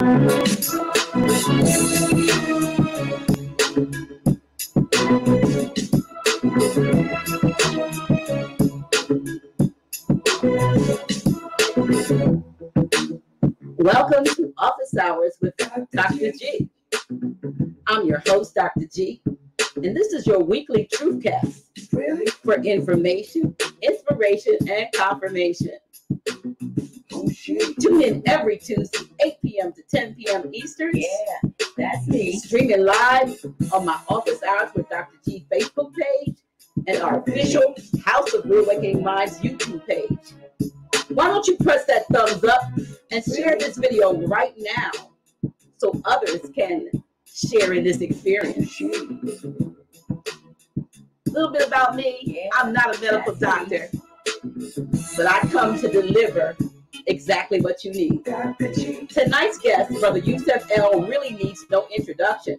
Welcome to Office Hours with Dr. G. I'm your host, Dr. G, and this is your weekly Truthcast for information, inspiration, and confirmation. Tune in every Tuesday, 8 p.m. to 10 p.m. Eastern. Yeah, that's me. Streaming live on my Office Hours with Dr. G Facebook page and our official House of Reawakening Minds YouTube page. Why don't you press that thumbs up and share this video right now so others can share in this experience. A little bit about me. I'm not a medical doctor, but I come to deliver exactly what you need. Tonight's guest, Brother Yusef L, really needs no introduction.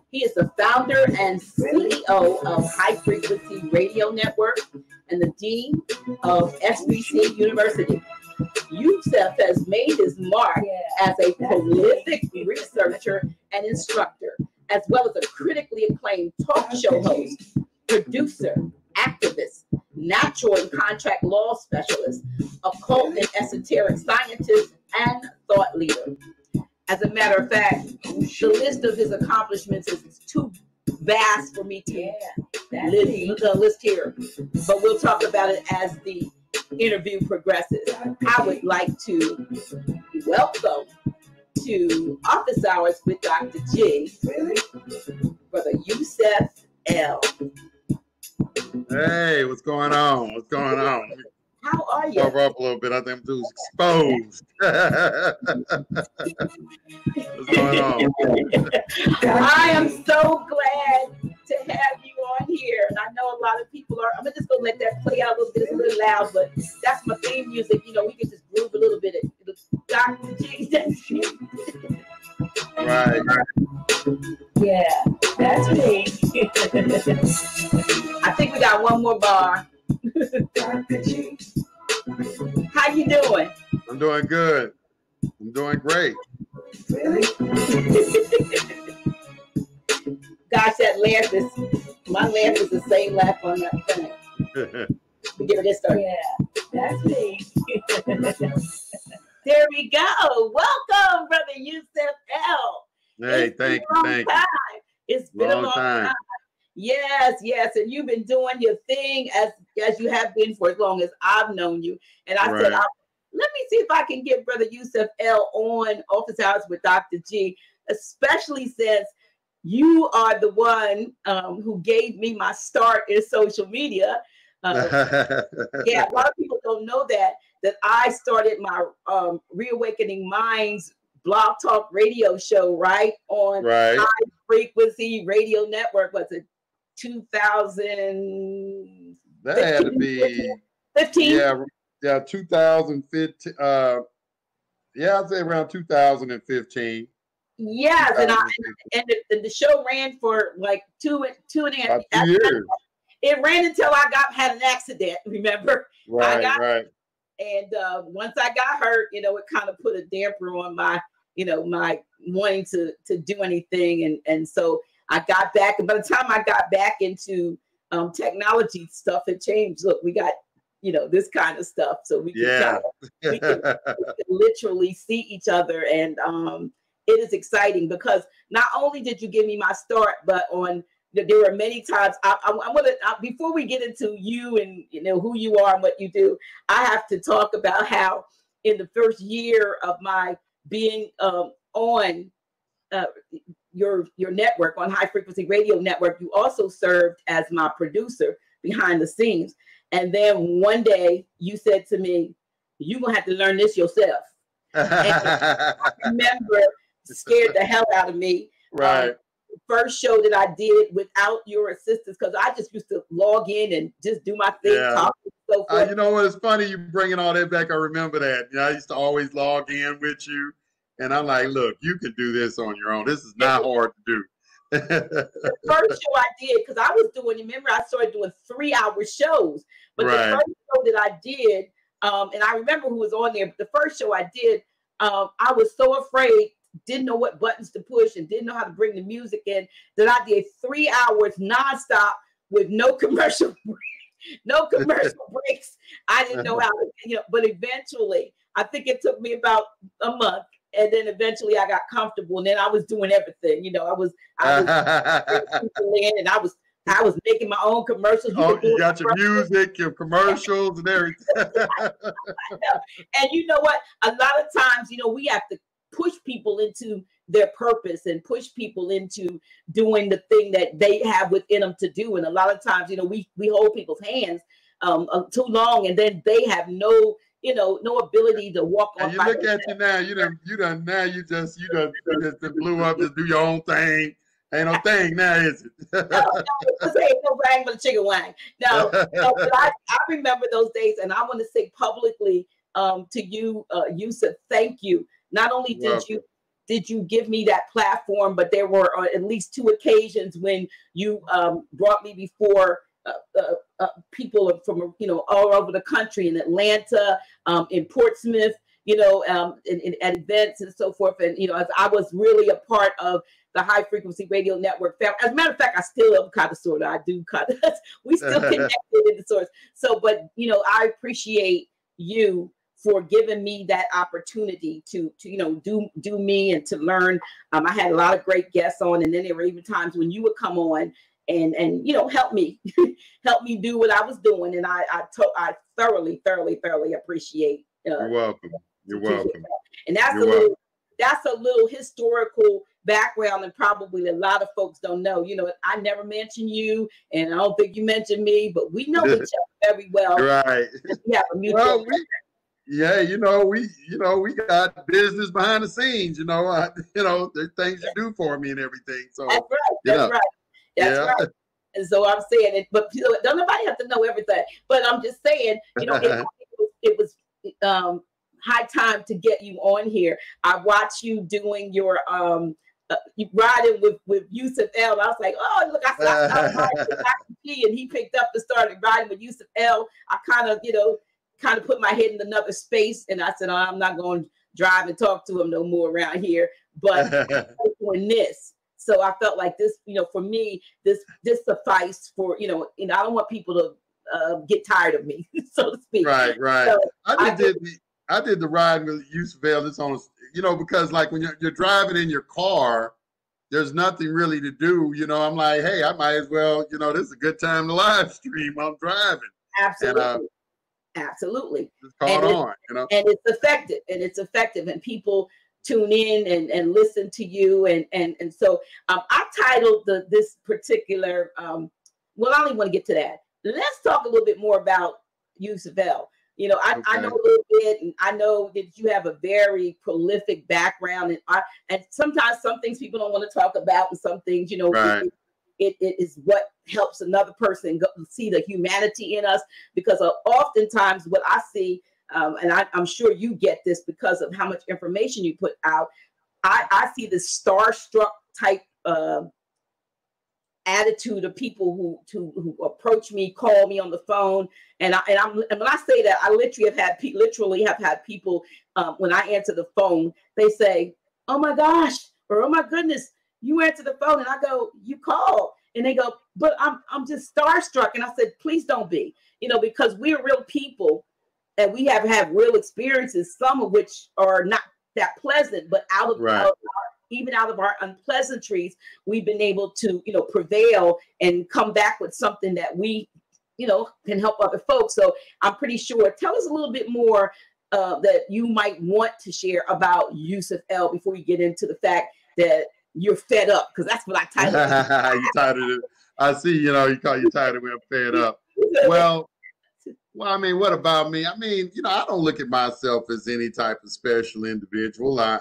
He is the founder and CEO of High Frequency Radio Network and the Dean of SBC University. Yusef has made his mark as a prolific researcher and instructor, as well as a critically acclaimed talk show host, producer, activist, natural and contract law specialist, occult and esoteric scientist, and thought leader. As a matter of fact, the list of his accomplishments is too vast for me to list here, but we'll talk about it as the interview progresses. I would like to welcome to Office Hours with Dr. G, Brother Yusef L. Hey, what's going on? What's going on? How are you? Cover up a little bit. I think I'm too exposed. What's going on? I am so glad to have you on here. And I know a lot of people are. I'm just going to let that play out a little bit. It's a little loud, but that's my theme music. You know, we can just groove a little bit. Dr. G. Right. Yeah, that's me. I think we got one more bar. How you doing? I'm doing good. I'm doing great. Really? Gosh, that laugh is, my laugh is the same laugh on that thing. We give it this start. Yeah, that's me. There we go. Welcome, Brother Yusef L. Hey, thank you. It's been a long time. Yes, and you've been doing your thing as you have been for as long as I've known you. And I said, let me see if I can get Brother Yusef L on Office Hours with Dr. G, especially since you are the one who gave me my start in social media. Yeah, a lot of people don't know that I started my Reawakening Minds Blog Talk radio show on High Frequency Radio Network. Was it 2000? That had to be 15. Yeah, 2015. I'd say around 2015. Yes, and the show ran for like two and a half years. It ran until I had an accident. Remember? Right. And once I got hurt, it kind of put a damper on my, my wanting to do anything. And so I got back. And by the time I got back into technology stuff, it changed. Look, we got, this kind of stuff. So we can, we can literally see each other. And it is exciting because not only did you give me my start, but there were many times before we get into you and who you are and what you do, I have to talk about how in the first year of my being on your network, on High Frequency Radio Network, you also served as my producer behind the scenes. And then one day you said to me, "You're gonna have to learn this yourself." And I remember scared the hell out of me. Right. First show that I did without your assistance, because I just used to log in and just do my thing, talk and so forth. You know what? It's funny you bringing all that back. I remember that. I used to always log in with you, and I'm like, "Look, you can do this on your own. This is not hard to do." The first show I did, because I was doing, remember, I started doing 3-hour shows, but the first show that I did, and I remember who was on there, but the first show I did, I was so afraid didn't know what buttons to push and didn't know how to bring the music in, that I did 3 hours nonstop with no commercial no commercial breaks. I didn't know how to, but eventually, I think it took me about a month, and then eventually I got comfortable, and then I was doing everything. I was people in, and I was making my own commercials. You got your music, your commercials, and everything. And you know what? A lot of times, we have to push people into their purpose and push people into doing the thing that they have within them to do. And a lot of times, we hold people's hands too long, and then they have no ability to walk on. And you look at you now, you just blew up, just do your own thing. Ain't no thing now, is it? Ain't no bang but a chicken wang. No, but I remember those days, and I want to say publicly to you, Yusuf, thank you. Not only did you give me that platform, but there were at least 2 occasions when you brought me before people from all over the country, in Atlanta, in Portsmouth, at events and so forth. And as I was really a part of the High Frequency Radio Network family. As a matter of fact, I still am kind of sort of. I do kind of. We still connected in the source. So, but I appreciate you for giving me that opportunity to do me and to learn. I had a lot of great guests on, and then there were even times when you would come on and help me do what I was doing, and I thoroughly appreciate. You're welcome. You're welcome. And that's a little historical background, and probably a lot of folks don't know. I never mentioned you, and I don't think you mentioned me, but we know each other very well. Right. We have a mutual yeah, we got business behind the scenes. There's things you do for me and everything. So that's right. Right. And so I'm saying it, but don't nobody have to know everything. But I'm just saying, it was high time to get you on here. I watched you doing your you riding with Yusuf L. I was like, oh look, I riding with Dr. G, and he picked up and started riding with Yusuf L. I kind of put my head in another space, and I said, oh, I'm not going to drive and talk to him no more around here. But I'm doing this. So I felt like this, for me, this sufficed for, I don't want people to get tired of me, so to speak. Right. So I did the ride with Yusuf L. It's on, because like when you're driving in your car, there's nothing really to do. I'm like, hey, I might as well, this is a good time to live stream. I'm driving. Absolutely. Absolutely. It's caught on, And it's effective, and people tune in and listen to you. And so I titled this particular, I don't even want to get to that. Let's talk a little bit more about Yusuf L. I know a little bit, and I know that you have a very prolific background, and sometimes some things people don't want to talk about, and some things, right. It is what helps another person see the humanity in us, because oftentimes what I see, and I'm sure you get this because of how much information you put out, I see this starstruck type attitude of people who approach me, call me on the phone, and when I say that, I literally have had people when I answer the phone, they say, "Oh my gosh," or "Oh my goodness, you answer the phone," and I go, "You called," and they go, "But I'm just starstruck," and I said, "Please don't be, because we're real people, and we have had real experiences, some of which are not that pleasant, but even out of our unpleasantries, we've been able to, prevail and come back with something that we, can help other folks." So I'm pretty sure. Tell us a little bit more that you might want to share about Yusuf L. before we get into the fact that you're fed up, because that's what I titled. You titled it. I see. You call you titled when I'm fed up. Well, I mean, what about me? I mean, I don't look at myself as any type of special individual. I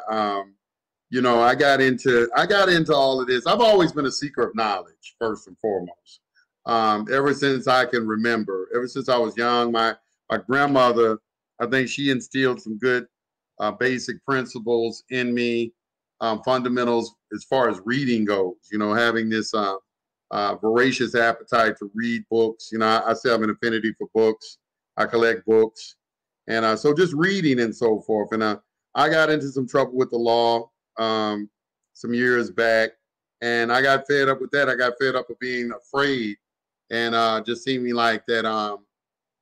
got into all of this. I've always been a seeker of knowledge, first and foremost. Ever since I can remember, ever since I was young, my grandmother, I think she instilled some good basic principles in me, fundamentals as far as reading goes. Having this voracious appetite to read books. I still have an affinity for books. I collect books, and so just reading and so forth. And I got into some trouble with the law. some years back, and I got fed up with that. I got fed up with being afraid, and just seeming like that.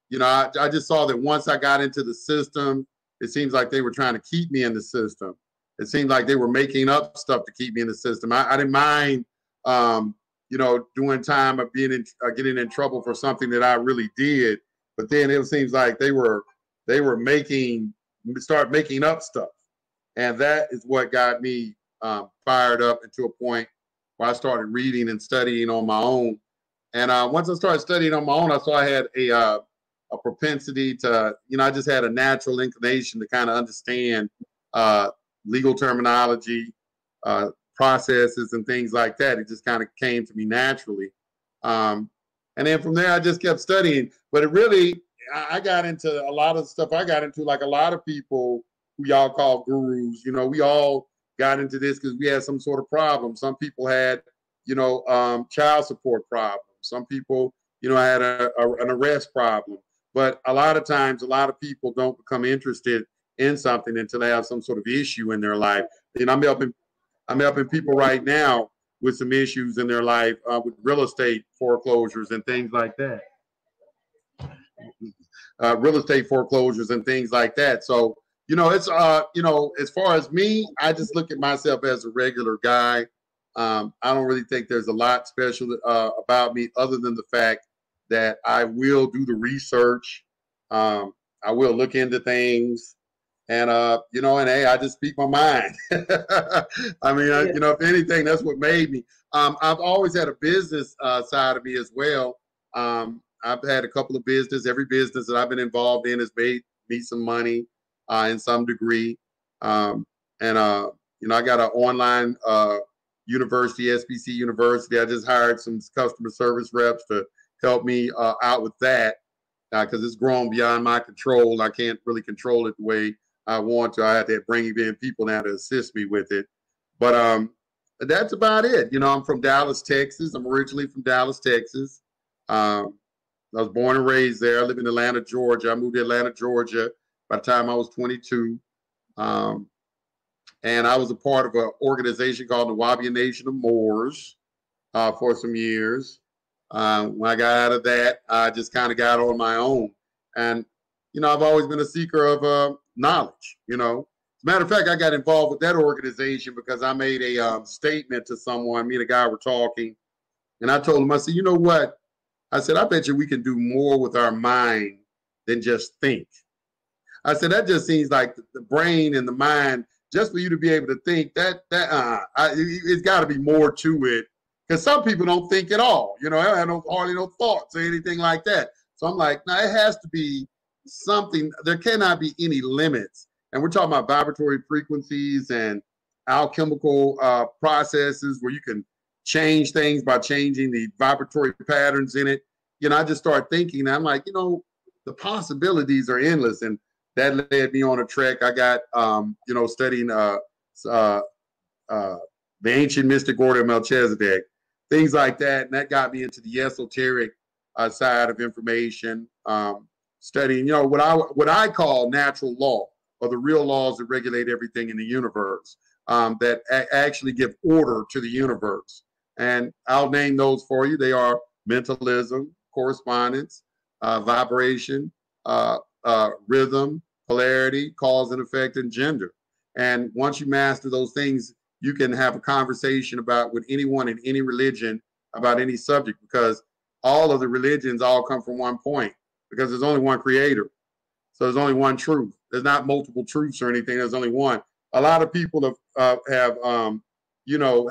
You know, I just saw that once I got into the system, it seems like they were trying to keep me in the system. It seemed like they were making up stuff to keep me in the system. I didn't mind, you know, doing time of being in, getting in trouble for something that I really did. But then it seems like they were start making up stuff. And that is what got me fired up into a point where I started reading and studying on my own. And once I started studying on my own, I saw I had a propensity to, you know, I just had a natural inclination to kind of understand legal terminology, processes, and things like that. It just kind of came to me naturally. And then from there, I just kept studying. But it really, I got into a lot of stuff I got into, like a lot of people who y'all call gurus. You know, we all got into this because we had some sort of problem. Some people had, you know, child support problems. Some people, you know, had an arrest problem. But a lot of times, a lot of people don't become interested in something until they have some sort of issue in their life. And I'm helping people right now with some issues in their life with real estate foreclosures and things like that. Real estate foreclosures and things like that. So, you know, it's, you know, as far as me, I just look at myself as a regular guy. I don't really think there's a lot special about me other than the fact that I will do the research. I will look into things, and you know, and hey, I just speak my mind. I mean, you know, if anything, that's what made me. I've always had a business side of me as well. I've had a couple of business. Every business that I've been involved in has made me some money in some degree. And you know, I got an online university, SBC University. I just hired some customer service reps to help me out with that because it's grown beyond my control. I can't really control it the way I want to. I had to bring in people now to assist me with it. But that's about it. You know, I'm from Dallas, Texas. I'm originally from Dallas, Texas. I was born and raised there. I live in Atlanta, Georgia. I moved to Atlanta, Georgia by the time I was 22. And I was a part of an organization called the Wabian Nation of Moors for some years. When I got out of that, I just kind of got on my own. And, you know, I've always been a seeker of knowledge, you know. As a matter of fact, I got involved with that organization because I made a statement to someone. Me and a guy were talking. And I told him, I said, you know what? I said, I bet you we can do more with our mind than just think. I said, that just seems like the brain and the mind, just for you to be able to think, it's got to be more to it. Because some people don't think at all, you know, I have hardly no thoughts or anything like that. So I'm like, no, it has to be something. There cannot be any limits. And we're talking about vibratory frequencies and alchemical processes where you can change things by changing the vibratory patterns in it. You know, I just start thinking, and I'm like, you know, the possibilities are endless. And that led me on a trek. I got, you know, studying the ancient mystic order of Melchizedek, things like that. And that got me into the esoteric side of information, studying, you know, what I call natural law, or the real laws that regulate everything in the universe, that actually give order to the universe. And I'll name those for you. They are mentalism, correspondence, vibration, rhythm, polarity, cause and effect, and gender. And once you master those things, you can have a conversation about with anyone in any religion about any subject, because all of the religions all come from one point, because there's only one creator. So there's only one truth. There's not multiple truths or anything. There's only one. A lot of people have you know,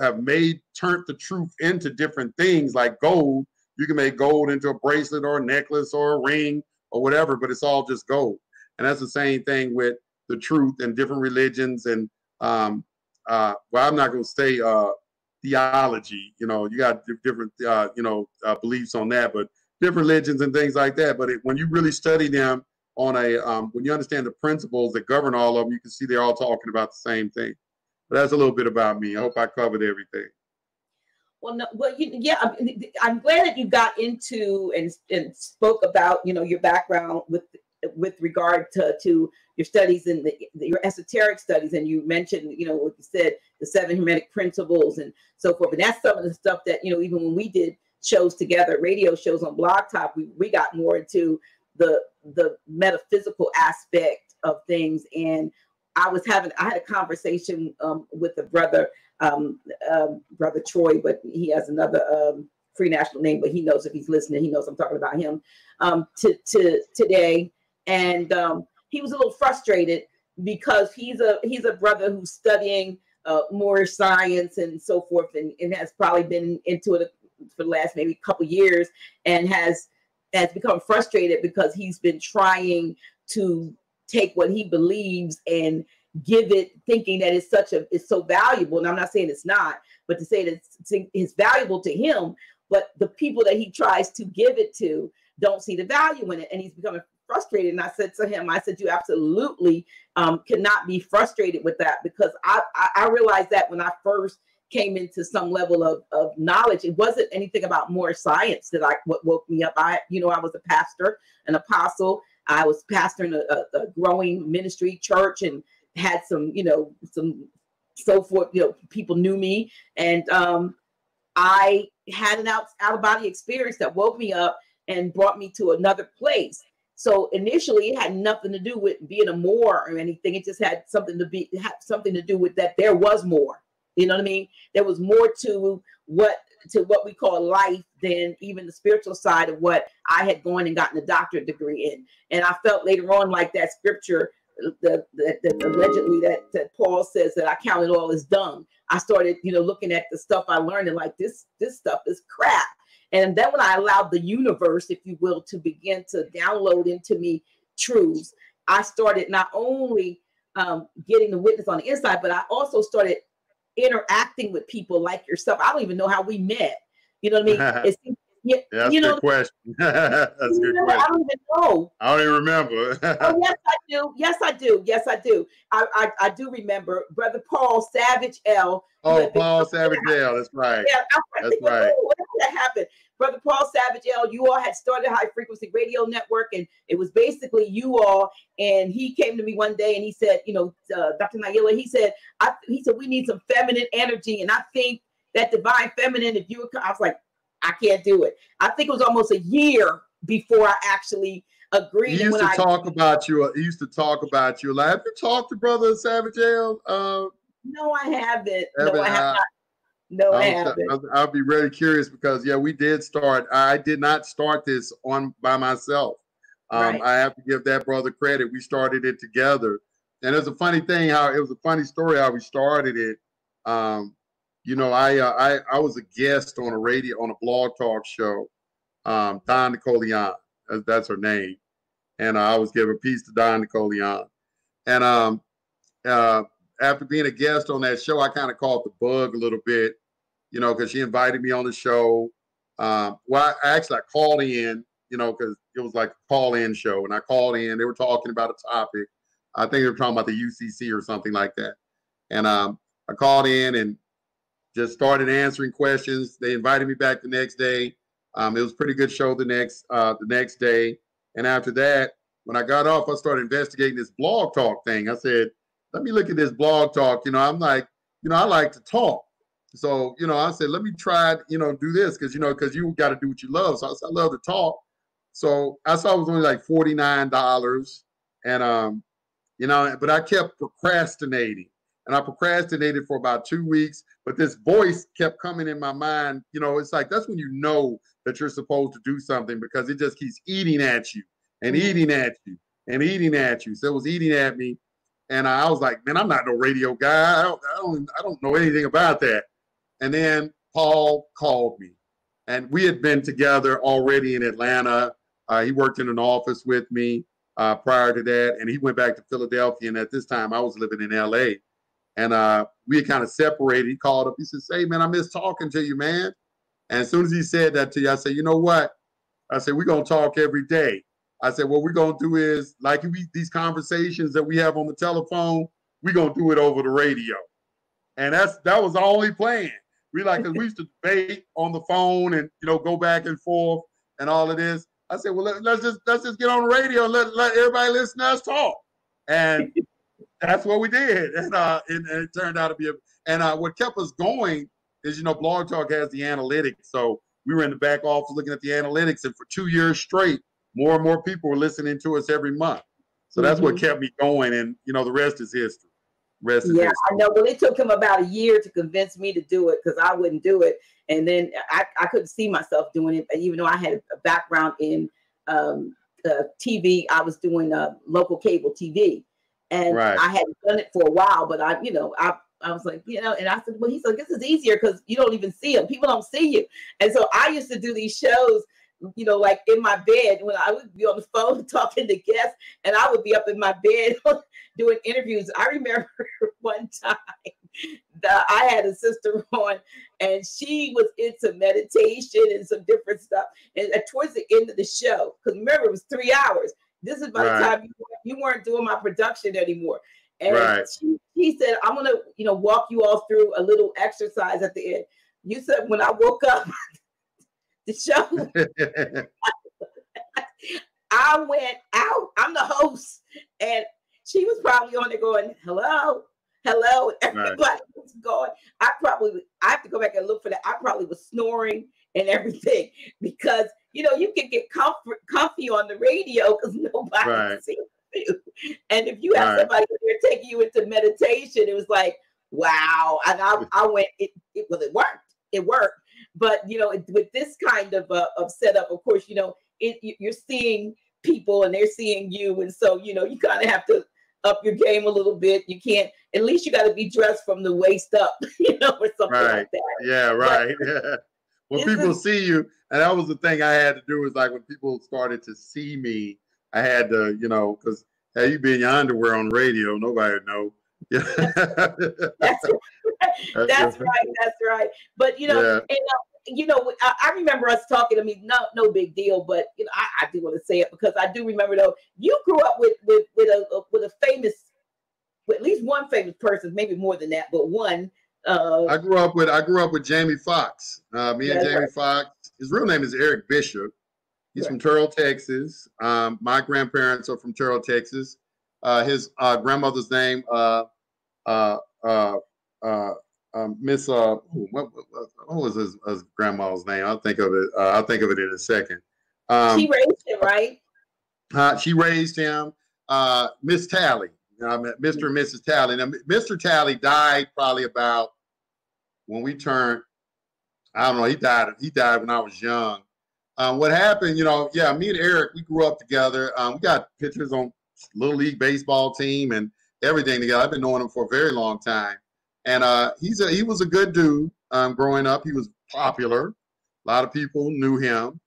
turned the truth into different things, like gold. You can make gold into a bracelet or a necklace or a ring or whatever, but it's all just gold. And that's the same thing with the truth and different religions. And well, I'm not going to say theology. You know, you got different you know, beliefs on that, but different religions and things like that. But when you really study them on a when you understand the principles that govern all of them, you can see they're all talking about the same thing. But that's a little bit about me. I hope I covered everything. Well, no, well, yeah, I'm glad that you got into and spoke about, you know, your background with with regard to your studies and your esoteric studies, and you mentioned, you know, what you said, the 7 Hermetic principles and so forth. And that's some of the stuff that, you know, even when we did shows together, radio shows on Blog Talk, we got more into the metaphysical aspect of things. And I had a conversation with a brother, Brother Troy, but he has another free national name, but he knows if he's listening, he knows I'm talking about him today. And he was a little frustrated because he's a brother who's studying more science and so forth, and has probably been into it for the last maybe couple years, and has become frustrated because he's been trying to take what he believes and give it, thinking that it's so valuable. And I'm not saying it's not, but to say that it's valuable to him, but the people that he tries to give it to don't see the value in it, and he's becoming frustrated. And I said to him, you absolutely cannot be frustrated with that, because I realized that when I first came into some level of knowledge, it wasn't anything about more science what woke me up. I was a pastor, an apostle. I was pastoring a growing ministry church, and had some so forth, people knew me. And I had an out of body experience that woke me up and brought me to another place. So initially it had nothing to do with being a more or anything. It just had something to do with that there was more. You know what I mean? There was more to what we call life than even the spiritual side of what I had gone and gotten a doctorate degree in. And I felt later on, like that scripture that allegedly that Paul says that I counted all as dung. I started, looking at the stuff I learned and like, this stuff is crap. And then when I allowed the universe, if you will, to begin to download into me truths, I started not only getting the witness on the inside, but I also started interacting with people like yourself. I don't even know how we met. You know what I mean? That's a good question. That's a good question. I don't even know. I don't even remember. Oh, yes, I do. Yes, I do. Yes, I do. I do remember Brother Paul Savage L. Oh, Paul Savage L. That's right. Yeah, that's right. What happened? Brother Paul Savage L., you all had started High Frequency Radio Network, and it was basically you all. And he came to me one day and he said, Dr. Naila, he said, we need some feminine energy. And I think that divine feminine, if you would, I was like, I can't do it. I think it was almost a year before I actually agreed. He used to talk about you. He used to talk about you. Like, have you talked to Brother Savage L? No, I haven't. No, I have not. No, I haven't. I'll be really curious because, we did start. I did not start this by myself. Right. I have to give that brother credit. We started it together. And it's a funny thing it was a funny story how we started it. I was a guest on a blog talk show. Don Nicoleon, that's her name. And I was giving peace to Don Nicoleon. And after being a guest on that show, I kind of caught the bug a little bit, because she invited me on the show. I called in, because it was like a call-in show. And I called in. They were talking about a topic. I think they were talking about the UCC or something like that. And I called in and just started answering questions. They invited me back the next day. It was a pretty good show the next day. And after that, when I got off, I started investigating this blog talk thing. I said, let me look at this blog talk. I'm like, I like to talk. So, I said, let me try, do this because you got to do what you love. So I said, I love to talk. So I saw it was only like $49. And, but I kept procrastinating. And I procrastinated for about 2 weeks. But this voice kept coming in my mind. It's like that's when you know that you're supposed to do something because it just keeps eating at you and eating at you and eating at you. So it was eating at me. And I was like, man, I'm not no radio guy. I don't know anything about that. And then Paul called me. And we had been together already in Atlanta. He worked in an office with me prior to that. And he went back to Philadelphia. And at this time, I was living in L.A. And we had kind of separated. He called up. He said, hey, man, I miss talking to you, man. And as soon as he said that to you, I said, you know what? I said, we're going to talk every day. I said, what we're going to do is, like these conversations that we have on the telephone, we're going to do it over the radio. And that was the only plan. Cause we used to debate on the phone and, go back and forth and all of this. I said, well, let's just get on the radio and let everybody listen to us talk. And that's what we did. And it turned out to be what kept us going is, Blog Talk has the analytics. So we were in the back office looking at the analytics, and for 2 years straight, more and more people were listening to us every month. So that's what kept me going. And, the rest is history. I know. Well, it took him about a year to convince me to do it because I wouldn't do it. And then I couldn't see myself doing it. Even though I had a background in TV, I was doing local cable TV. And I hadn't done it for a while, but I was like, and I said, well, he's like, this is easier because you don't even see them. People don't see you. And so I used to do these shows, like in my bed when I would be on the phone talking to guests, and I would be up in my bed doing interviews. I remember one time that I had a sister on, and she was into meditation and some different stuff. And towards the end of the show, because remember, it was 3 hours. This is by the time you weren't doing my production anymore. And she said, I'm going to, walk you all through a little exercise at the end. You said, when I woke up, the show, I went out. I'm the host. And she was probably on there going, hello. Everybody was going. I have to go back and look for that. I probably was snoring and everything because, you can get comfy on the radio because nobody sees you. And if you have somebody there taking you into meditation, it was like, wow. And I went, it worked. It worked. But, with this kind of setup, of course, you're seeing people and they're seeing you. And so, you kind of have to up your game a little bit. You can't, at least you got to be dressed from the waist up, or something like that. Yeah, right. When people see you, and that was the thing I had to do is like when people started to see me, I had to, because hey, you be in your underwear on radio, nobody would know. That's right. But I remember us talking. I mean, no big deal, but I do want to say it because I do remember though. You grew up with a famous, with at least one famous person, maybe more than that, but one. I grew up with Jamie Foxx. Me and Jamie Foxx. His real name is Eric Bishop. He's from Terrell, Texas. My grandparents are from Terrell, Texas. His grandmother's name, Miss what was his grandma's name? I'll think of it in a second. She raised him, right? She raised him. Miss Tally, Mr. and Mrs. Tally. Now, Mr. Tally died probably about when we turned. I don't know. He died when I was young. What happened? Me and Eric, we grew up together. We got pictures on Little League baseball team and everything together. I've been knowing him for a very long time. And he was a good dude. Growing up, he was popular. A lot of people knew him.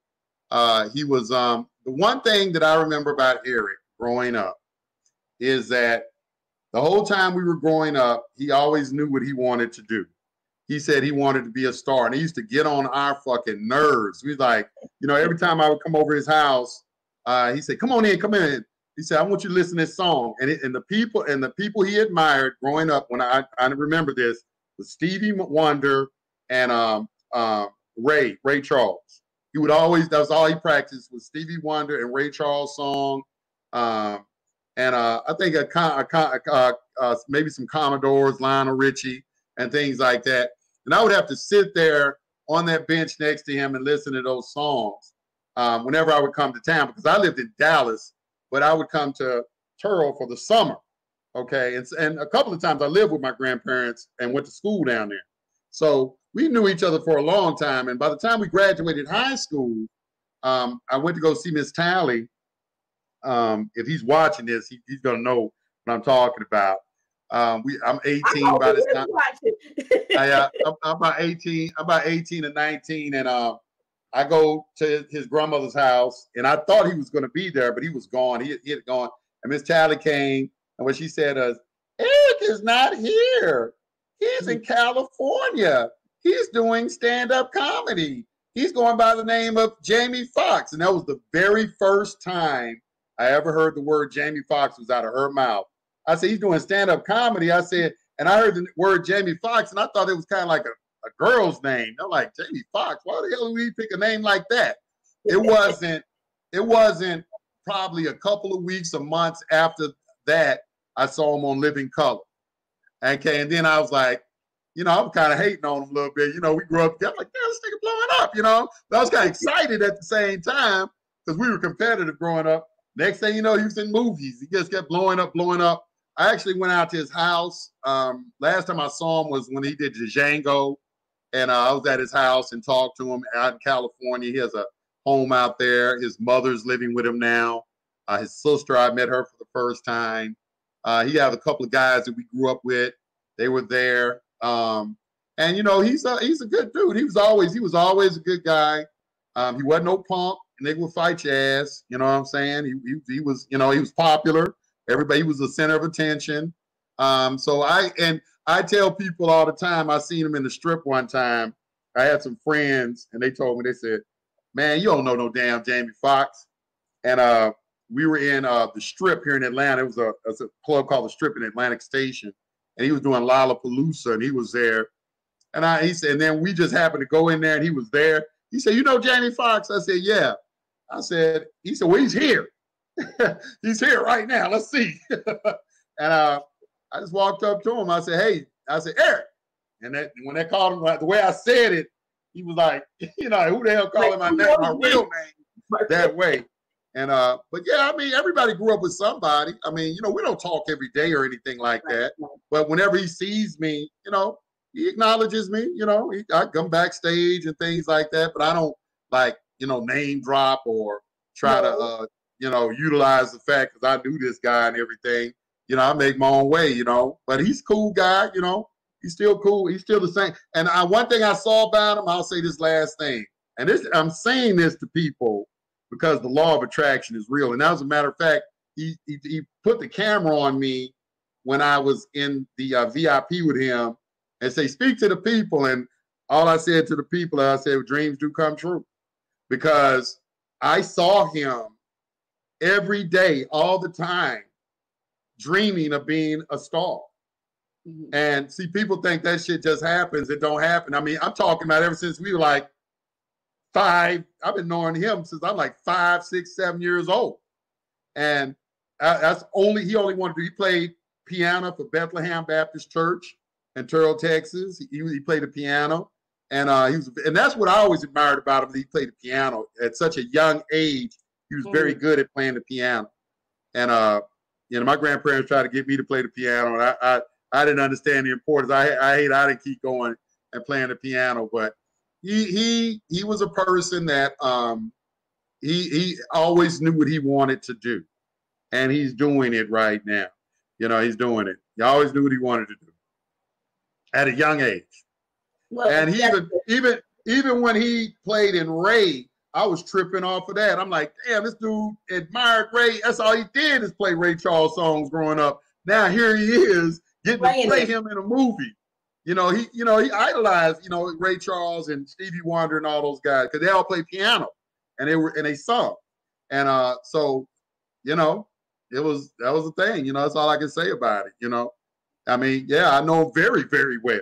He was the one thing that I remember about Eric growing up is that the whole time we were growing up, he always knew what he wanted to do. He said he wanted to be a star, and he used to get on our fucking nerves. We like, every time I would come over his house, he said, "Come on in, come in." He said, "I want you to listen to this song." And the people he admired growing up, when I remember this, was Stevie Wonder and Ray Charles. He would always, that was all he practiced, was Stevie Wonder and Ray Charles song. I think maybe some Commodores, Lionel Richie, and things like that. And I would have to sit there on that bench next to him and listen to those songs whenever I would come to town, because I lived in Dallas, but I would come to Terrell for the summer. Okay. And a couple of times I lived with my grandparents and went to school down there. So we knew each other for a long time. And by the time we graduated high school, I went to go see Miss Tally. If he's watching this, he's going to know what I'm talking about. I'm 18 by this time. I'm about 18. I'm about 18 and 19, and I go to his grandmother's house, and I thought he was going to be there, but he was gone. He had gone, and Miss Tally came, and what she said was, "Eric is not here. He's in California. He's doing stand-up comedy. He's going by the name of Jamie Foxx." And that was the very first time I ever heard the word Jamie Foxx was out of her mouth. I said, "He's doing stand-up comedy." I said, and I heard the word Jamie Foxx, and I thought it was kind of like a girl's name. I'm like, Jamie Foxx, why the hell would we pick a name like that? It wasn't it wasn't probably a couple of weeks or months after that I saw him on Living Color. Okay, and then I was like, you know, I'm kind of hating on him a little bit. You know, we grew up together. I'm like, damn, this nigga blowing up, you know. But I was kind of excited at the same time because we were competitive growing up. Next thing you know, he was in movies. He just kept blowing up, blowing up. I actually went out to his house. Last time I saw him was when he did Django, and I was at his house and talked to him out in California. He has a home out there. His mother's living with him now. His sister, I met her for the first time. He had a couple of guys that we grew up with. They were there. And you know, he's a good dude. He was always a good guy. He wasn't no punk. Nigga would fight your ass. You know what I'm saying? He was, you know, he was popular. Everybody was the center of attention. So I tell people all the time, I seen him in the Strip one time. I had some friends and they told me, they said, man, you don't know no damn Jamie Foxx. And we were in the Strip here in Atlanta. It was a club called the Strip in Atlantic Station. And he was doing Lollapalooza and he was there. And he said, and then we just happened to go in there and he was there. He said, you know Jamie Foxx? I said, yeah. He said, well, he's here. He's here right now. Let's see. And I just walked up to him. I said, hey, Eric. And when they called him, the way I said it, he was like, you know, who the hell calling my real name that way? And but yeah, I mean, everybody grew up with somebody. I mean, you know, we don't talk every day or anything like that. But whenever he sees me, you know, he acknowledges me. You know, I come backstage and things like that. But I don't like, you know, name drop or try to, you know, utilize the fact because I knew this guy and everything. You know, I make my own way. You know, but he's a cool guy. You know, he's still cool. He's still the same. And one thing I saw about him, I'll say this last thing. And I'm saying this to people because the law of attraction is real. And as a matter of fact, he put the camera on me when I was in the VIP with him and say, speak to the people. And all I said to the people, I said, dreams do come true. Because I saw him every day, all the time, dreaming of being a star. Mm-hmm. And see, people think that shit just happens. It don't happen. I mean, I'm talking about ever since we were like 5. I've been knowing him since I'm like 5, 6, 7 years old. And he only wanted to do, he played piano for Bethlehem Baptist Church in Terrell, Texas. He played the piano. And and that's what I always admired about him. That he played the piano at such a young age. He was very good at playing the piano. And you know, my grandparents tried to get me to play the piano, and I didn't understand the importance. I didn't keep going and playing the piano. But he was a person that he always knew what he wanted to do, and he's doing it right now. You know, he's doing it. He always knew what he wanted to do at a young age. Well, and even when he played in Ray, I was tripping off of that. I'm like, damn, this dude admired Ray. That's all he did is play Ray Charles songs growing up. Now here he is getting to play him in a movie. You know, he idolized, you know, Ray Charles and Stevie Wonder and all those guys because they all play piano and they sung. And so, you know, that was the thing. You know, that's all I can say about it. You know, I mean, yeah, I know him very, very well.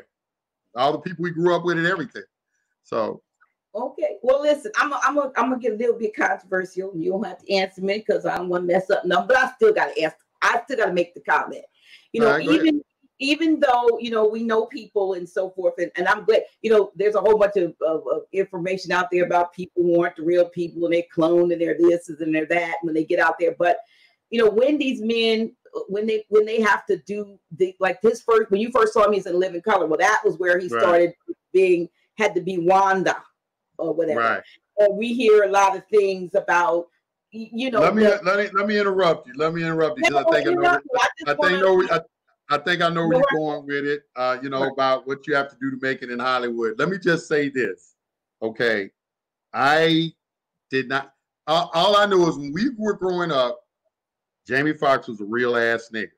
All the people we grew up with and everything. So. Okay. Well, listen, I'm gonna get a little bit controversial. You don't have to answer me because I don't want to mess up nothing, but I still gotta ask. I still gotta make the comment. You know, even though, you know, we know people and so forth, and I'm glad, you know, there's a whole bunch of information out there about people who aren't the real people and they're cloned and they're this and they're that when they get out there. But, you know, when these men, when they have to do like this first, when you first saw him, he's in Living Color. Well, that was where he started had to be Wanda or whatever. Right. And we hear a lot of things about, you know. Let me interrupt you. Because I think I know where you're going with it. You know, about what you have to do to make it in Hollywood. Let me just say this. Okay. I did not. All I knew is when we were growing up, Jamie Foxx was a real ass nigga.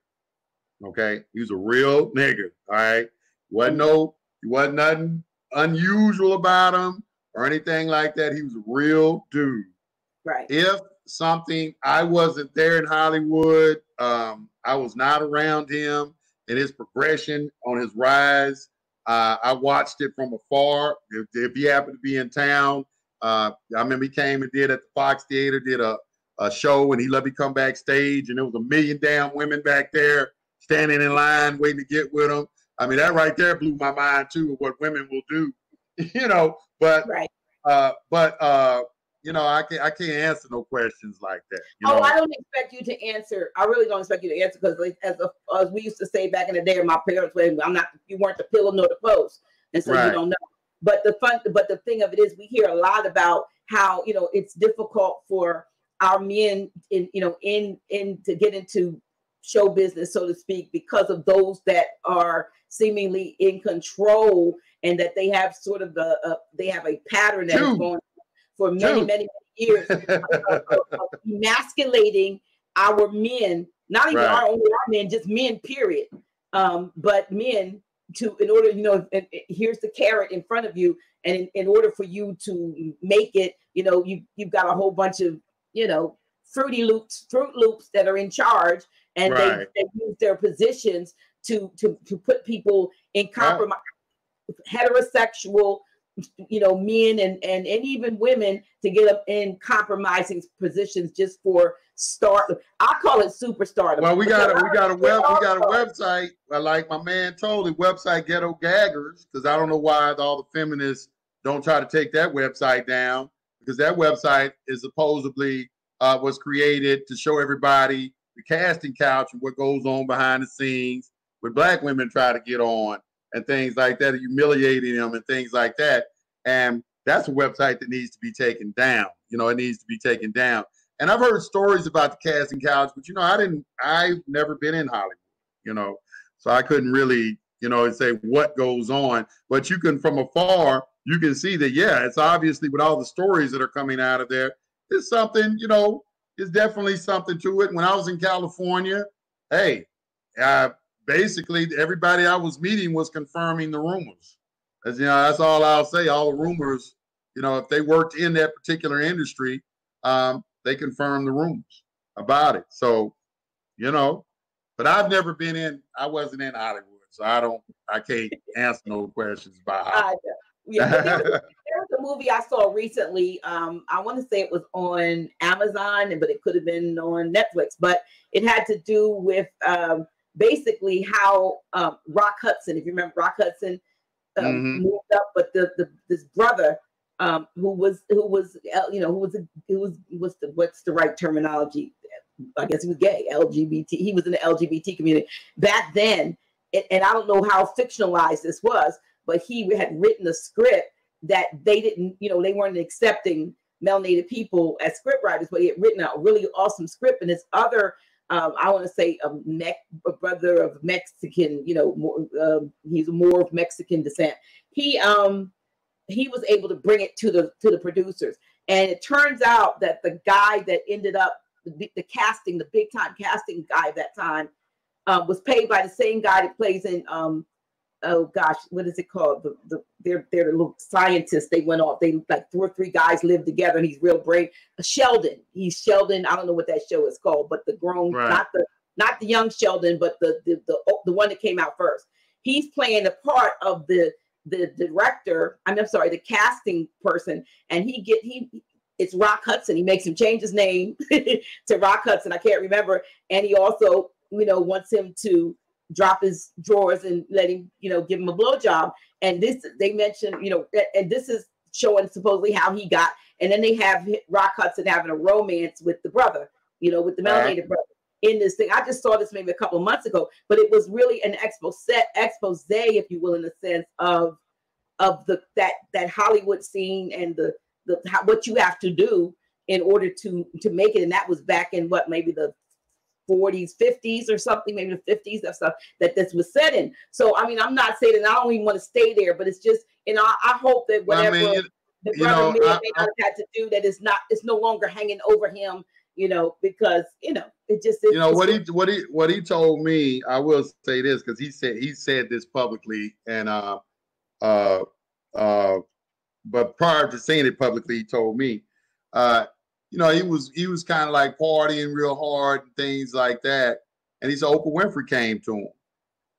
Okay. He was a real nigga. All right. Wasn't nothing unusual about him or anything like that. He was a real dude. Right. If I wasn't there in Hollywood, I was not around him in his progression on his rise. I watched it from afar. If he happened to be in town, I remember he came and did at the Fox Theater, did a show, and he let me come backstage, and there was a million damn women back there standing in line waiting to get with him. I mean, that right there blew my mind too, of what women will do, you know. But Right. you know, I can't answer no questions like that. You Oh, know? I don't expect you to answer. I really don't expect you to answer because, as we used to say back in the day, my parents were, you weren't the pillow nor the post, and so you Right. don't know. But the thing of it is, we hear a lot about how it's difficult for our men in to get into show business, so to speak, because of those that are seemingly in control, and that they have sort of they have a pattern that is going for many years of emasculating our men, not even our men, just men, period. But men in order, here's the carrot in front of you, and in order for you to make it, you've got a whole bunch of Fruit Loops that are in charge, and they use their positions to put people in compromise, heterosexual men and even women, to get them in compromising positions just for stardom. I call it superstardom. Well, we got a website, like my man told me, website Ghetto Gaggers, because I don't know why all the feminists don't try to take that website down, because that website is supposedly was created to show everybody the casting couch and what goes on behind the scenes when black women try to get on and things like that, humiliating them and things like that. And that's a website that needs to be taken down. It needs to be taken down. And I've heard stories about the casting couch, but I've never been in Hollywood, so I couldn't really, say what goes on. But you can, from afar, you can see that, yeah, it's obviously, with all the stories that are coming out of there, it's something, it's definitely something to it. When I was in California, hey, basically everybody I was meeting was confirming the rumors. That's all I'll say. All the rumors, if they worked in that particular industry, they confirmed the rumors about it. So, but I've never been I wasn't in Hollywood, so I can't answer no questions about Hollywood. There was a movie I saw recently. I want to say it was on Amazon, but it could have been on Netflix. But it had to do with basically how Rock Hudson, if you remember Rock Hudson, moved up, but this brother what's the right terminology? I guess he was gay, LGBT. He was in the LGBT community back then, and I don't know how fictionalized this was, but he had written a script that they didn't, they weren't accepting melanated people as script writers, but he had written a really awesome script. And this other, I want to say a brother of Mexican, he's more of Mexican descent. He was able to bring it to the producers. And it turns out that the guy that ended up the big time casting guy at that time, was paid by the same guy that plays in oh gosh, what is it called? They're the little scientists. They went off. They like 2 or 3 guys lived together, and he's real brave. Sheldon. He's Sheldon. I don't know what that show is called, but the grown, not the young Sheldon, but the one that came out first. He's playing the part of the director. I'm sorry, the casting person, and it's Rock Hudson. He makes him change his name to Rock Hudson. I can't remember, and he also wants him to drop his drawers and let him, give him a blowjob. And this, they mentioned, and this is showing supposedly how he got. And then they have Rock Hudson having a romance with the brother, with the melanated brother in this thing. I just saw this maybe a couple of months ago, but it was really an expose, if you will, in the sense of that Hollywood scene and what you have to do in order to make it. And that was back in maybe the 40s, 50s or something, maybe the 50s, that stuff that this was set in. So, I mean, I'm not saying that I don't even want to stay there, but it's just, I hope that whatever the brother may not have had to do, that it's no longer hanging over him, because, it just is. What he told me, I will say this, because he said this publicly, and but prior to saying it publicly, he told me, he was kind of like partying real hard and things like that. And he said Oprah Winfrey came to him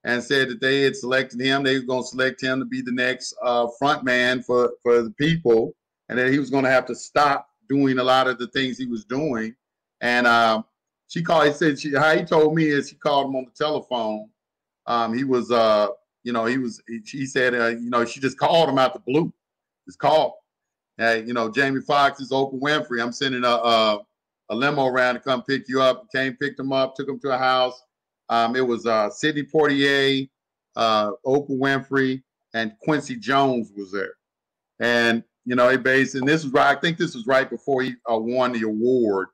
and said that they had selected him. They were going to select him to be the next front man for the people. and that he was going to have to stop doing a lot of the things he was doing. And she called. He said how he told me is she called him on the telephone. He was, you know, he said, you know, she just called him out the blue. Just called. Hey, you know, Jamie Foxx is Oprah Winfrey. I'm sending a limo around to come pick you up. Came, picked him up, took him to a house. It was Sidney Poitier, Oprah Winfrey, and Quincy Jones was there. And, you know, and this was right, I think this was right before he won the award.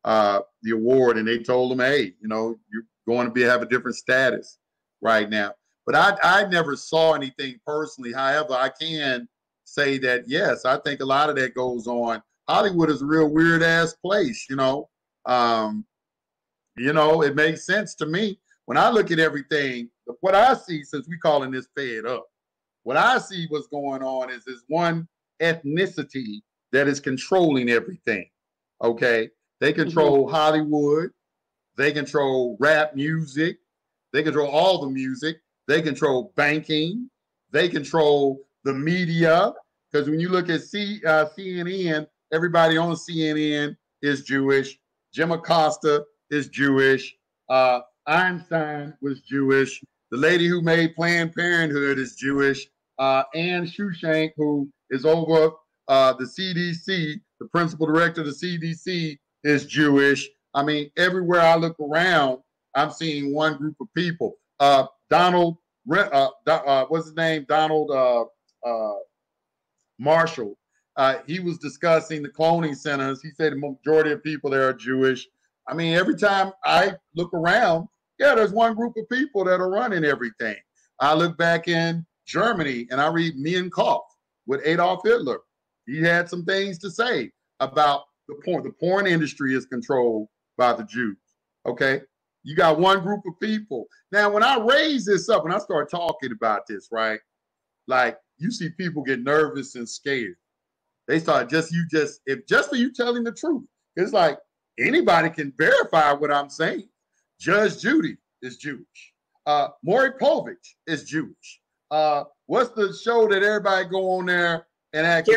And they told him, hey, you know, you're going to have a different status right now. But I never saw anything personally. However, I can say that, yes, I think a lot of that goes on. Hollywood is a real weird ass place, you know. You know, it makes sense to me when I look at everything. What I see, since we calling this fed up, what I see what's going on is this one ethnicity that is controlling everything. Okay, they control Hollywood, they control rap music, they control all the music, they control banking, they control the media. Because when you look at CNN, everybody on CNN is Jewish. Jim Acosta is Jewish. Einstein was Jewish. The lady who made Planned Parenthood is Jewish. Anne Shushank, who is over the CDC, the principal director of the CDC, is Jewish. I mean, everywhere I look around, I'm seeing one group of people. Donald, what's his name? Donald Marshall. He was discussing the cloning centers. He said the majority of people there are Jewish. I mean, every time I look around, yeah, there's one group of people that are running everything. I look back in Germany and I read Mein Kampf with Adolf Hitler. He had some things to say about the porn. The porn industry is controlled by the Jews. Okay. You got one group of people. Now, when I raise this up, when I start talking about this, right? Like, you see people get nervous and scared. They start just for you telling the truth. It's like anybody can verify what I'm saying. Judge Judy is Jewish. Maury Povich is Jewish. What's the show that everybody go on there and act?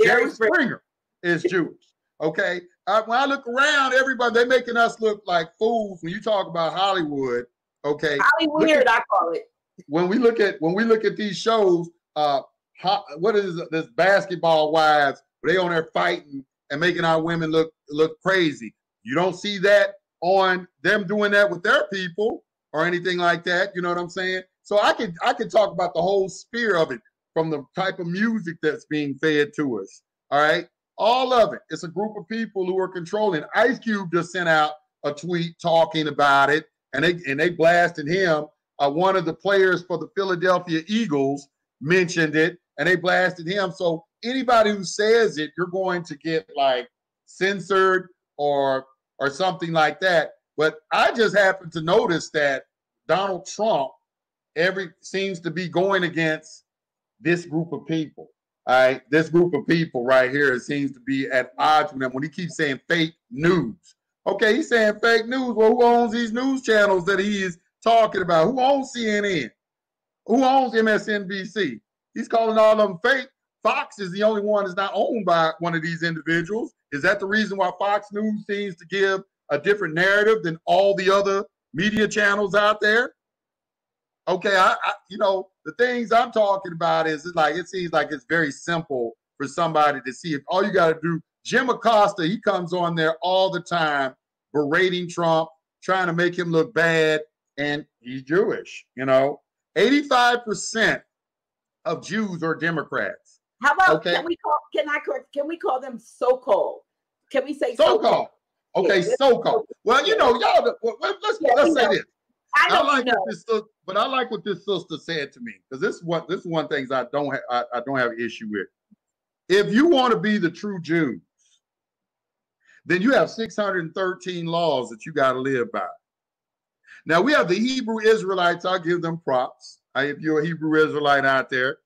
Jerry Springer is Jewish. Okay. When I look around, everybody, they're making us look like fools when you talk about Hollywood. Okay. Hollywood, I call it. When we look at these shows, what is this Basketball Wives? They on there fighting and making our women look crazy. You don't see that on them doing that with their people or anything like that. You know what I'm saying? So I could talk about the whole sphere of it, from the type of music that's being fed to us. All right. All of it. It's a group of people who are controlling. Ice Cube just sent out a tweet talking about it, and they blasted him. One of the players for the Philadelphia Eagles mentioned it, and they blasted him. So anybody who says it, you're going to get like censored or something like that. But I just happen to notice that Donald Trump seems to be going against this group of people. All right, this group of people right here seems to be at odds with them when he keeps saying fake news. Okay, he's saying fake news. Well, who owns these news channels that he is talking about? Who owns CNN? Who owns MSNBC? He's calling all of them fake. Fox is the only one that's not owned by one of these individuals. Is that the reason why Fox News seems to give a different narrative than all the other media channels out there? Okay, you know, the things I'm talking about is like, it seems like it's very simple for somebody to see. If all you got to do, Jim Acosta, he comes on there all the time berating Trump, trying to make him look bad, and he's Jewish. You know, 85% of Jews are Democrats. How about can we call them so-called? Can we say so-called? Okay, yeah, so-called. Well, you know, y'all. Let's say this. I like what this sister said to me, because this is one thing I don't have an issue with. If you want to be the true Jews, then you have 613 laws that you got to live by. Now we have the Hebrew Israelites. I'll give them props. If you're a Hebrew Israelite out there,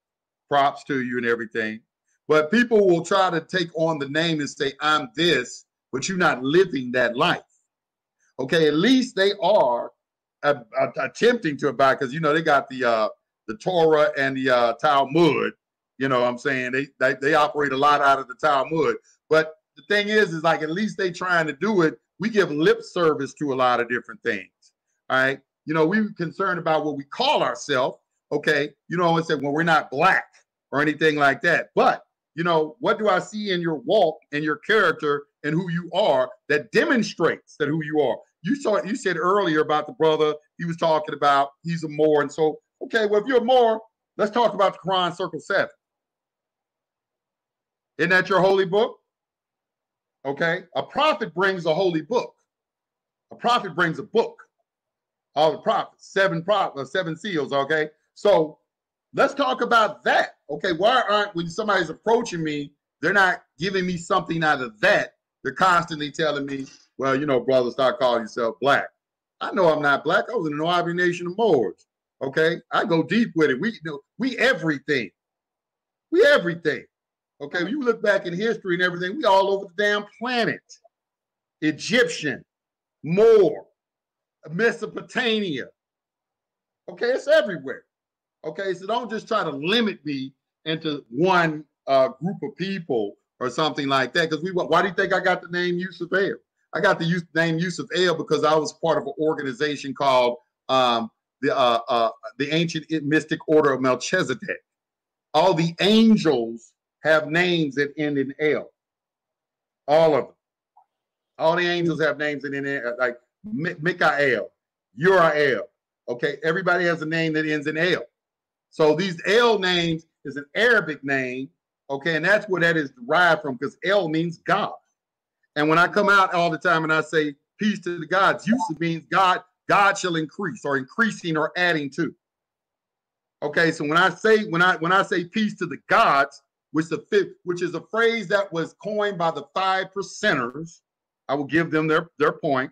props to you and everything. But people will try to take on the name and say, I'm this, but you're not living that life. Okay, at least they are attempting to abide, because you know they got the Torah and the Talmud, You know what I'm saying? They operate a lot out of the Talmud. But the thing is like at least they trying to do it. We give lip service to a lot of different things. All right. You know, we're concerned about what we call ourselves. Okay. You know, I said, well, we're not black or anything like that. But, you know, what do I see in your walk and your character and who you are that demonstrates that who you are? You said earlier about the brother, he was talking about he's a Moor. And so, okay, well, if you're a Moor, let's talk about the Quran Circle 7. Isn't that your holy book? Okay. A prophet brings a holy book. A prophet brings a book. All the prophets, seven seals. Okay. So let's talk about that. Okay. Why aren't, when somebody's approaching me, they're not giving me something out of that. They're constantly telling me, well, you know, brother, start calling yourself black. I know I'm not black. I was in the Noabi Nation of Moors. Okay. I go deep with it. We everything. We everything. Okay. When you look back in history and everything, we all over the damn planet. Egyptian, Moor, Mesopotamia. Okay. It's everywhere. Okay. So don't just try to limit me into one group of people or something like that. Because why do you think I got the name Yusuf El? I got the name Yusuf El because I was part of an organization called the Ancient Mystic Order of Melchizedek. All the angels have names that end in El. All of them. All the angels have names that end in like Mikael, Uriel. Okay, everybody has a name that ends in El. So these El names is an Arabic name. Okay, and that's where that is derived from because El means God. And when I come out all the time and I say peace to the gods, Yusuf means God shall increase or increasing or adding to. Okay, so when I say peace to the gods, which is a phrase that was coined by the 5%ers, I will give them their point.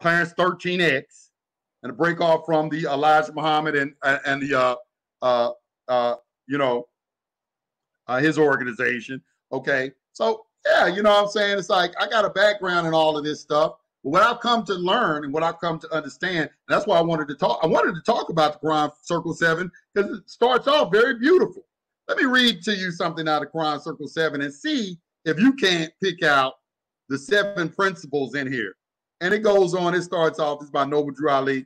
Clarence 13X, and a break off from the Elijah Muhammad and the his organization. Okay, so yeah, you know what I'm saying? It's like I got a background in all of this stuff. But what I've come to learn and what I've come to understand, and that's why I wanted to talk. I wanted to talk about the Quran Circle 7 because it starts off very beautiful. Let me read to you something out of Quran Circle 7 and see if you can't pick out the 7 principles in here. And it goes on. It starts off. It's by Noble Drew Ali.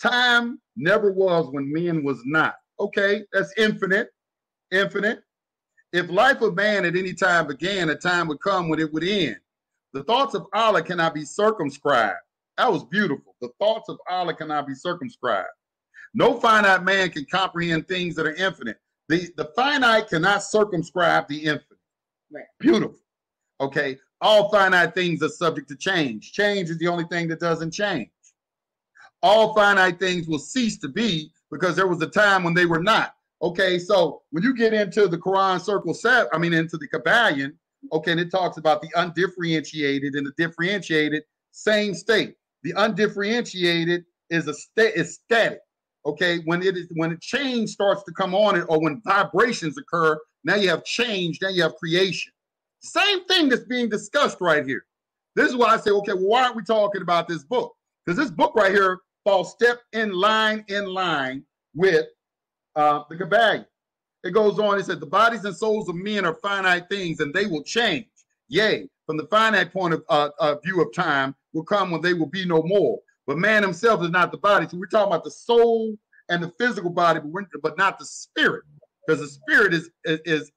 Time never was when men was not. Okay, that's infinite. Infinite. If life of man at any time began, a time would come when it would end. The thoughts of Allah cannot be circumscribed. That was beautiful. The thoughts of Allah cannot be circumscribed. No finite man can comprehend things that are infinite. The finite cannot circumscribe the infinite. Right. Beautiful. Okay. All finite things are subject to change. Change is the only thing that doesn't change. All finite things will cease to be because there was a time when they were not. Okay, so when you get into the Quran Circle 7, into the Kabbalion, okay, and it talks about the undifferentiated and the differentiated, same state. The undifferentiated is static. Okay, when a change starts to come on it, or when vibrations occur, now you have change, now you have creation. Same thing that's being discussed right here. This is why I say, okay, well, why aren't we talking about this book? Because this book right here falls step in line with the Kabbalion. It goes on, it said, the bodies and souls of men are finite things and they will change. Yea, from the finite point of view of time will come when they will be no more. But man himself is not the body. So we're talking about the soul and the physical body, but not the spirit, because the spirit is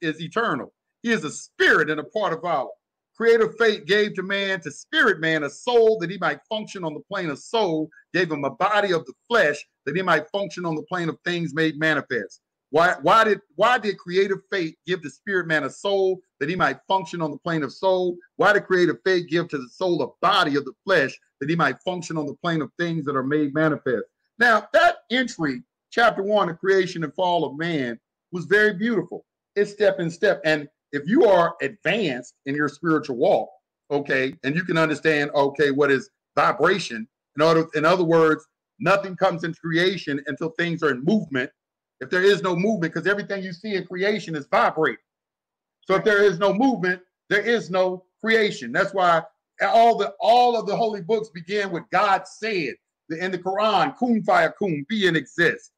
eternal. He is a spirit and a part of Allah. Creative fate gave to spirit man, a soul that he might function on the plane of soul, gave him a body of the flesh that he might function on the plane of things made manifest. Why did creative fate give the spirit man a soul that he might function on the plane of soul? Why did creative fate give to the soul a body of the flesh that he might function on the plane of things that are made manifest? Now, that entry, chapter 1, the creation and fall of man, was very beautiful. It's step in step. And if you are advanced in your spiritual walk, okay, and you can understand, okay, what is vibration? In other words, nothing comes into creation until things are in movement. If there is no movement, because everything you see in creation is vibrating. So if there is no movement, there is no creation. That's why all of the holy books begin with God said. In the Quran, kun fayakun, be and exist.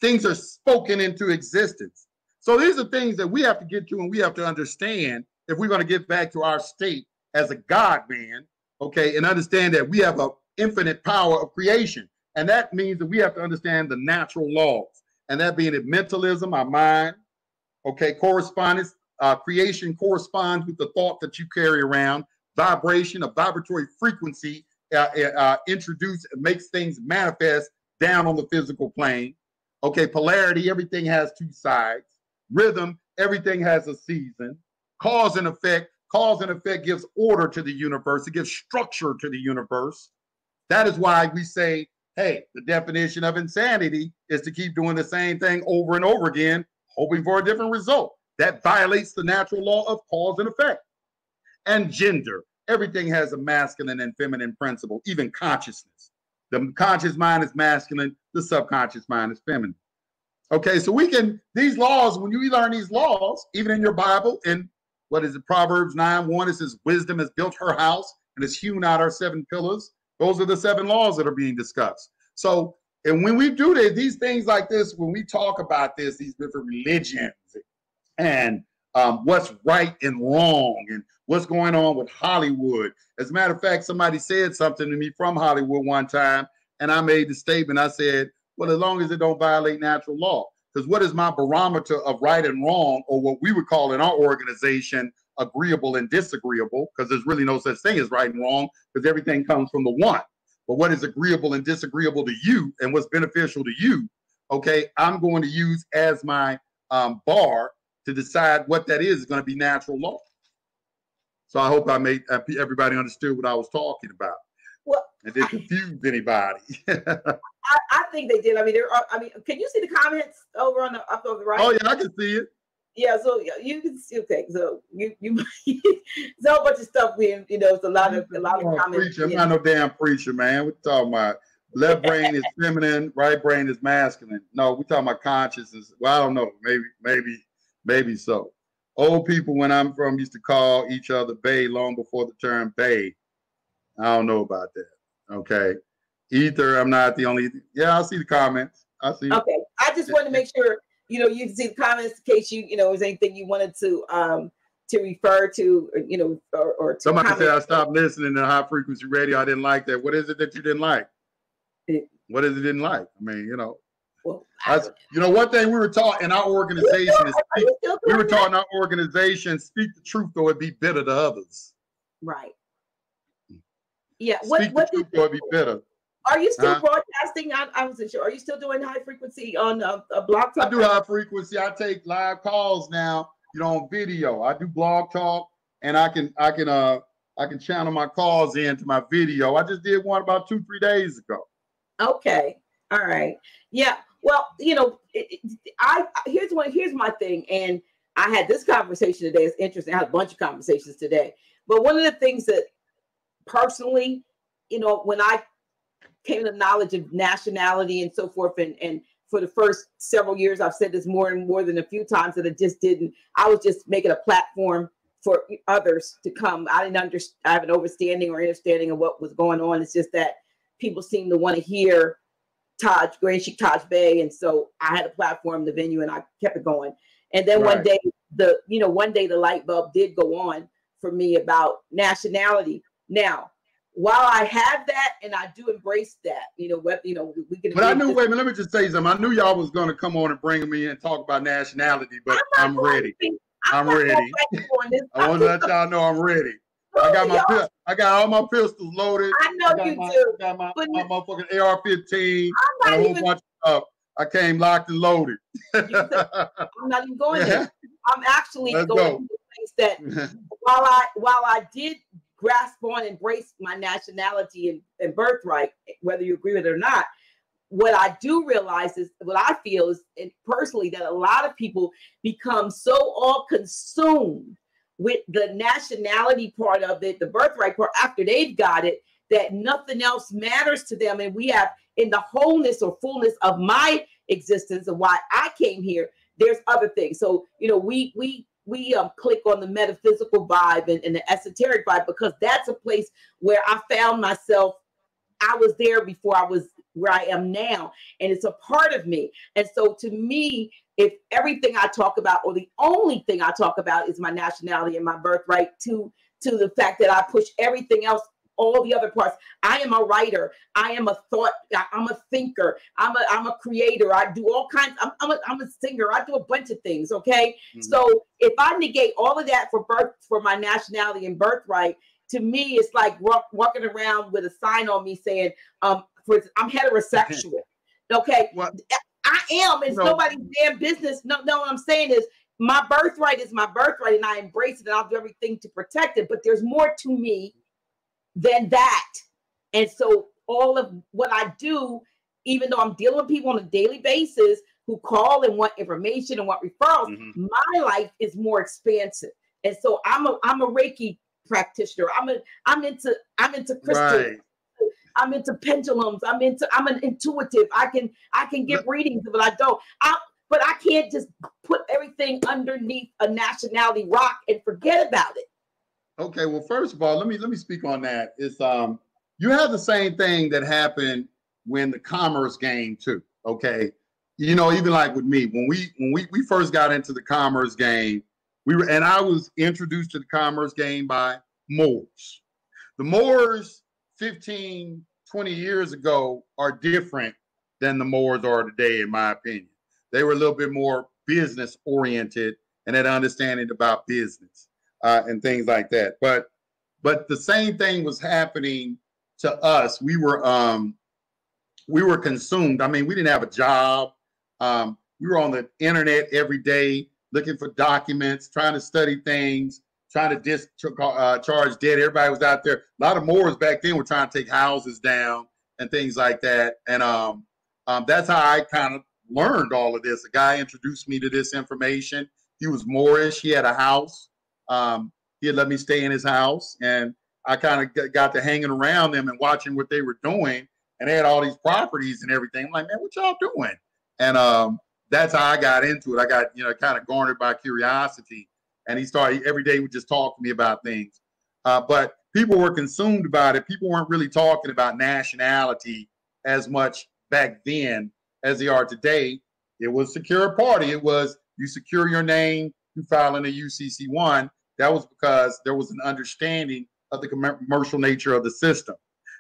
Things are spoken into existence. So these are things that we have to get to and we have to understand if we're going to get back to our state as a God man, okay, and understand that we have an infinite power of creation. And that means that we have to understand the natural laws. And that being it, mentalism, our mind, okay, correspondence, creation corresponds with the thought that you carry around. Vibration, a vibratory frequency introduced, makes things manifest down on the physical plane. Okay, polarity, everything has two sides. Rhythm, everything has a season. Cause and effect gives order to the universe. It gives structure to the universe. That is why we say, hey, the definition of insanity is to keep doing the same thing over and over again, hoping for a different result. That violates the natural law of cause and effect. And gender, everything has a masculine and feminine principle, even consciousness. The conscious mind is masculine, the subconscious mind is feminine. Okay, so these laws, when you learn these laws, even in your Bible, in what is it, Proverbs 9:1, it says, wisdom has built her house and has hewn out her 7 pillars. Those are the 7 laws that are being discussed. So, and when we do these things like this, when we talk about this, these different religions and what's right and wrong and what's going on with Hollywood. As a matter of fact, somebody said something to me from Hollywood one time, and I made the statement, I said, well, as long as it don't violate natural law, because what is my barometer of right and wrong, or what we would call in our organization, agreeable and disagreeable, because there's really no such thing as right and wrong, because everything comes from the one. But what is agreeable and disagreeable to you and what's beneficial to you, okay, I'm going to use as my bar to decide what that is going to be natural law. So I hope I made everybody understood what I was talking about. Well, and didn't confuse anybody. I think they did. I mean, can you see the comments over on the up on the right? Oh yeah, I can see it. Yeah, so you can see. Okay, so you it's a whole bunch of stuff. It's a lot of comments. Preacher, I'm not no damn preacher, man. We're talking about left brain is feminine, right brain is masculine. No, we're talking about consciousness. Well, I don't know. Maybe so. Old people, when I'm from, used to call each other bae long before the term bae. I don't know about that. Okay. Ether, I'm not the only. Yeah, I see the comments. I see. Okay. I just wanted to make sure, you can see the comments in case there's anything you wanted to refer to, or to somebody comment. said I stopped listening to high frequency radio. I didn't like that. What is it that you didn't like? What is it didn't like? I mean, Well, one thing we were taught in our organization is speak the truth though it be bitter to others. Right. Yeah. Speak the truth though it be bitter. Are you still broadcasting? I wasn't sure. Are you still doing high frequency on a blog talk? I do high frequency. I take live calls now, on video. I do blog talk, and I can channel my calls into my video. I just did one about 2-3 days ago. Okay. All right. Yeah. Well, here's my thing, and I had this conversation today. It's interesting. I had a bunch of conversations today, but one of the things that personally, when I came to knowledge of nationality and so forth, and for the first several years, I've said this more and more than a few times that I was just making a platform for others to come. I have an understanding of what was going on. It's just that people seem to want to hear Grand Sheik Taj Bey, and so I had a platform, the venue, and I kept it going. And then one day the light bulb did go on for me about nationality. Now, while I have that and I do embrace that, we can. But I knew. Wait a minute. Let me just say something. I knew y'all was going to come on and bring me in and talk about nationality, but I'm ready. I'm ready. I want to let y'all know I'm ready. I got all my pistols loaded. I know you do. I got my motherfucking AR-15. I'm not even. Bunch of stuff. I came locked and loaded. I'm not even going there. I'm actually going to place that while I did grasp on, embrace my nationality and birthright, whether you agree with it or not, what I do realize is, what I feel is, and personally, that a lot of people become so all consumed with the nationality part of it, the birthright part, after they've got it, that nothing else matters to them. And we have, in the wholeness or fullness of my existence of why I came here, there's other things. So, we click on the metaphysical vibe and the esoteric vibe, because that's a place where I found myself. I was there before I was where I am now, and it's a part of me. And so to me, if everything I talk about, or the only thing I talk about, is my nationality and my birthright, to the fact that I push everything else, all the other parts. I am a writer. I am a thought. I'm a thinker. I'm a creator. I do all kinds. I'm a singer. I do a bunch of things. Okay. Mm-hmm. So if I negate all of that for my nationality and birthright, to me, it's like walking around with a sign on me saying, I'm heterosexual. Okay. What? I am. It's nobody's damn business. No, what I'm saying is, my birthright is my birthright, and I embrace it, and I'll do everything to protect it. But there's more to me than that. And so all of what I do, even though I'm dealing with people on a daily basis who call and want information and want referrals, mm-hmm. my life is more expansive. And so I'm a Reiki practitioner. I'm into crystals. Right. I'm into pendulums. I'm an intuitive. I can give readings, but I don't. But I can't just put everything underneath a nationality rock and forget about it. Okay, well, first of all, let me speak on that. It's you have the same thing that happened when the commerce game too. Okay, even like with me, when we first got into the commerce game, I was introduced to the commerce game by Moors. The Moors 15, 20 years ago are different than the Moors are today, in my opinion. They were a little bit more business oriented and had understanding about business and things like that. But the same thing was happening to us. We were consumed. I mean, we didn't have a job. We were on the internet every day looking for documents, trying to study things, trying to discharge debt. Everybody was out there. A lot of Moors back then were trying to take houses down and things like that. And that's how I kind of learned all of this. A guy introduced me to this information. He was Moorish. He had a house. He had let me stay in his house, and I kind of got to hanging around them and watching what they were doing. And they had all these properties and everything. I'm like, man, what y'all doing? And that's how I got into it. I got kind of garnered by curiosity. And he started every day would just talk to me about things. But people were consumed about it. People weren't really talking about nationality as much back then as they are today. It was secure party. It was you secure your name, you file in a UCC1. That was because there was an understanding of the commercial nature of the system.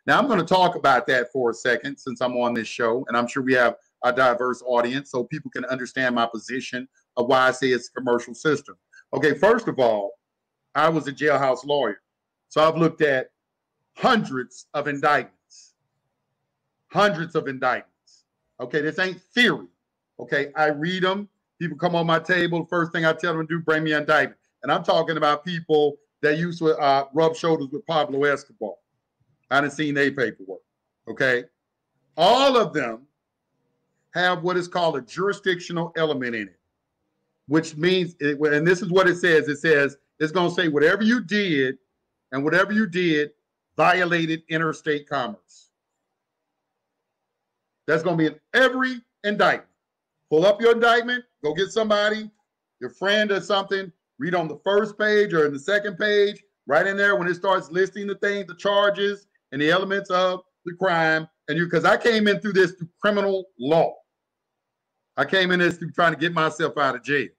Now, I'm going to talk about that for a second since I'm on this show, and I'm sure we have a diverse audience so people can understand my position of why I say it's a commercial system. Okay, first of all, I was a jailhouse lawyer. So I've looked at hundreds of indictments. Hundreds of indictments. Okay, this ain't theory. Okay, I read them. People come on my table. The first thing I tell them to do, bring me an indictment. And I'm talking about people that used to rub shoulders with Pablo Escobar. I done seen their paperwork. Okay, all of them have what is called a jurisdictional element in it, which means, and this is what it says. It says it's going to say whatever you did, and whatever you did violated interstate commerce. That's going to be in every indictment. Pull up your indictment, go get somebody, your friend or something, read on the first page or in the second page, right in there when it starts listing the things, the charges and the elements of the crime. And because I came in through this through criminal law. I came in this through trying to get myself out of jail.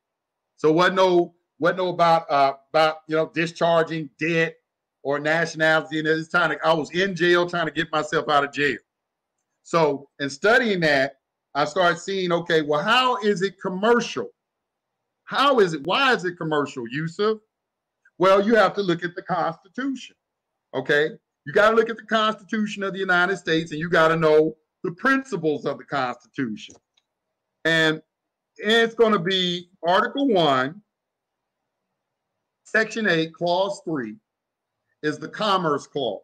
So wasn't no about discharging debt or nationality. And this time I was in jail trying to get myself out of jail. So in studying that, I started seeing, okay, well, how is it commercial? How is it? Why is it commercial, Yusuf? Well, you have to look at the Constitution. Okay, you got to look at the Constitution of the United States, and you got to know the principles of the Constitution. And it's going to be Article 1, Section 8, Clause 3 is the Commerce Clause.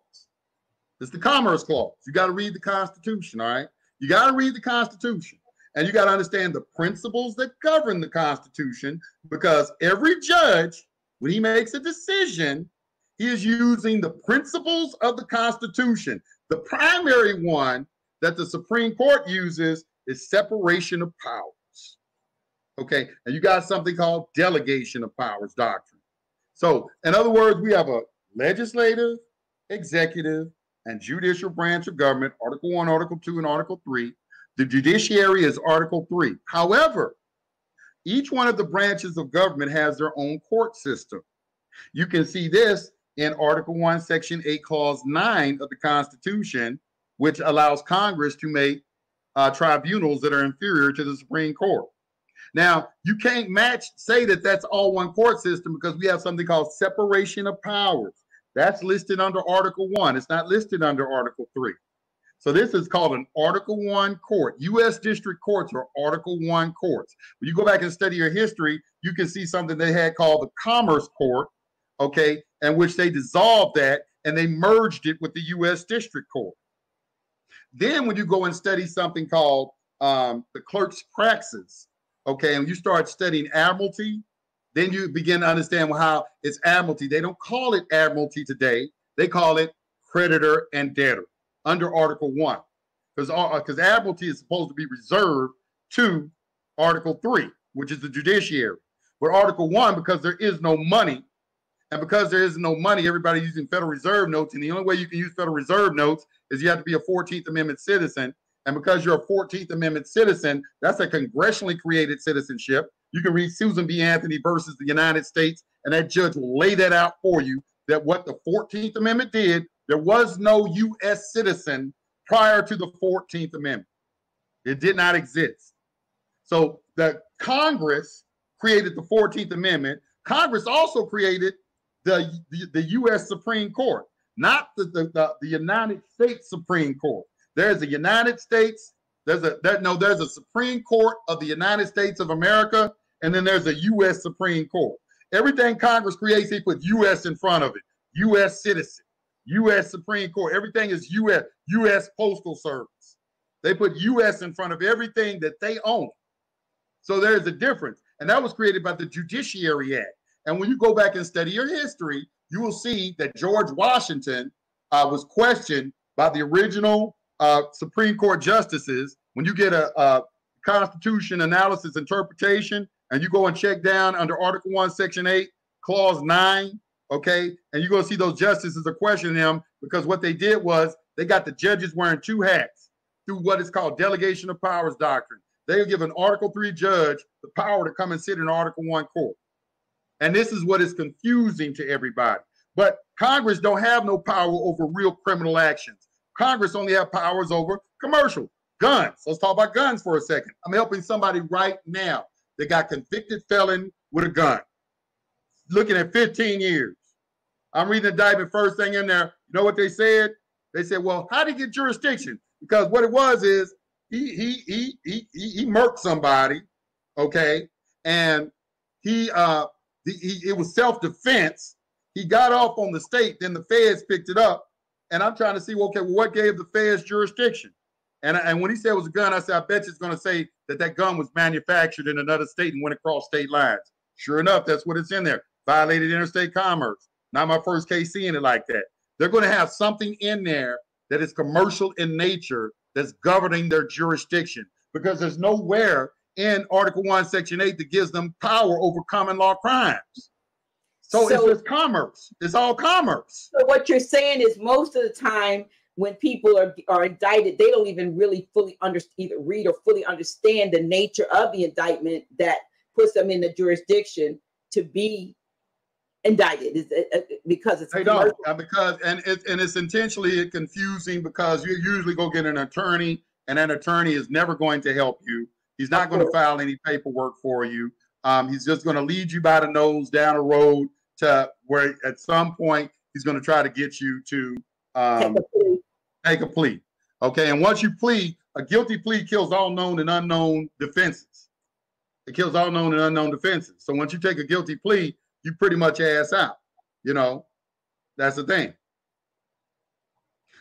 It's the Commerce Clause. You got to read the Constitution, all right? You got to read the Constitution. And you got to understand the principles that govern the Constitution, because every judge, when he makes a decision, he is using the principles of the Constitution. The primary one that the Supreme Court uses is separation of powers. Okay, and you got something called delegation of powers doctrine. So, in other words, we have a legislative, executive, and judicial branch of government, Article 1, Article 2, and Article 3. The judiciary is Article 3. However, each one of the branches of government has their own court system. You can see this in Article 1, Section 8, Clause 9 of the Constitution, which allows Congress to make tribunals that are inferior to the Supreme Court. Now, you can't say that that's all one court system, because we have something called separation of powers. That's listed under Article 1. It's not listed under Article 3. So this is called an Article 1 court. U.S. district courts are Article 1 courts. When you go back and study your history, you can see something they had called the Commerce Court, okay, in which they dissolved that and they merged it with the U.S. District Court. Then when you go and study something called the clerk's praxis, okay, and you start studying admiralty, then you begin to understand how it's admiralty. They don't call it admiralty today. They call it creditor and debtor under Article 1, because admiralty is supposed to be reserved to Article 3, which is the judiciary. But Article 1, because there is no money, and because there is no money, everybody's using Federal Reserve notes, and the only way you can use Federal Reserve notes is you have to be a 14th Amendment citizen. And because you're a 14th Amendment citizen, that's a congressionally created citizenship. You can read Susan B. Anthony versus the United States, and that judge will lay that out for you, that what the 14th Amendment did, there was no U.S. citizen prior to the 14th Amendment. It did not exist. So the Congress created the 14th Amendment. Congress also created the U.S. Supreme Court, not the United States Supreme Court. There's a United States, there's a Supreme Court of the United States of America, and then there's a U.S. Supreme Court. Everything Congress creates, they put U.S. in front of it. U.S. citizen, U.S. Supreme Court, everything is U.S. U.S. Postal Service. They put U.S. in front of everything that they own. So there's a difference. And that was created by the Judiciary Act. And when you go back and study your history, you will see that George Washington was questioned by the original Supreme Court justices. When you get a Constitution analysis interpretation and you go and check down under Article 1, Section 8, Clause 9, okay, and you're going to see those justices are questioning them, because what they did was they got the judges wearing two hats through what is called delegation of powers doctrine. They give an Article 3 judge the power to come and sit in Article 1 court. And this is what is confusing to everybody. But Congress don't have no power over real criminal actions. Congress only have powers over commercial guns. Let's talk about guns for a second. I'm helping somebody right now that got convicted felon with a gun, looking at 15 years. I'm reading the indictment, first thing in there. You know what they said? They said, well, how did he get jurisdiction? Because what it was is he murked somebody, okay, and it was self-defense. He got off on the state, then the feds picked it up. And I'm trying to see, well, okay, well, what gave the feds jurisdiction? And when he said it was a gun, I said, I bet you it's going to say that gun was manufactured in another state and went across state lines. Sure enough, that's what it's in there. Violated interstate commerce. Not my first case seeing it like that. They're going to have something in there that is commercial in nature that's governing their jurisdiction, because there's nowhere in Article 1, Section 8 that gives them power over common law crimes. So it's just commerce. It's all commerce. So what you're saying is most of the time when people are indicted, they don't even really fully either read or fully understand the nature of the indictment that puts them in the jurisdiction to be indicted, because it's they don't, because it's intentionally confusing, because you usually go get an attorney, and an attorney is never going to help you. He's not going to file any paperwork for you. He's just going to lead you by the nose down a road to where at some point he's going to try to get you to take a plea. Okay, and once you plead, a guilty plea kills all known and unknown defenses. It kills all known and unknown defenses. So once you take a guilty plea, you pretty much ass out. You know, that's the thing.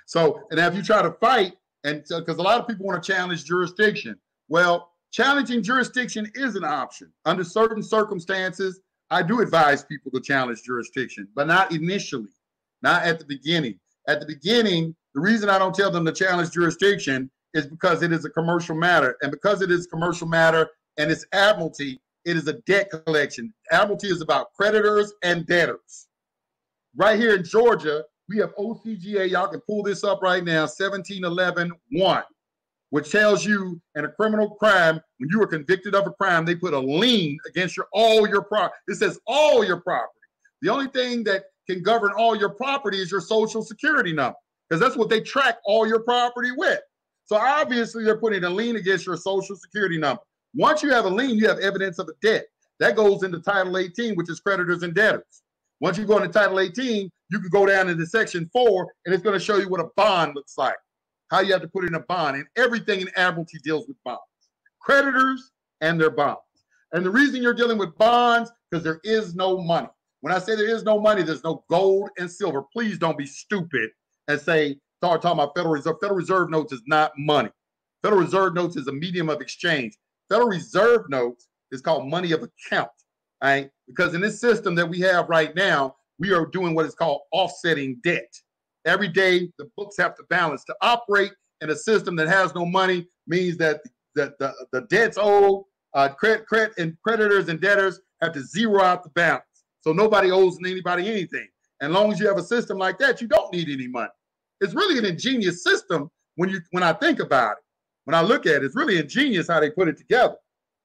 So, and if you try to fight, and because a lot of people want to challenge jurisdiction, well, challenging jurisdiction is an option. Under certain circumstances, I do advise people to challenge jurisdiction, but not initially, not at the beginning. At the beginning, the reason I don't tell them to challenge jurisdiction is because it is a commercial matter. And because it is a commercial matter and it's admiralty, it is a debt collection. Admiralty is about creditors and debtors. Right here in Georgia, We have OCGA. Y'all can pull this up right now, 1711-1, which tells you in a criminal crime, when you are convicted of a crime, they put a lien against all your property. It says all your property. The only thing that can govern all your property is your social security number, because that's what they track all your property with. So obviously they're putting a lien against your social security number. Once you have a lien, you have evidence of a debt. That goes into Title 18, which is creditors and debtors. Once you go into Title 18, you can go down into Section 4, and it's going to show you what a bond looks like, how you have to put in a bond, and everything in admiralty deals with bonds, creditors and their bonds. And the reason you're dealing with bonds, because there is no money. When I say there is no money, there's no gold and silver. Please don't be stupid and start talking about Federal Reserve. Federal Reserve notes is not money. Federal Reserve notes is a medium of exchange. Federal Reserve notes is called money of account, right? Because in this system that we have right now, we are doing what is called offsetting debt. Every day, the books have to balance. To operate in a system that has no money means that the debts owed, creditors and debtors have to zero out the balance. So nobody owes anybody anything. And as long as you have a system like that, you don't need any money. It's really an ingenious system when I think about it. When I look at it, it's really ingenious how they put it together.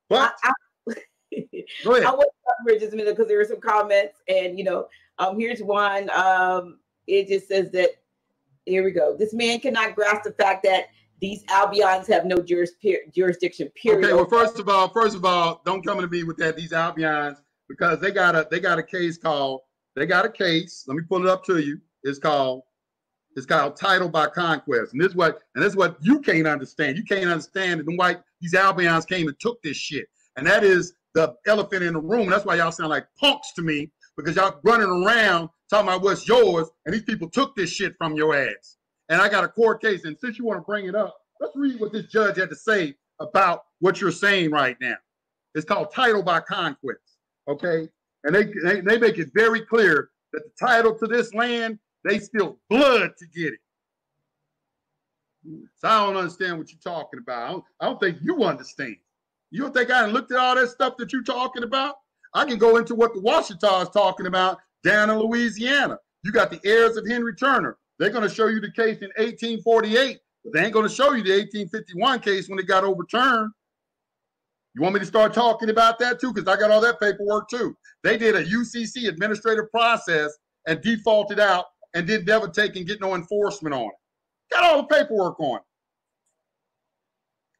But go ahead. I want to stop here just a minute because there were some comments, and here's one. It just says that, here we go. This man cannot grasp the fact that these Albions have no jurisdiction. Period. Okay. Well, first of all, don't come to me with that. These Albions, because they got a case called. They got a case. Let me pull it up to you. It's called title by conquest, and this is what you can't understand. You can't understand that these Albions came and took this shit, and that is the elephant in the room. That's why y'all sound like punks to me, because y'all running around talking about what's yours, and these people took this shit from your ass. And I got a court case, and since you want to bring it up, let's read what this judge had to say about what you're saying right now. It's called title by conquest, okay? And they make it very clear that the title to this land, they spilled blood to get it. So I don't understand what you're talking about. I don't think you understand. You don't think I looked at all that stuff that you're talking about? I can go into what the Washita is talking about down in Louisiana. You got the heirs of Henry Turner. They're going to show you the case in 1848, but they ain't going to show you the 1851 case when it got overturned. You want me to start talking about that too? Because I got all that paperwork too. They did a UCC administrative process and defaulted out and did never take and get no enforcement on it. Got all the paperwork on it.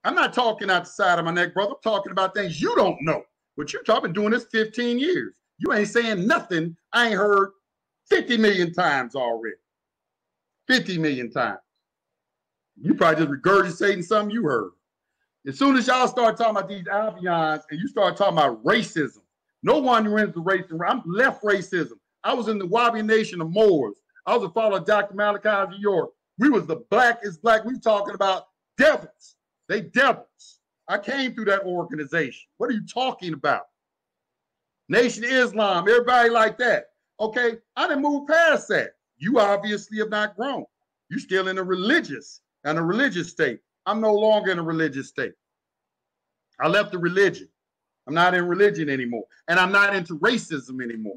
I'm not talking out the side of my neck, brother. I'm talking about things you don't know. But you're talking, doing this 15 years. You ain't saying nothing I ain't heard 50 million times already. 50 million times. You probably just regurgitating something you heard. As soon as y'all start talking about these Albions and you start talking about racism, no wonder into racism. I'm left racism. I was in the Wabi Nation of Moors. I was a follower of Dr. Malachi of New York. We was the black is black. We talking about devils. They devils. I came through that organization. What are you talking about? Nation of Islam, everybody like that. Okay, I didn't move past that. You obviously have not grown. You're still in a religious state. I'm no longer in a religious state. I left the religion. I'm not in religion anymore. And I'm not into racism anymore.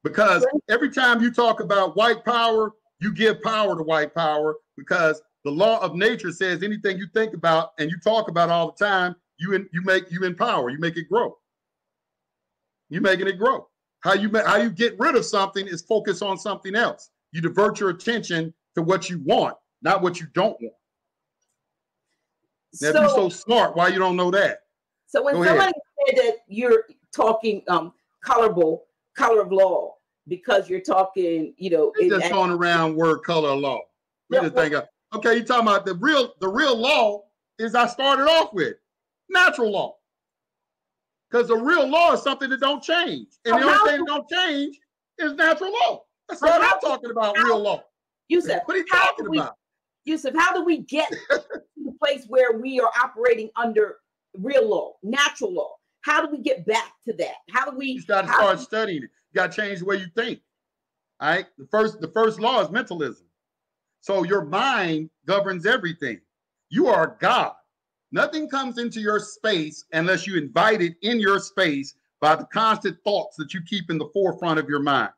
Because every time you talk about white power, you give power to white power, because the law of nature says anything you think about and you talk about all the time, you empower, you make it grow. You're making it grow. How you get rid of something is focus on something else. You divert your attention to what you want, not what you don't want. Now, if you're so smart, why you don't know that? So when somebody said that you're talking color of law, because you're talking, it's just going around word color of law. Okay, you're talking about the real law is I started off with natural law. Because the real law is something that don't change. And the only thing that don't change is natural law. That's what I'm talking about, real law. Yusuf, what are you talking about? Yusuf, how do we get to the place where we are operating under real law, natural law? How do we get back to that? How do we? You got to start studying it. You got to change the way you think. All right. The first law is mentalism. So your mind governs everything. You are God. Nothing comes into your space unless you invite it in your space by the constant thoughts that you keep in the forefront of your mind.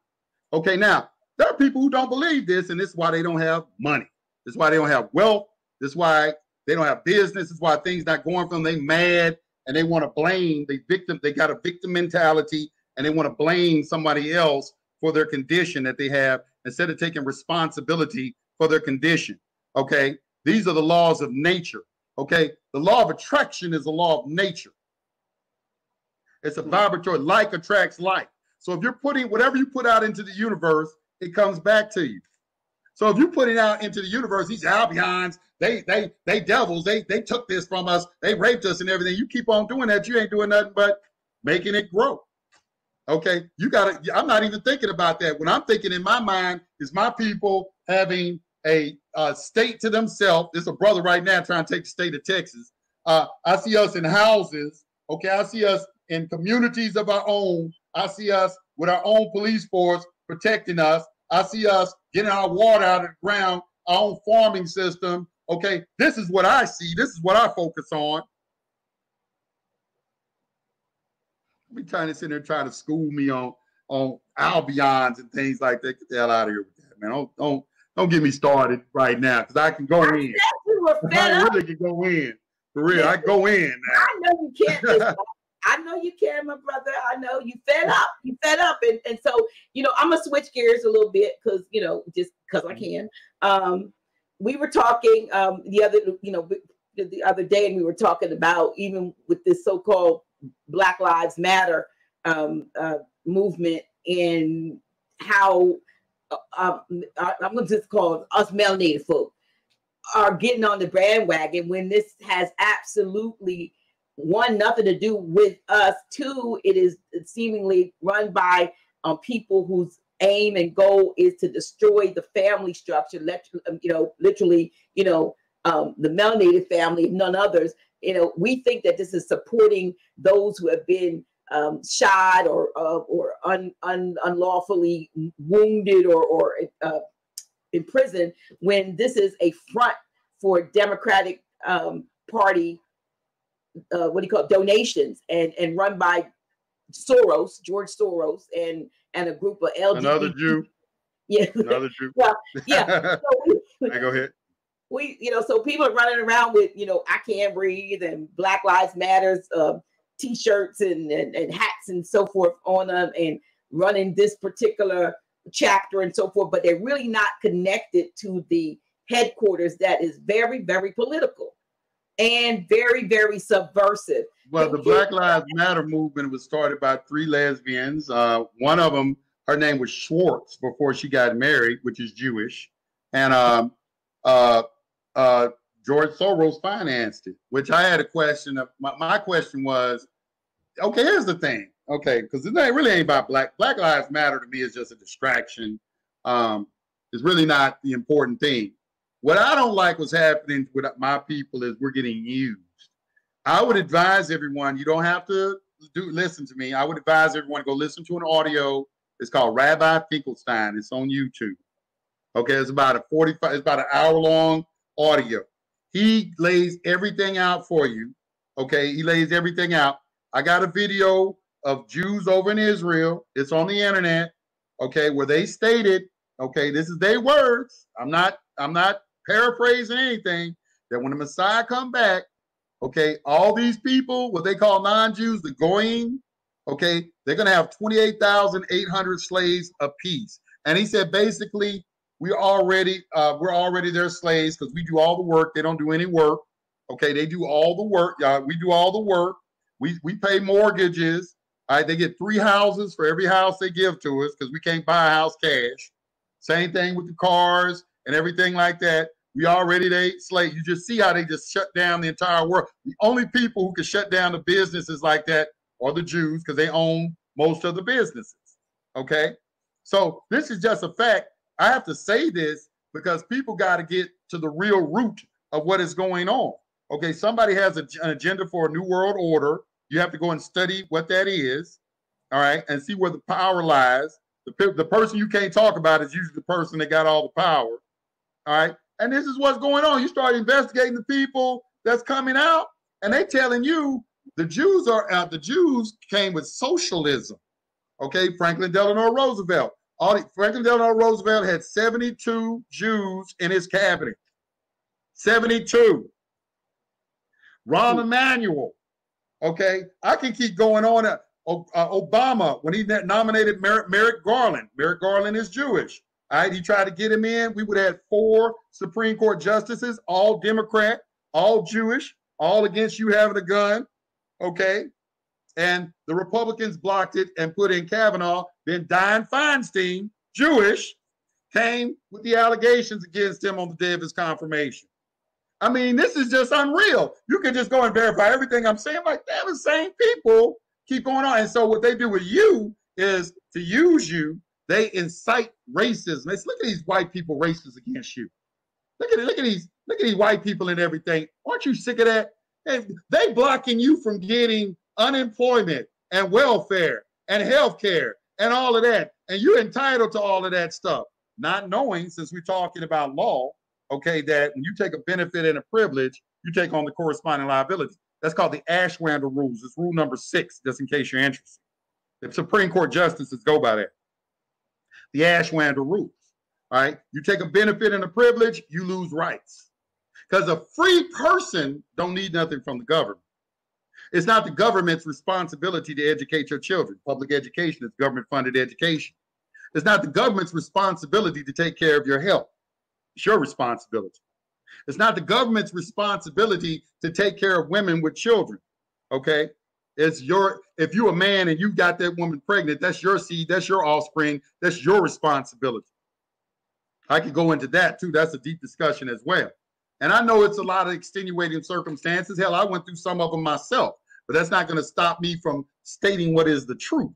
Okay, now, There are people who don't believe this, and this is why they don't have money. This is why they don't have wealth. This is why they don't have business. This is why things not going for them. They mad and they want to blame the victim. They got a victim mentality and they want to blame somebody else for their condition that they have instead of taking responsibility for their condition. Okay, these are the laws of nature. Okay, the law of attraction is a law of nature. It's a vibratory. Like attracts like. So if you're putting whatever you put out into the universe, it comes back to you. So if you're putting out into the universe, these Albions, they devils, they took this from us, they raped us and everything. You keep on doing that, you ain't doing nothing but making it grow. Okay, you gotta. I'm not even thinking about that. What I'm thinking in my mind is my people having a state to themselves. There's a brother right now trying to take the state of Texas. I see us in houses. Okay, I see us in communities of our own. I see us with our own police force protecting us. I see us getting our water out of the ground, our own farming system. Okay, this is what I see. This is what I focus on. Be trying to sit there trying to school me on Albions and things like that. Get the hell out of here with that, man. Don't get me started right now because I can go in. I really can go in. For real, I go in now. I know you can't. I know you can, my brother. I know you fed up. You fed up. And so, I'm going to switch gears a little bit because, just because I can. We were talking the other day, and we were talking about even with this so-called Black Lives Matter movement and how I'm going to just call us melanated folk are getting on the bandwagon when this has absolutely, one, nothing to do with us. Two, it is seemingly run by people whose aim and goal is to destroy the family structure. Literally, the melanated family, none others. We think that this is supporting those who have been shot or unlawfully wounded or imprisoned, when this is a front for Democratic Party. Donations and run by George Soros and a group of LGBT. Another Jew. Yeah. Another Jew. Well, yeah. So go ahead. So people are running around with, I Can't Breathe and Black Lives Matters T-shirts and hats and so forth on them and running this particular chapter and so forth, but they're really not connected to the headquarters that is very, very political and very, very subversive. Well, the Black Lives Matter movement was started by 3 lesbians. One of them, her name was Schwartz before she got married, which is Jewish. And George Soros financed it, which I had a question of. My question was, okay, here's the thing. Okay, because it really ain't about Black Lives Matter to me is just a distraction. It's really not the important thing. What I don't like what's happening with my people is we're getting used. I would advise everyone, you don't have to listen to me. I would advise everyone to go listen to an audio. It's called Rabbi Finkelstein. It's on YouTube. Okay, it's about an hour-long audio. He lays everything out for you. Okay, he lays everything out. I got a video of Jews over in Israel. It's on the internet. Okay, where they stated, okay, this is their words. I'm not paraphrasing anything, that when the Messiah come back, okay, all these people, what they call non-Jews, the Goyim, okay, they're going to have 28,800 slaves apiece. And he said, basically, we're already their slaves because we do all the work. They don't do any work. Okay, they do all the work. We do all the work. We pay mortgages. All right, they get 3 houses for every house they give to us because we can't buy a house cash. Same thing with the cars and everything like that. We already they slave. You just see how they just shut down the entire world. The only people who can shut down the businesses like that are the Jews because they own most of the businesses. Okay, so this is just a fact. I have to say this because people got to get to the real root of what is going on. Okay, somebody has an agenda for a new world order. You have to go and study what that is, all right, and see where the power lies. The person you can't talk about is usually the person that got all the power, all right? And this is what's going on. You start investigating the people that's coming out, and they telling you the Jews came with socialism, okay? Franklin Delano Roosevelt. Franklin Delano Roosevelt had 72 Jews in his cabinet. 72. Rahm Emanuel. Okay, I can keep going on. Obama, when he nominated Merrick Garland. Merrick Garland is Jewish. All right, he tried to get him in. We would have 4 Supreme Court justices, all Democrat, all Jewish, all against you having a gun. Okay, and the Republicans blocked it and put in Kavanaugh. Then Dianne Feinstein, Jewish, came with the allegations against him on the day of his confirmation. I mean, this is just unreal. You can just go and verify everything I'm saying. Like, damn, the same people keep going on. And so what they do with you is to use you. They incite racism. Look at these white people racist against you. Look at these white people and everything. Aren't you sick of that? They blocking you from getting unemployment and welfare and health care and all of that. And you're entitled to all of that stuff. Not knowing, since we're talking about law, okay, that when you take a benefit and a privilege, you take on the corresponding liability. That's called the Ashwander rules. It's rule number 6, just in case you're interested. The Supreme Court justices go by that. The Ashwander rules. All right. You take a benefit and a privilege, you lose rights. Because a free person don't need nothing from the government. It's not the government's responsibility to educate your children. Public education is government-funded education. It's not the government's responsibility to take care of your health. It's your responsibility. It's not the government's responsibility to take care of women with children. Okay. It's if you're a man and you got that woman pregnant, that's your seed, that's your offspring, that's your responsibility. I could go into that too. That's a deep discussion as well. And I know it's a lot of extenuating circumstances. Hell, I went through some of them myself, but that's not going to stop me from stating what is the truth.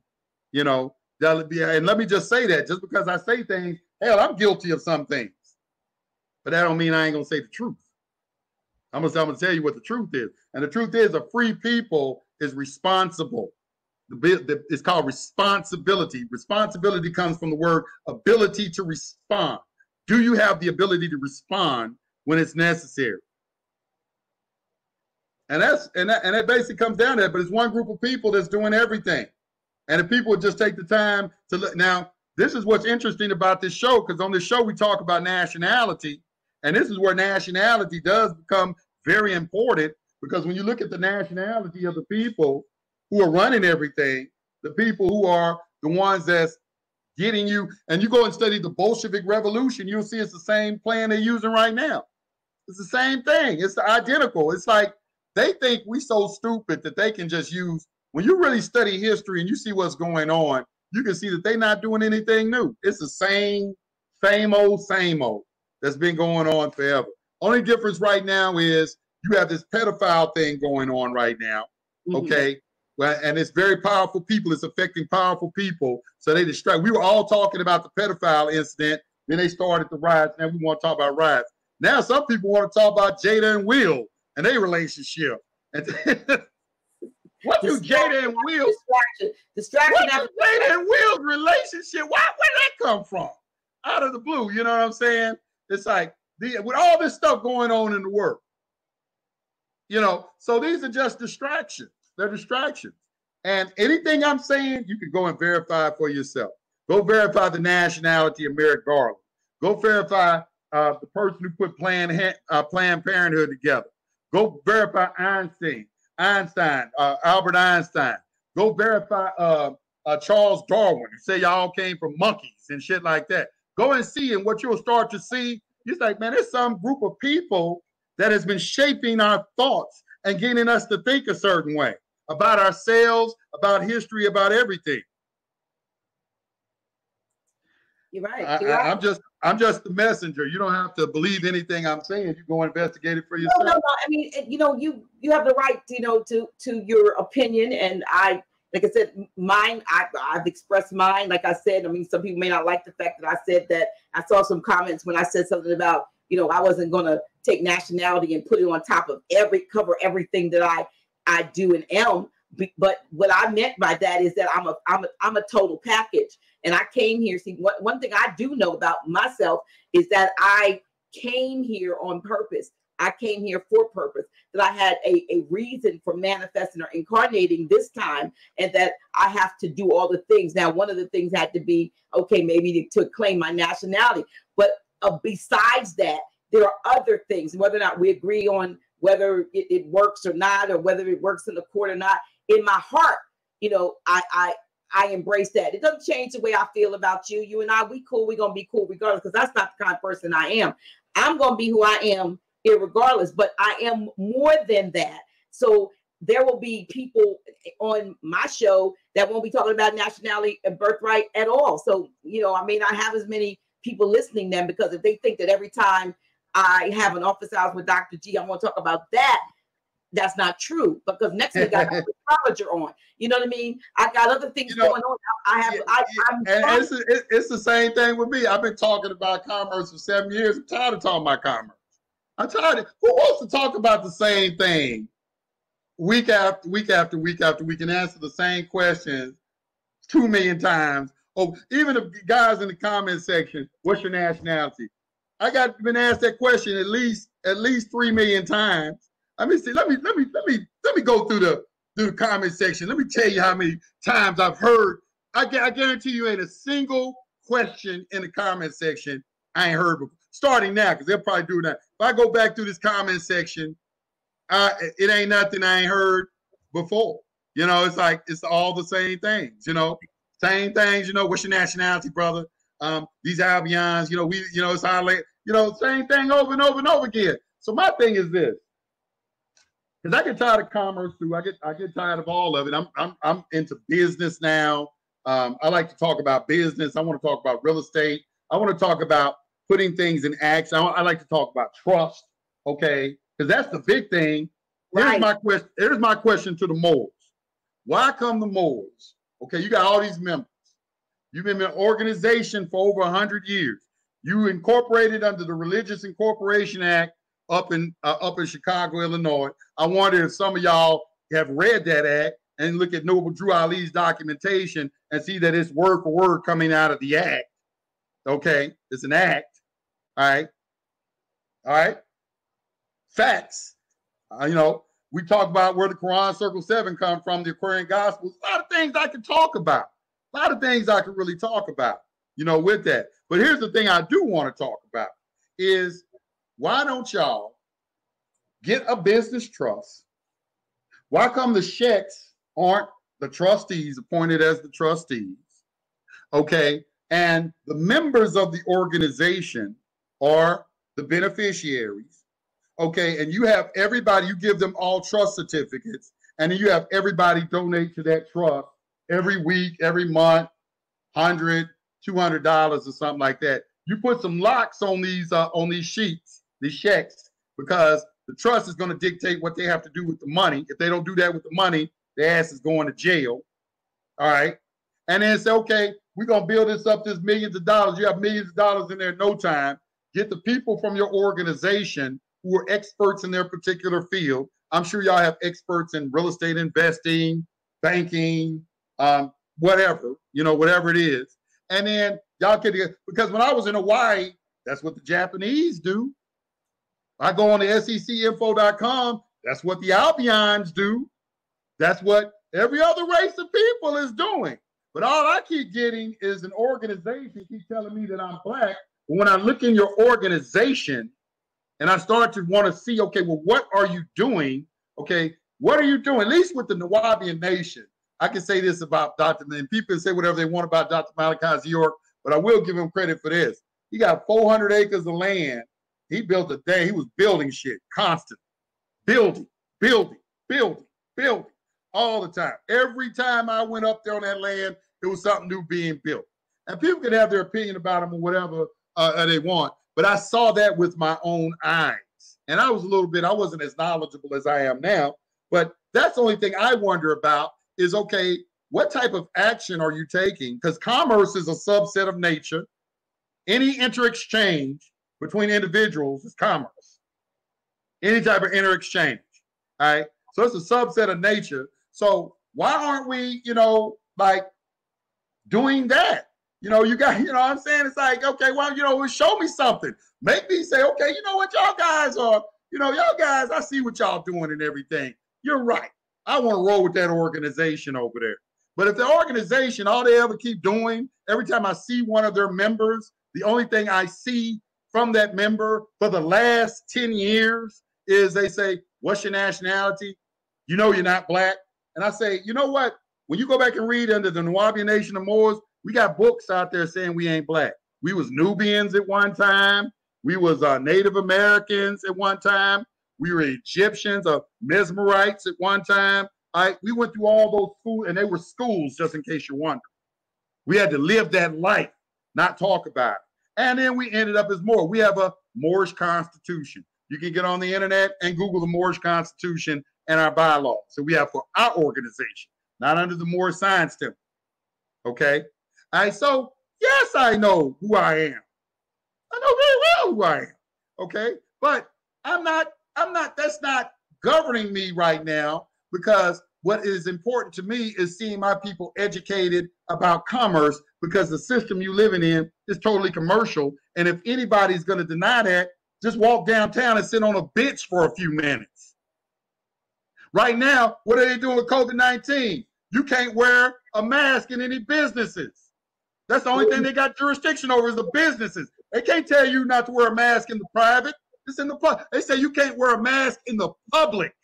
You know, and let me just say that just because I say things, hell, I'm guilty of some things, but that don't mean I ain't going to say the truth. I'm going to tell you what the truth is. And the truth is a free people is responsible. It's called responsibility. Responsibility comes from the word ability to respond. Do you have the ability to respond when it's necessary? And that basically comes down to that. But it's one group of people that's doing everything. And if people would just take the time to look. Now, this is what's interesting about this show, because on this show we talk about nationality. And this is where nationality does become very important, because when you look at the nationality of the people who are running everything, the people who are the ones that's getting you, and you go and study the Bolshevik Revolution, you'll see it's the same plan they're using right now. It's the same thing. It's identical. It's like they think we so stupid that they can just use, when you really study history and you see what's going on, you can see that they're not doing anything new. It's the same old that's been going on forever. Only difference right now is you have this pedophile thing going on right now, okay? Well, and it's very powerful people. It's affecting powerful people, so they distract. We were all talking about the pedophile incident. Then they started the riots. Now we want to talk about riots. Now some people want to talk about Jada and Will and their relationship. And what do Jada and Will? Distraction. What do Jada and Will's relationship? Where did that come from? Out of the blue, you know what I'm saying? It's like with all this stuff going on in the world, you know. So these are just distractions. They're distractions. And anything I'm saying, you can go and verify for yourself. Go verify the nationality of Merrick Garland. Go verify the person who put Planned Parenthood together. Go verify Albert Einstein. Go verify Charles Darwin. You say y'all came from monkeys and shit like that. Go and see, and what you'll start to see, it's like, man, there's some group of people that has been shaping our thoughts and getting us to think a certain way about ourselves, about history, about everything. You're right. I'm just the messenger. You don't have to believe anything I'm saying. You go investigate it for yourself. No. I mean, you know, you have the right, you know, to your opinion, and like I said, mine, I've expressed mine. Like I said, I mean, some people may not like the fact that I said that. I saw some comments when I said something about, you know, I wasn't going to take nationality and put it on top of cover everything that I do and am. But what I meant by that is that I'm a total package. And I came here. See, one thing I do know about myself is that I came here on purpose. I came here for purpose, that I had a reason for manifesting or incarnating this time, and that I have to do all the things. Now, one of the things had to be, okay, maybe to claim my nationality. But besides that, there are other things, whether or not we agree on whether it works or not, or whether it works in the court or not. In my heart, you know, I embrace that. It doesn't change the way I feel about you. You and I, we cool. We're going to be cool regardless, because that's not the kind of person I am. I'm going to be who I am irregardless, but I am more than that. So there will be people on my show that won't be talking about nationality and birthright at all. So, you know, I may not have as many people listening then, because if they think that every time I have an office hours with Dr. G, I'm going to talk about that, that's not true, because next week I got an astrologer on. You know what I mean? I got other things going on. It's the same thing with me. I've been talking about commerce for 7 years. I'm tired of talking about commerce. I'm tired of, who wants to talk about the same thing week after week after week after week and answer the same questions 2 million times? Oh, even the guys in the comment section, what's your nationality? I got been asked that question at least 3 million times. Let me see. Let me go through the comment section. Let me tell you how many times I've heard. I guarantee you ain't a single question in the comment section I ain't heard before. Starting now, because they'll probably do that. If I go back through this comment section, it ain't nothing I ain't heard before. You know, it's like it's all the same things. You know, same things. You know, what's your nationality, brother? These Albions. You know, it's how late. You know, same thing over and over and over again. So my thing is this. Because I get tired of commerce too. I get tired of all of it. I'm into business now. I like to talk about business. I want to talk about real estate. I want to talk about putting things in action. I like to talk about trust. Okay, because that's the big thing. Here's my question. Here's my question to the Moors. Why come the Moors? Okay, you got all these members. You've been in an organization for over 100 years. You incorporated under the Religious Incorporation Act up in Chicago, Illinois. I wonder if some of y'all have read that act and look at Noble Drew Ali's documentation and see that it's word for word coming out of the act. Okay, it's an act. All right. Facts. You know, we talk about where the Quran Circle 7 come from, the Aquarian Gospels. A lot of things I can talk about. A lot of things I could really talk about, you know, with that. But here's the thing I do want to talk about is, why don't y'all get a business trust? Why come the sheikhs aren't the trustees appointed as the trustees? Okay, and the members of the organization are the beneficiaries. Okay, and you have everybody, you give them all trust certificates, and then you have everybody donate to that trust every week, every month, $100, $200 or something like that. You put some locks on these sheets, these checks, because the trust is going to dictate what they have to do with the money. If they don't do that with the money, their ass is going to jail. All right. And then say, okay, we're going to build this up, this millions of dollars. You have millions of dollars in there in no time. Get the people from your organization who are experts in their particular field. I'm sure y'all have experts in real estate investing, banking, whatever, you know, whatever it is. And then y'all can, because when I was in Hawaii, that's what the Japanese do. I go on to secinfo.com. That's what the Albions do. That's what every other race of people is doing. But all I keep getting is an organization keep telling me that I'm black. But when I look in your organization and I start to want to see, okay, well, what are you doing? Okay, what are you doing? At least with the Nawabian Nation. I can say this about Dr. And people can say whatever they want about Dr. Malachi York, but I will give him credit for this. He got 400 acres of land. He built a day. He was building shit constantly. Building all the time. Every time I went up there on that land, there was something new being built. And people can have their opinion about him or whatever they want, but I saw that with my own eyes. And I wasn't as knowledgeable as I am now, but that's the only thing I wonder about is, okay, what type of action are you taking? Because commerce is a subset of nature. Any inter-exchange between individuals is commerce. Any type of inter-exchange, all right? So it's a subset of nature. So why aren't we, you know, like doing that? You know, you got, you know what I'm saying? It's like, okay, well, you know, show me something. Make me say, okay, you know what, y'all guys are You know, y'all guys, I see what y'all doing and everything. You're right. I want to roll with that organization over there. But if the organization, all they ever keep doing, every time I see one of their members, the only thing I see from that member for the last 10 years is they say, what's your nationality? You know you're not black. And I say, you know what? When you go back and read under the Nubian Nation of Moors, we got books out there saying we ain't black. We was Nubians at one time. We was Native Americans at one time. We were Egyptians or Mesmerites at one time. We went through all those schools, and they were schools, just in case you're wondering. We had to live that life, not talk about it. And then we ended up as Moor. We have a Moorish constitution. You can get on the internet and Google the Moorish constitution and our bylaws. So we have for our organization, not under the Moorish Science Temple. Okay? All right, so yes, I know who I am. I know very well who I am. Okay? But that's not governing me right now, because what is important to me is seeing my people educated about commerce, because the system you're living in is totally commercial. And if anybody's going to deny that, just walk downtown and sit on a bench for a few minutes. Right now, what are they doing with COVID-19? You can't wear a mask in any businesses. That's the only thing they got jurisdiction over is the businesses. They can't tell you not to wear a mask in the private. It's in the public. They say you can't wear a mask in the public.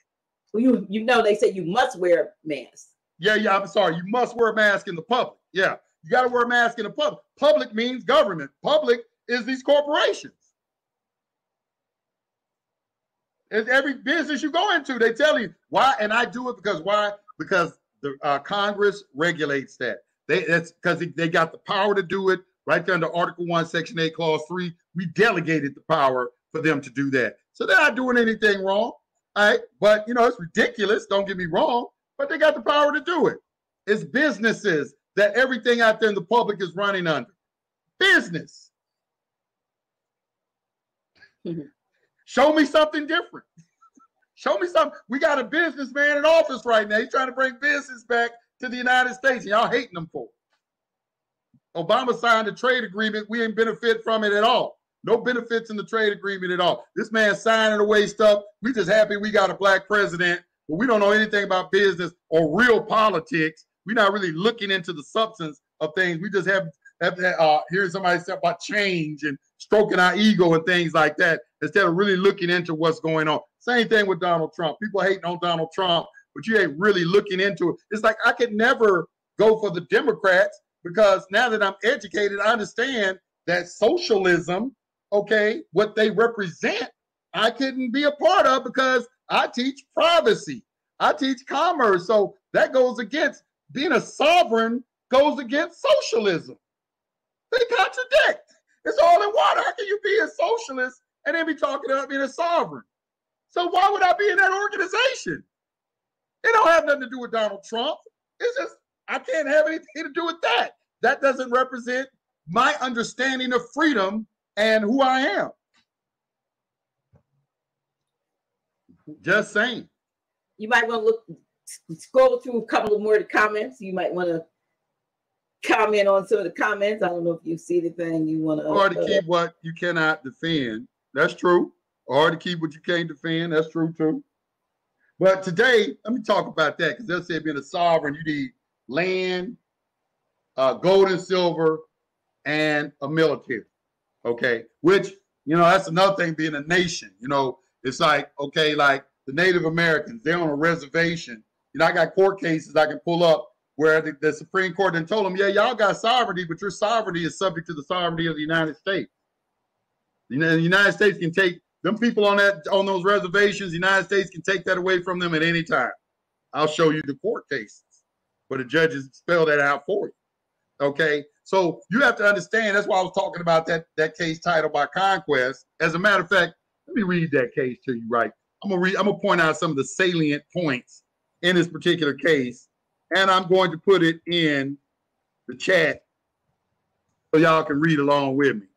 Well, you know, they say you must wear a mask. Yeah, I'm sorry. You must wear a mask in the public. Yeah, you got to wear a mask in the public. Public means government. Public is these corporations. It's every business you go into, they tell you why. And I do it because why? Because the Congress regulates that. That's because they got the power to do it right there under Article 1, Section 8, Clause 3. We delegated the power for them to do that. So they're not doing anything wrong. All right. But, you know, it's ridiculous. Don't get me wrong. But they got the power to do it. It's businesses that everything out there in the public is running under. Business. Show me something different. Show me something. We got a businessman in office right now. He's trying to bring business back to the United States. And y'all hating them for it. Obama signed a trade agreement. We ain't benefit from it at all. No benefits in the trade agreement at all. This man signing away stuff. We just happy we got a black president, but we don't know anything about business or real politics. We're not really looking into the substance of things. We just have hearing somebody say about change and stroking our ego and things like that, instead of really looking into what's going on. Same thing with Donald Trump. People hating on Donald Trump, but you ain't really looking into it. It's like I could never go for the Democrats, because now that I'm educated, I understand that socialism, okay, what they represent, I couldn't be a part of, because I teach privacy. I teach commerce. So that goes against being a sovereign, goes against socialism. They contradict. It's all in one. How can you be a socialist and then be talking about being a sovereign? So why would I be in that organization? It don't have nothing to do with Donald Trump. It's just, I can't have anything to do with that. That doesn't represent my understanding of freedom and who I am. Just saying. You might want to scroll through a couple of more of the comments. You might want to comment on some of the comments. I don't know if you see anything you want to. Or to keep what you cannot defend. That's true. Or to keep what you can't defend. That's true too. But today, let me talk about that, because they'll say being a sovereign, you need land, gold and silver, and a military. Okay, which, you know, that's another thing, being a nation. You know, it's like, okay, like the Native Americans, they're on a reservation. You know, I got court cases I can pull up where the Supreme Court then told them, yeah, y'all got sovereignty, but your sovereignty is subject to the sovereignty of the United States. You know, the United States can take them people on those reservations. The United States can take that away from them at any time. I'll show you the court cases where the judges spell that out for you. Okay, so you have to understand. That's why I was talking about that case titled by Conquest. As a matter of fact, let me read that case to you. Right, I'm gonna point out some of the salient points in this particular case, and I'm going to put it in the chat so y'all can read along with me.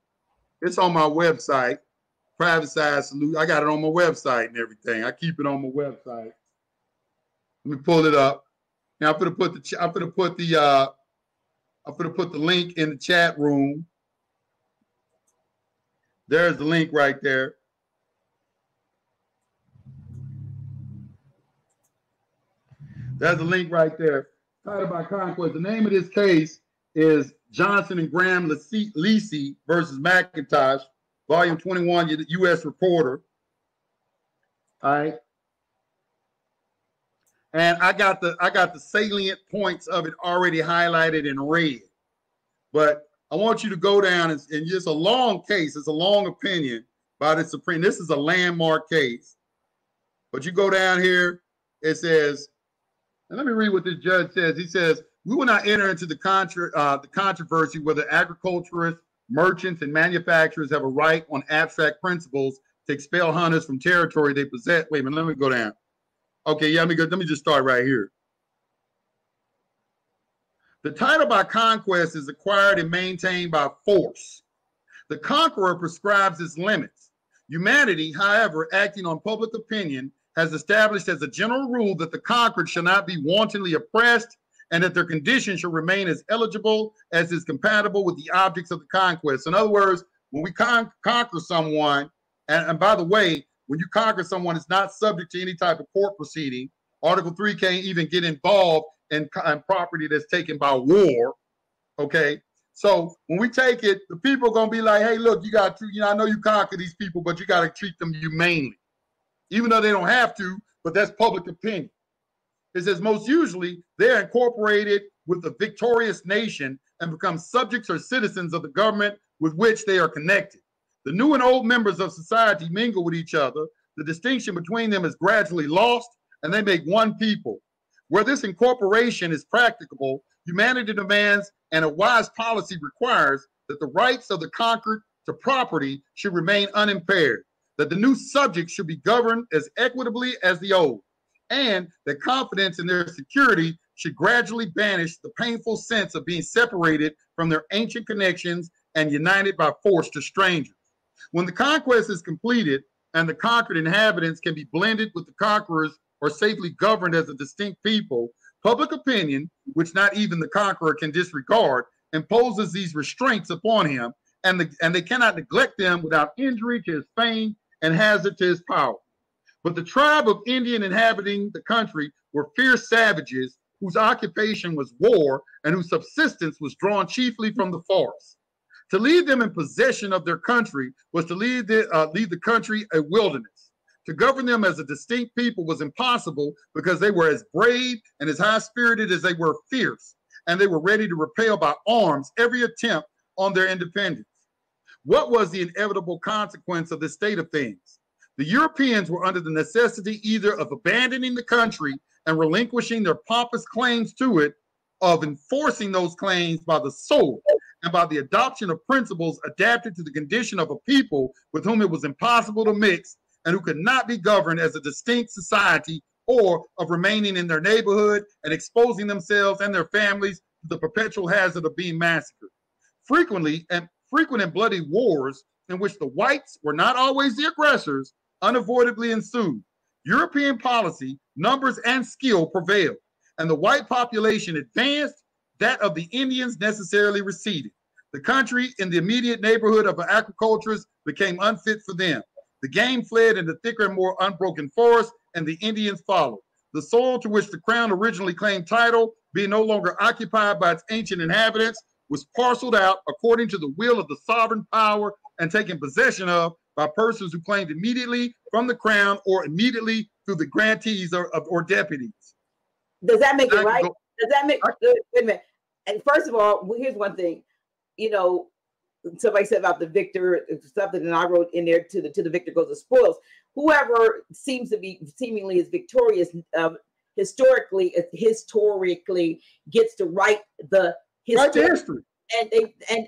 It's on my website, Private Side Solution. I got it on my website and everything. I keep it on my website. Let me pull it up. Now I'm gonna put the link in the chat room. There's the link right there. There's a link right there. Title by conquest. The name of this case is Johnson and Graham Lisi versus McIntosh, Volume 21, U.S. Reporter. All right. And I got the salient points of it already highlighted in red. But I want you to go down and just a long case. It's a long opinion by the Supreme. This is a landmark case. But you go down here, it says, and let me read what this judge says. He says, we will not enter into the controversy whether agriculturists, merchants, and manufacturers have a right on abstract principles to expel hunters from territory they possess. Wait a minute, let me go down. Okay, yeah, let me just start right here. The title by conquest is acquired and maintained by force. The conqueror prescribes its limits. Humanity, however, acting on public opinion, has established as a general rule that the conquered shall not be wantonly oppressed and that their condition shall remain as eligible as is compatible with the objects of the conquest. In other words, when we conquer someone, and by the way, when you conquer someone, it's not subject to any type of court proceeding. Article 3 can't even get involved in property that's taken by war. Okay, so when we take it, the people are going to be like, hey, look, you got to, I know you conquer these people, but you got to treat them humanely, even though they don't have to, but that's public opinion. It says most usually they're incorporated with the victorious nation and become subjects or citizens of the government with which they are connected. The new and old members of society mingle with each other. The distinction between them is gradually lost, and they make one people. Where this incorporation is practicable, humanity demands and a wise policy requires that the rights of the conquered to property should remain unimpaired, that the new subjects should be governed as equitably as the old, and that confidence in their security should gradually banish the painful sense of being separated from their ancient connections and united by force to strangers. When the conquest is completed and the conquered inhabitants can be blended with the conquerors or safely governed as a distinct people, public opinion, which not even the conqueror can disregard, imposes these restraints upon him, and they cannot neglect them without injury to his fame and hazard to his power. But the tribe of Indian inhabiting the country were fierce savages whose occupation was war and whose subsistence was drawn chiefly from the forest. To leave them in possession of their country was to leave the country a wilderness. To govern them as a distinct people was impossible because they were as brave and as high-spirited as they were fierce, and they were ready to repel by arms every attempt on their independence. What was the inevitable consequence of this state of things? The Europeans were under the necessity either of abandoning the country and relinquishing their pompous claims to it, of enforcing those claims by the sword and by the adoption of principles adapted to the condition of a people with whom it was impossible to mix and who could not be governed as a distinct society, or of remaining in their neighborhood and exposing themselves and their families to the perpetual hazard of being massacred. Frequent and bloody wars in which the whites were not always the aggressors unavoidably ensued. European policy, numbers, and skill prevailed, and the white population advanced, that of the Indians necessarily receded. The country in the immediate neighborhood of agriculturists became unfit for them. The game fled into thicker and more unbroken forests, and the Indians followed. The soil to which the crown originally claimed title, being no longer occupied by its ancient inhabitants, was parceled out according to the will of the sovereign power and taken possession of by persons who claimed immediately from the crown or immediately through the grantees or deputies. Does that make it right? Does that make, wait a minute. And first of all, here's one thing, somebody said about the victor, something that I wrote in there, to the victor goes the spoils. Whoever seemingly is victorious, historically gets to write the history.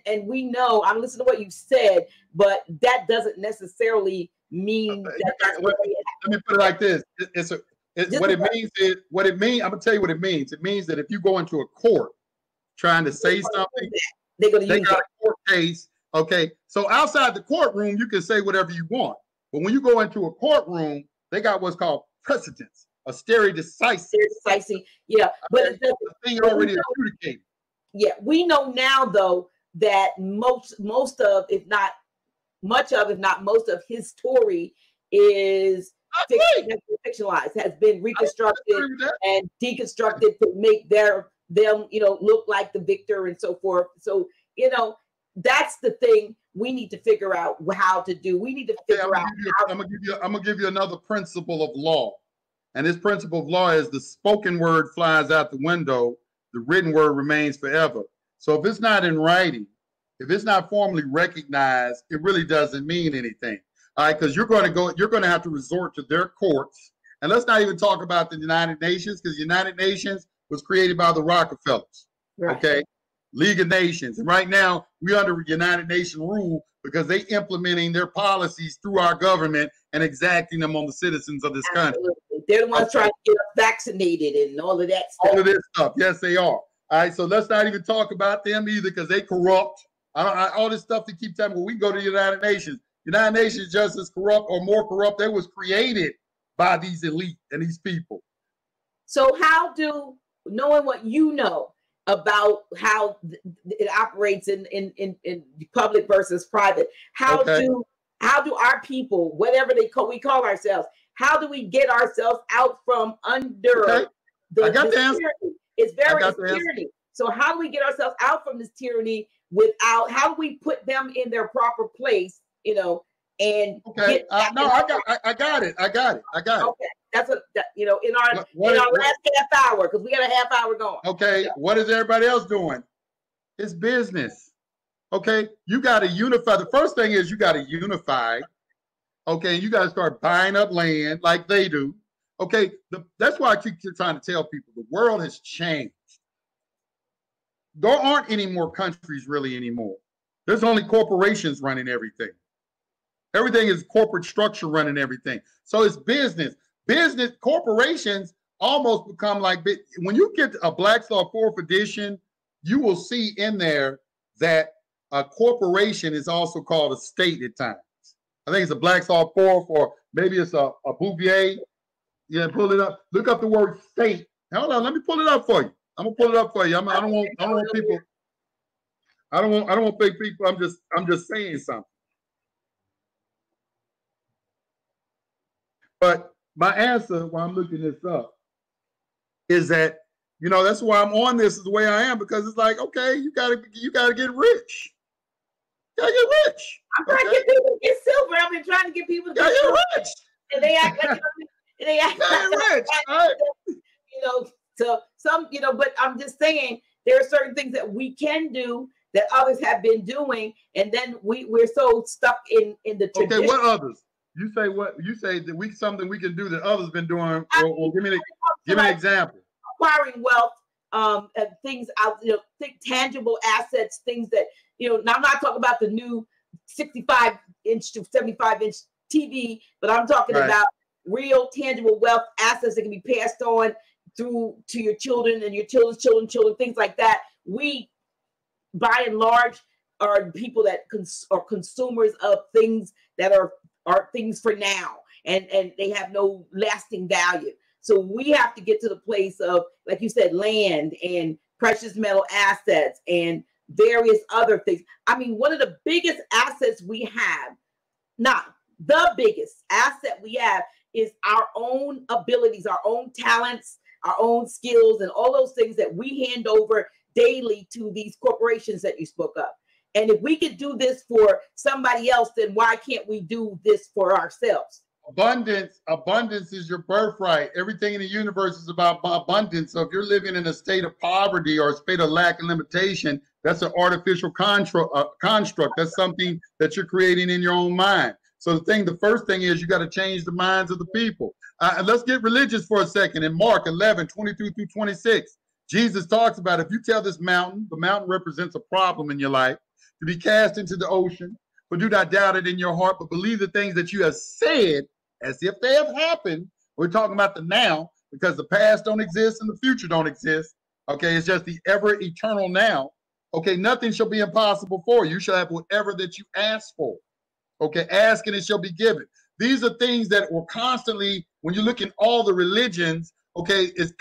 And we know, I'm listening to what you said, but that doesn't necessarily mean that's what it let me put it like this. What it means, I'm gonna tell you what it means. It means that if you go into a court trying to say something, they got a court case. Okay, so outside the courtroom, you can say whatever you want. But when you go into a courtroom, they got what's called precedence, a stare decisis. Yeah, but the thing already adjudicated. Yeah, we know now though that most of, if not much of, if not most of his story is has been fictionalized, has been reconstructed and deconstructed to make them, look like the victor and so forth. So, that's the thing we need to figure out how to do. We need to figure out how. I'm gonna give you another principle of law. And this principle of law is the spoken word flies out the window, the written word remains forever. So if it's not in writing, if it's not formally recognized, it really doesn't mean anything. All right, because you're going to have to resort to their courts. And let's not even talk about the United Nations, because the United Nations was created by the Rockefellers. Right. Okay. League of Nations. And right now, we're under United Nations rule because they implementing their policies through our government and exacting them on the citizens of this country. They're the ones trying to get us vaccinated and all of that stuff. All of this stuff. Yes, they are. All right, so let's not even talk about them either because they corrupt. All this stuff they keep telling me, well, we go to the United Nations. United Nations is just as corrupt or more corrupt. They was created by these elite and these people. So how do, knowing what you know about how it operates in public versus private, how do our people, whatever we call ourselves, how do we get ourselves out from under the tyranny? It's very tyranny. So how do we get ourselves out from this tyranny without, how do we put them in their proper place, and I got it. Okay. That's in our last half hour, because we got a half hour going. Okay. Yeah. What is everybody else doing? It's business. Okay. You got to unify. The first thing is you got to unify. Okay. You got to start buying up land like they do. Okay. That's why I keep trying to tell people the world has changed. There aren't any more countries really anymore. There's only corporations running everything. Everything is corporate structure running everything. So it's business. Business corporations almost become like, when you get a Black's Law 4th edition, you will see in there that a corporation is also called a state at times. I think it's a Black's Law 4th, or maybe it's a Bouvier. Yeah, pull it up. Look up the word state. Hold on, let me pull it up for you. I'm gonna pull it up for you. I don't want people. I don't want big people. I'm just saying something. But my answer, while I'm looking this up, is that that's why I'm on this the way I am, because it's like, okay, you gotta get rich. You gotta get rich. I'm trying to get people to get silver. I've been trying to get people to get rich, and they act like rich. Right? So some, but I'm just saying there are certain things that we can do that others have been doing, and then we're so stuck in the tradition. Okay, what others? You say what? You say that something we can do that others been doing. Well, give me an example. Acquiring wealth, and things out, think tangible assets, things that now I'm not talking about the new 65-inch to 75-inch TV, but I'm talking about real tangible wealth assets that can be passed on through to your children and your children's children, things like that. We, by and large, are people that are consumers of things that are things for now, and they have no lasting value. So we have to get to the place of, like you said, land and precious metal assets and various other things. I mean, one of the biggest assets we have, not the biggest asset we have, is our own abilities, our own talents, our own skills, and all those things that we hand over daily to these corporations that you spoke of. And if we could do this for somebody else, then why can't we do this for ourselves? Abundance is your birthright. Everything in the universe is about abundance. So if you're living in a state of poverty or a state of lack and limitation, that's an artificial construct. That's something that you're creating in your own mind. So the first thing is you got to change the minds of the people. And let's get religious for a second. In Mark 11:22 through 26, Jesus talks about, if you tell this mountain, the mountain represents a problem in your life, to be cast into the ocean, but do not doubt it in your heart, but believe the things that you have said as if they have happened. We're talking about the now, because the past don't exist and the future don't exist. Okay, it's just the ever eternal now. Okay, nothing shall be impossible for you. You shall have whatever that you ask for. Okay, ask and it shall be given. These are things that were constantly, when you look in all the religions, okay, it's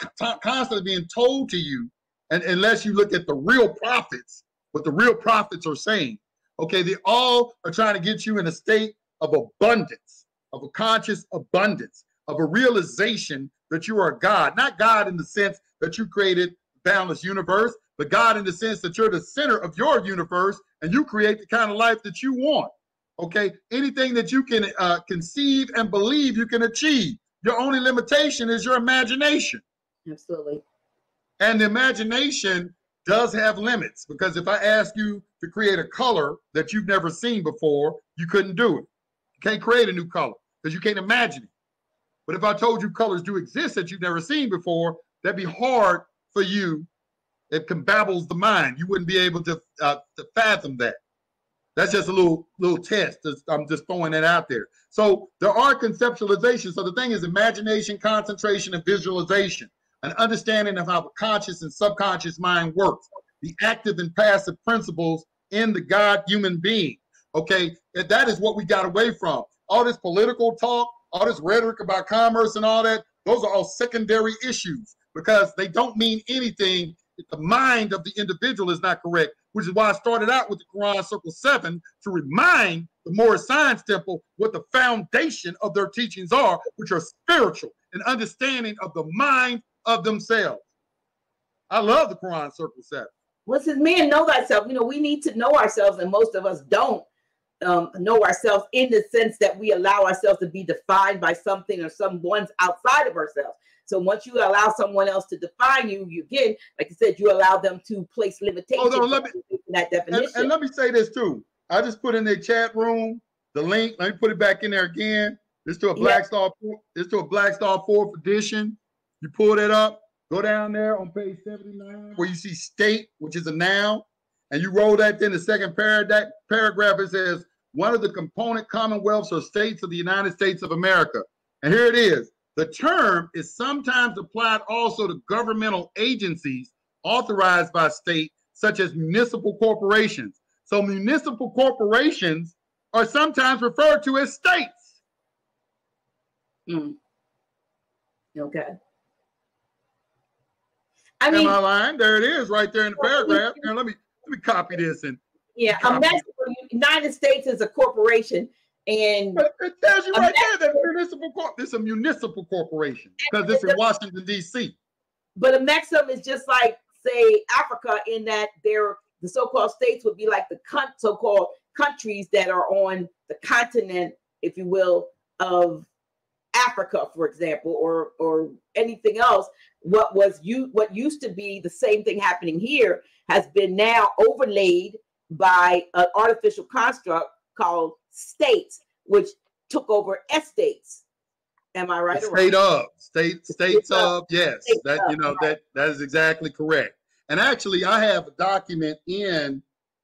constantly being told to you, and unless you look at the real prophets, what the real prophets are saying. Okay, they all are trying to get you in a state of abundance. of a conscious abundance, of a realization that you are God. Not God in the sense that you created a boundless universe, but God in the sense that you're the center of your universe and you create the kind of life that you want. Okay, anything that you can conceive and believe you can achieve. Your only limitation is your imagination. Absolutely. And the imagination does have limits, because if I ask you to create a color that you've never seen before, you couldn't do it. You can't create a new color because you can't imagine it. But if I told you colors do exist that you've never seen before, that'd be hard for you. It babbles the mind. You wouldn't be able to fathom that. That's just a little test. I'm just throwing that out there. So there are conceptualizations. So the thing is imagination, concentration, and visualization. An understanding of how the conscious and subconscious mind works. The active and passive principles in the God human being. Okay, and that is what we got away from. All this political talk, all this rhetoric about commerce and all that, those are all secondary issues because they don't mean anything if the mind of the individual is not correct, which is why I started out with the Quran Circle 7 to remind the Moorish Science Temple what the foundation of their teachings are, which are spiritual and understanding of the mind of themselves. I love the Quran Circle 7. Well, since man know thyself, we need to know ourselves, and most of us don't know ourselves in the sense that we allow ourselves to be defined by something or someone's outside of ourselves. So once you allow someone else to define you, again, like you said, you allow them to place limitations on that definition. And let me say this too. I just put in the chat room the link. Let me put it back in there again. This to a Black Star. This to a Black Star 4th edition. You pull it up. Go down there on page 79 where you see state, which is a noun, and you roll that. Then the second paragraph it says one of the component commonwealths or states of the United States of America. And here it is. The term is sometimes applied also to governmental agencies authorized by state, such as municipal corporations. So municipal corporations are sometimes referred to as states. Okay. Am I lying? There it is, right there in the paragraph. Here, let me copy this and United States is a corporation. And it tells you right there that it's a municipal corporation because it's in Washington, D.C. But a maxim is just like, say, Africa, in that the so-called states would be like the so-called countries that are on the continent, if you will, of Africa, for example, or anything else. What used to be the same thing happening here has been now overlaid by an artificial construct called states, which took over estates. Am I right? States of, yes. That is exactly correct. And actually, I have a document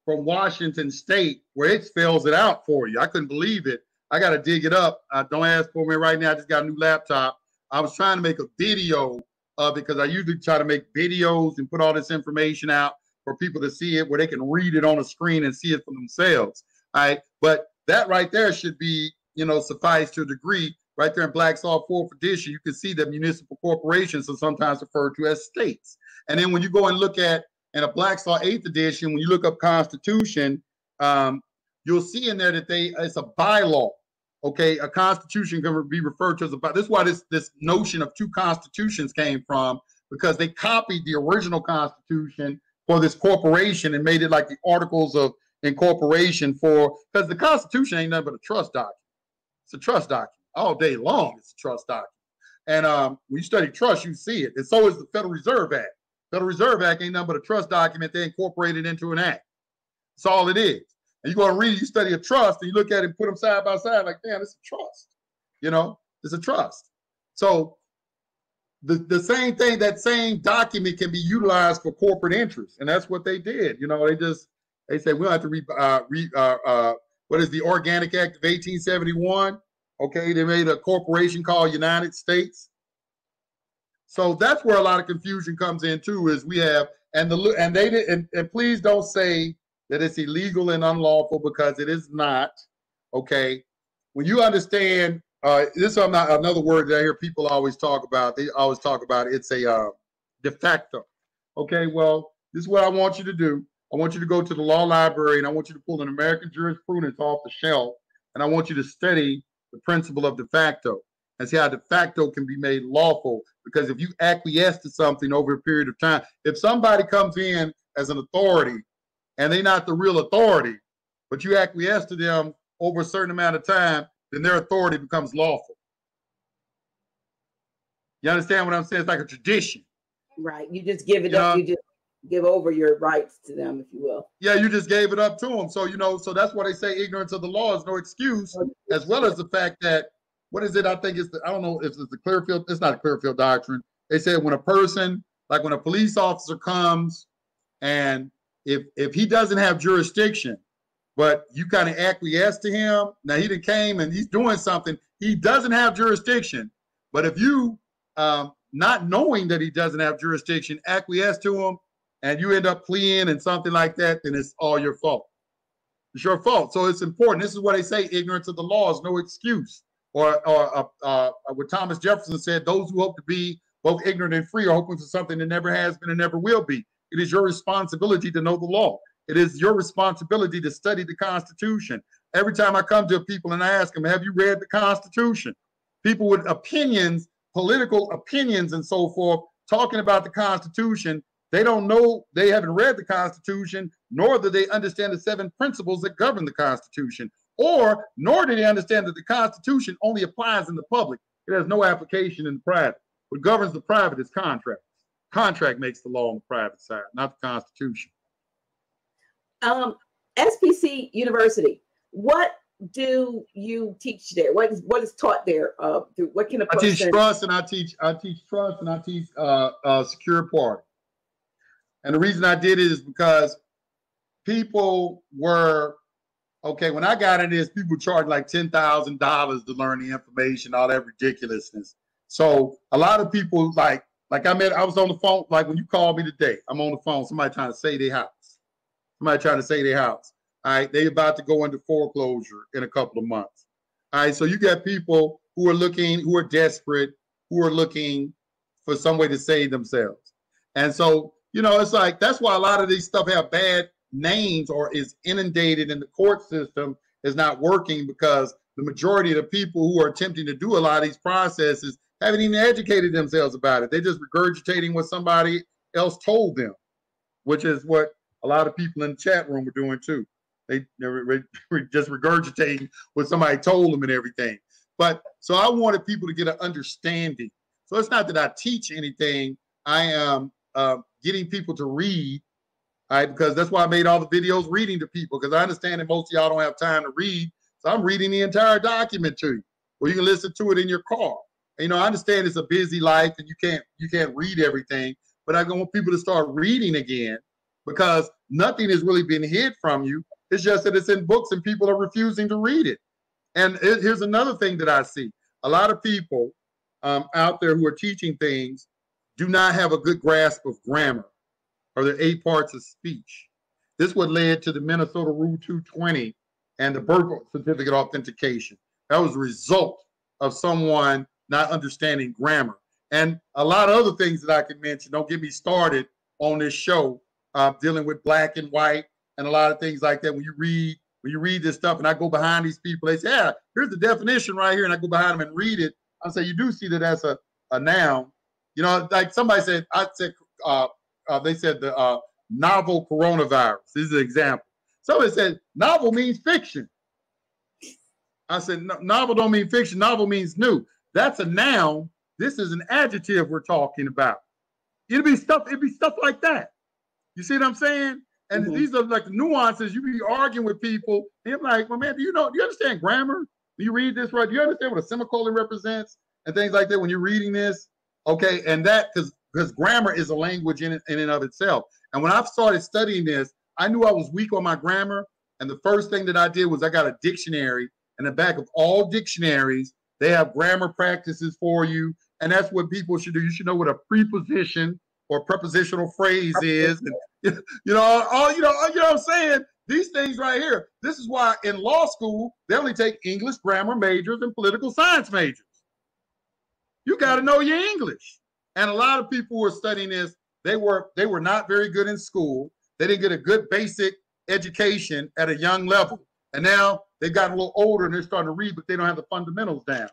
from Washington State where it spells it out for you. I couldn't believe it. I got to dig it up. Don't ask for me right now. I just got a new laptop. I was trying to make a video of it because I usually try to make videos and put all this information out for people to see it where they can read it on a screen and see it for themselves. All right. But that right there should be, suffice to a degree. Right there in Black Star 4th edition, you can see that municipal corporations are sometimes referred to as states. And then when you go and look at, in a Black Star 8th edition, when you look up Constitution, you'll see in there that it's a bylaw. Okay, a constitution can be referred to as a bylaw. This is why this notion of two constitutions came from, because they copied the original constitution for this corporation and made it like the Articles of Incorporation because the Constitution ain't nothing but a trust document. It's a trust document. All day long, it's a trust document. And when you study trust, you see it. And so is the Federal Reserve Act. Federal Reserve Act ain't nothing but a trust document they incorporated into an act. That's all it is. And you go and read, you study a trust, and you look at it and put them side by side, like, damn, it's a trust. It's a trust. So the same thing, that same document can be utilized for corporate interests. And that's what they did. They said, we don't have to what is the Organic Act of 1871? Okay, they made a corporation called United States. So that's where a lot of confusion comes in too. Is we have and please don't say that it's illegal and unlawful, because it is not. Okay, when you understand this, is another word that I hear people always talk about. They always talk about it. It's a de facto. Okay, well, this is what I want you to do. I want you to go to the law library and I want you to pull an American jurisprudence off the shelf, and I want you to study the principle of de facto, and see how de facto can be made lawful. Because if you acquiesce to something over a period of time, if somebody comes in as an authority and they're not the real authority, but you acquiesce to them over a certain amount of time, then their authority becomes lawful. You understand what I'm saying? It's like a tradition. Right. You just give it up. You just give over your rights to them, if you will. Yeah, you just gave it up to them. So, so that's why they say ignorance of the law is no excuse, as well as the fact that, what is it? I think I don't know if it's the Clearfield, it's not a Clearfield doctrine. They said when a person, like when a police officer comes and if he doesn't have jurisdiction, but you kind of acquiesce to him, now he came and he's doing something, he doesn't have jurisdiction. But if you, not knowing that he doesn't have jurisdiction, acquiesce to him, and you end up pleading and something like that, then it's all your fault. It's your fault. So it's important. This is what they say, ignorance of the law is no excuse. Or what Thomas Jefferson said, those who hope to be both ignorant and free are hoping for something that never has been and never will be. It is your responsibility to know the law. It is your responsibility to study the Constitution. Every time I come to people and I ask them, have you read the Constitution? People with opinions, political opinions and so forth, talking about the Constitution, they don't know, they haven't read the Constitution, nor do they understand the 7 principles that govern the Constitution. Nor do they understand that the Constitution only applies in the public. It has no application in the private. What governs the private is contract. Contract makes the law on the private side, not the Constitution. SPC University, what do you teach there? What is taught there? What can a person? I teach trust, and I teach trust, and I teach secure party. And the reason I did it is because people were, okay, when I got into this, people charged like $10,000 to learn the information, all that ridiculousness. So a lot of people I was on the phone, like when you called me today, I'm on the phone, somebody trying to save their house. Somebody trying to save their house. All right, they about to go into foreclosure in a couple of months. All right, so you got people who are desperate, who are looking for some way to save themselves. And so, it's like, that's why a lot of these stuff have bad names or is inundated in the court system, is not working, because the majority of the people who are attempting to do a lot of these processes haven't even educated themselves about it. They're just regurgitating what somebody else told them, which is what a lot of people in the chat room are doing too. They're just regurgitating what somebody told them and everything. But so I wanted people to get an understanding. So it's not that I teach anything. I am getting people to read, all right, because that's why I made all the videos reading to people, because I understand that most of y'all don't have time to read. So I'm reading the entire document to you, or you can listen to it in your car. And, I understand it's a busy life and you can't read everything, but I want people to start reading again, because nothing has really been hid from you. It's just that it's in books and people are refusing to read it. And here's another thing that I see. A lot of people out there who are teaching things do not have a good grasp of grammar or the 8 parts of speech. This is what led to the Minnesota Rule 220 and the birth certificate authentication. That was a result of someone not understanding grammar. And a lot of other things that I can mention. Don't get me started on this show dealing with black and white and a lot of things like that. When you read this stuff, and I go behind these people, they say, yeah, here's the definition right here, and I go behind them and read it. I say, you do see that that's a noun. Like somebody said, they said the novel coronavirus. This is an example. Somebody said novel means fiction. I said, no, novel don't mean fiction. Novel means new. That's a noun. This is an adjective we're talking about. It'd be stuff like that. You see what I'm saying? And these are like the nuances. You be arguing with people. And I'm like, well, man, do you understand grammar? Do you read this right? Do you understand what a semicolon represents and things like that when you're reading this? Okay, and that, because grammar is a language in and of itself. And when I started studying this, I knew I was weak on my grammar. And the first thing that I did was I got a dictionary. And the back of all dictionaries, they have grammar practices for you. And that's what people should do. You should know what a preposition or prepositional phrase is. And, what I'm saying? These things right here. This is why in law school, they only take English grammar majors and political science majors. You got to know your English. And a lot of people who are studying this, they were not very good in school. They didn't get a good basic education at a young level. And now they've gotten a little older and they're starting to read, but they don't have the fundamentals down.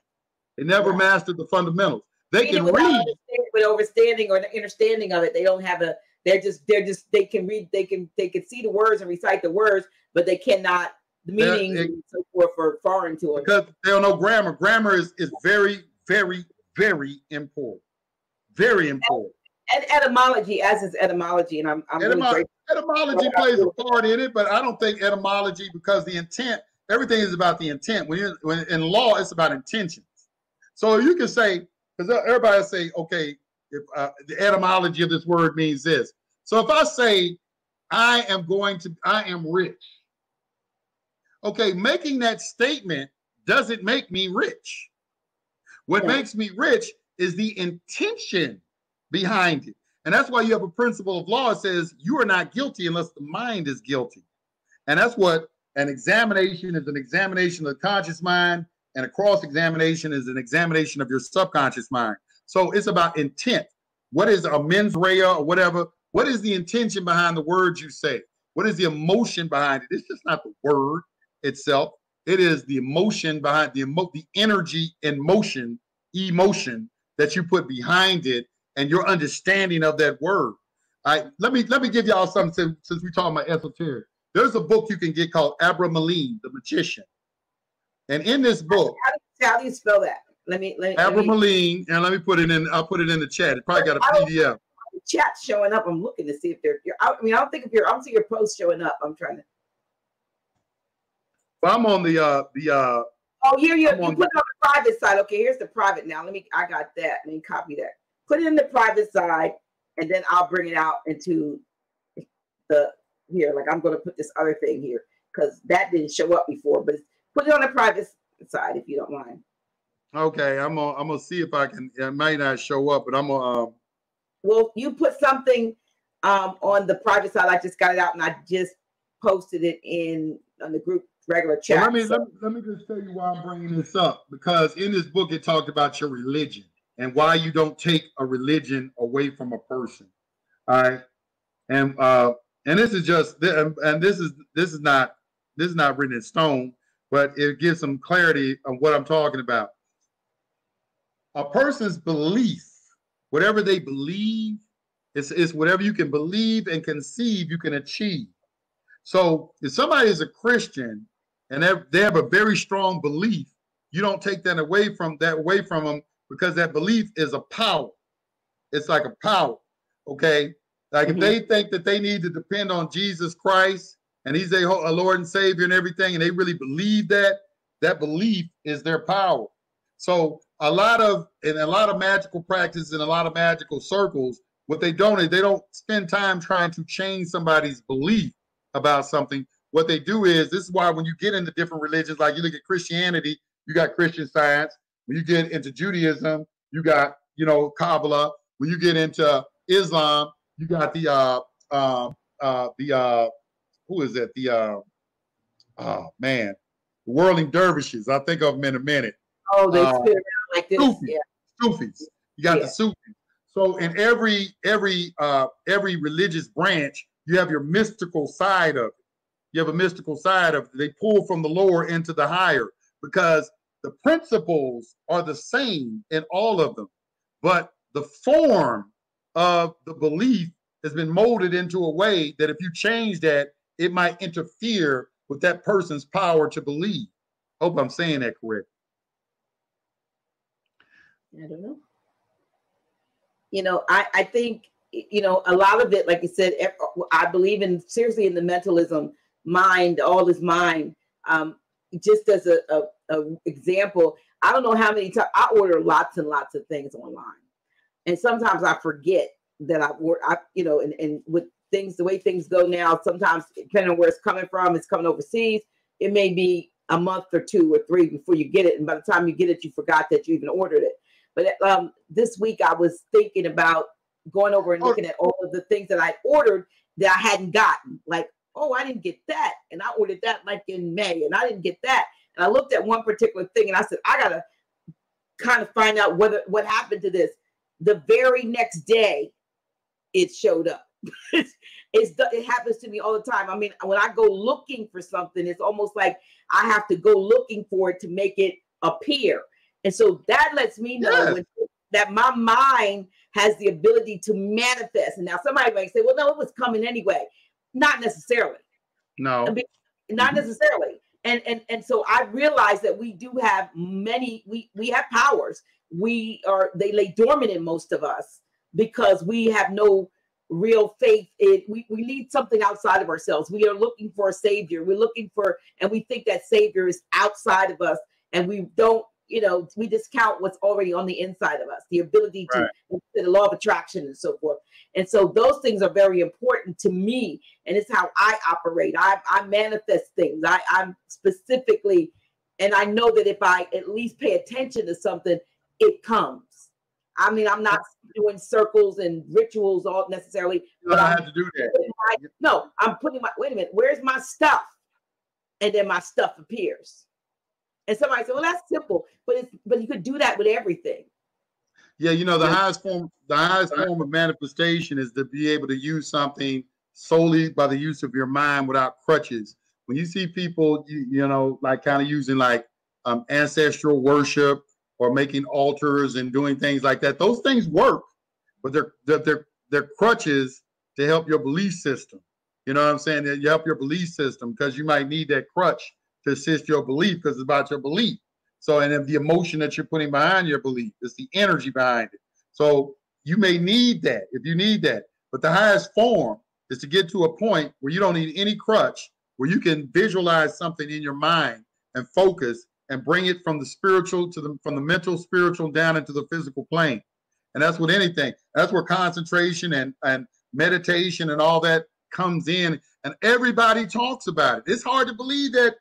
They never mastered the fundamentals. They can read with understanding or the understanding of it. They don't have a. They can read. They can see the words and recite the words, but they cannot the meaning and so forth are foreign to them because they don't know grammar. Grammar is very, very, very important. Very important. And etymology, as is etymology, and I'm really etymology plays a part in it, but I don't think etymology, because the intent, everything is about the intent. When in law, it's about intentions. So you can say, because everybody say, okay, if the etymology of this word means this. So if I say, I am rich. Okay, making that statement doesn't make me rich. What makes me rich is the intention behind it. And that's why you have a principle of law that says you are not guilty unless the mind is guilty. And that's what an examination is: an examination of the conscious mind, and a cross-examination is an examination of your subconscious mind. So it's about intent. What is a mens rea or whatever? What is the intention behind the words you say? What is the emotion behind it? It's just not the word itself. It is the emotion behind the energy and emotion that you put behind it, and your understanding of that word. Let me give y'all something since we're talking about esoteric. There's a book you can get called Abramelin, the Magician. And in this book, how do you spell that? Abramelin, and let me put it in. I'll put it in the chat. It probably got a PDF. The chat's showing up. I'm looking to see if they're. I don't think I don't see your post showing up. I'm trying to. Well, I'm on the. Oh, here you put it on the private side. Okay, here's the private now. I got that. Let me copy that. Put it in the private side, and then I'll bring it out into the here. Like I'm going to put this other thing here because that didn't show up before. But put it on the private side if you don't mind. Okay, I'm gonna see if I can. It might not show up, but I'm gonna. Well, you put something on the private side. I just got it out, and I just posted it on the group regular chat. Well, let me just tell you why I'm bringing this up, because in this book it talked about your religion and why you don't take a religion away from a person. All right, and this is just and this is not written in stone, but it gives some clarity on what I'm talking about. A person's belief, whatever they believe, is whatever you can believe and conceive, you can achieve. So if somebody is a Christian and they have a very strong belief, you don't take that away from them, because that belief is a power. It's like a power, okay? Like if they think that they need to depend on Jesus Christ and he's a Lord and Savior and everything, and they really believe that belief is their power. So a lot of magical practice and a lot of magical circles, what they don't is they don't spend time trying to change somebody's belief about something. What they do is, this is why when you get into different religions, like you look at Christianity, you got Christian Science. When you get into Judaism, you got, Kabbalah. When you get into Islam, you got the who is it? The whirling dervishes. I'll think of them in a minute. Oh, they spin around like this. Sufis. You got the Sufis. So in every religious branch, you have your mystical side of it. You have a mystical side of it. They pull from the lower into the higher, because the principles are the same in all of them, but the form of the belief has been molded into a way that if you change that, it might interfere with that person's power to believe. Hope I'm saying that correctly. I don't know. I think, a lot of it, like you said, I believe seriously in the mentalism, mind, all is mind. Just as a example, I don't know how many times I order lots and lots of things online. And sometimes I forget that and with things, the way things go now, sometimes depending on where it's coming from, it's coming overseas. It may be a month or 2 or 3 before you get it. And by the time you get it, you forgot that you even ordered it. But this week I was thinking about going over and looking at all of the things that I ordered that I hadn't gotten. Like, oh, I didn't get that. And I ordered that like in May, and I didn't get that. And I looked at one particular thing and I said, I got to kind of find out what happened to this. The very next day, it showed up. It happens to me all the time. I mean, when I go looking for something, it's almost like I have to go looking for it to make it appear. And so that lets me know that my mind has the ability to manifest. And now somebody might say, well, no, it was coming anyway. Not necessarily. No. I mean, not necessarily. And so I realize that we do have we have powers. They lay dormant in most of us because we have no real faith we need something outside of ourselves. We are looking for a savior. We're looking for, and we think that savior is outside of us, and we don't, we discount what's already on the inside of us, the ability to the law of attraction and so forth. And so those things are very important to me, and it's how I operate. I manifest things. I'm specifically, and I know that if I at least pay attention to something, it comes. I mean, I'm not doing circles and rituals all necessarily. You don't have to do that. I'm putting wait a minute, where's my stuff? And then my stuff appears. And somebody said, well, that's simple, but you could do that with everything. Yeah, the highest form of manifestation is to be able to use something solely by the use of your mind without crutches. When you see people, like kind of using like ancestral worship or making altars and doing things like that, those things work, but they're crutches to help your belief system. You know what I'm saying? You help your belief system because you might need that crutch to assist your belief because it's about your belief. So, and if the emotion that you're putting behind your belief, it's the energy behind it. So you may need that if you need that. But the highest form is to get to a point where you don't need any crutch, where you can visualize something in your mind and focus and bring it from the spiritual from the mental, spiritual down into the physical plane. And that's with anything. That's where concentration and meditation and all that comes in. And everybody talks about it. It's hard to believe that,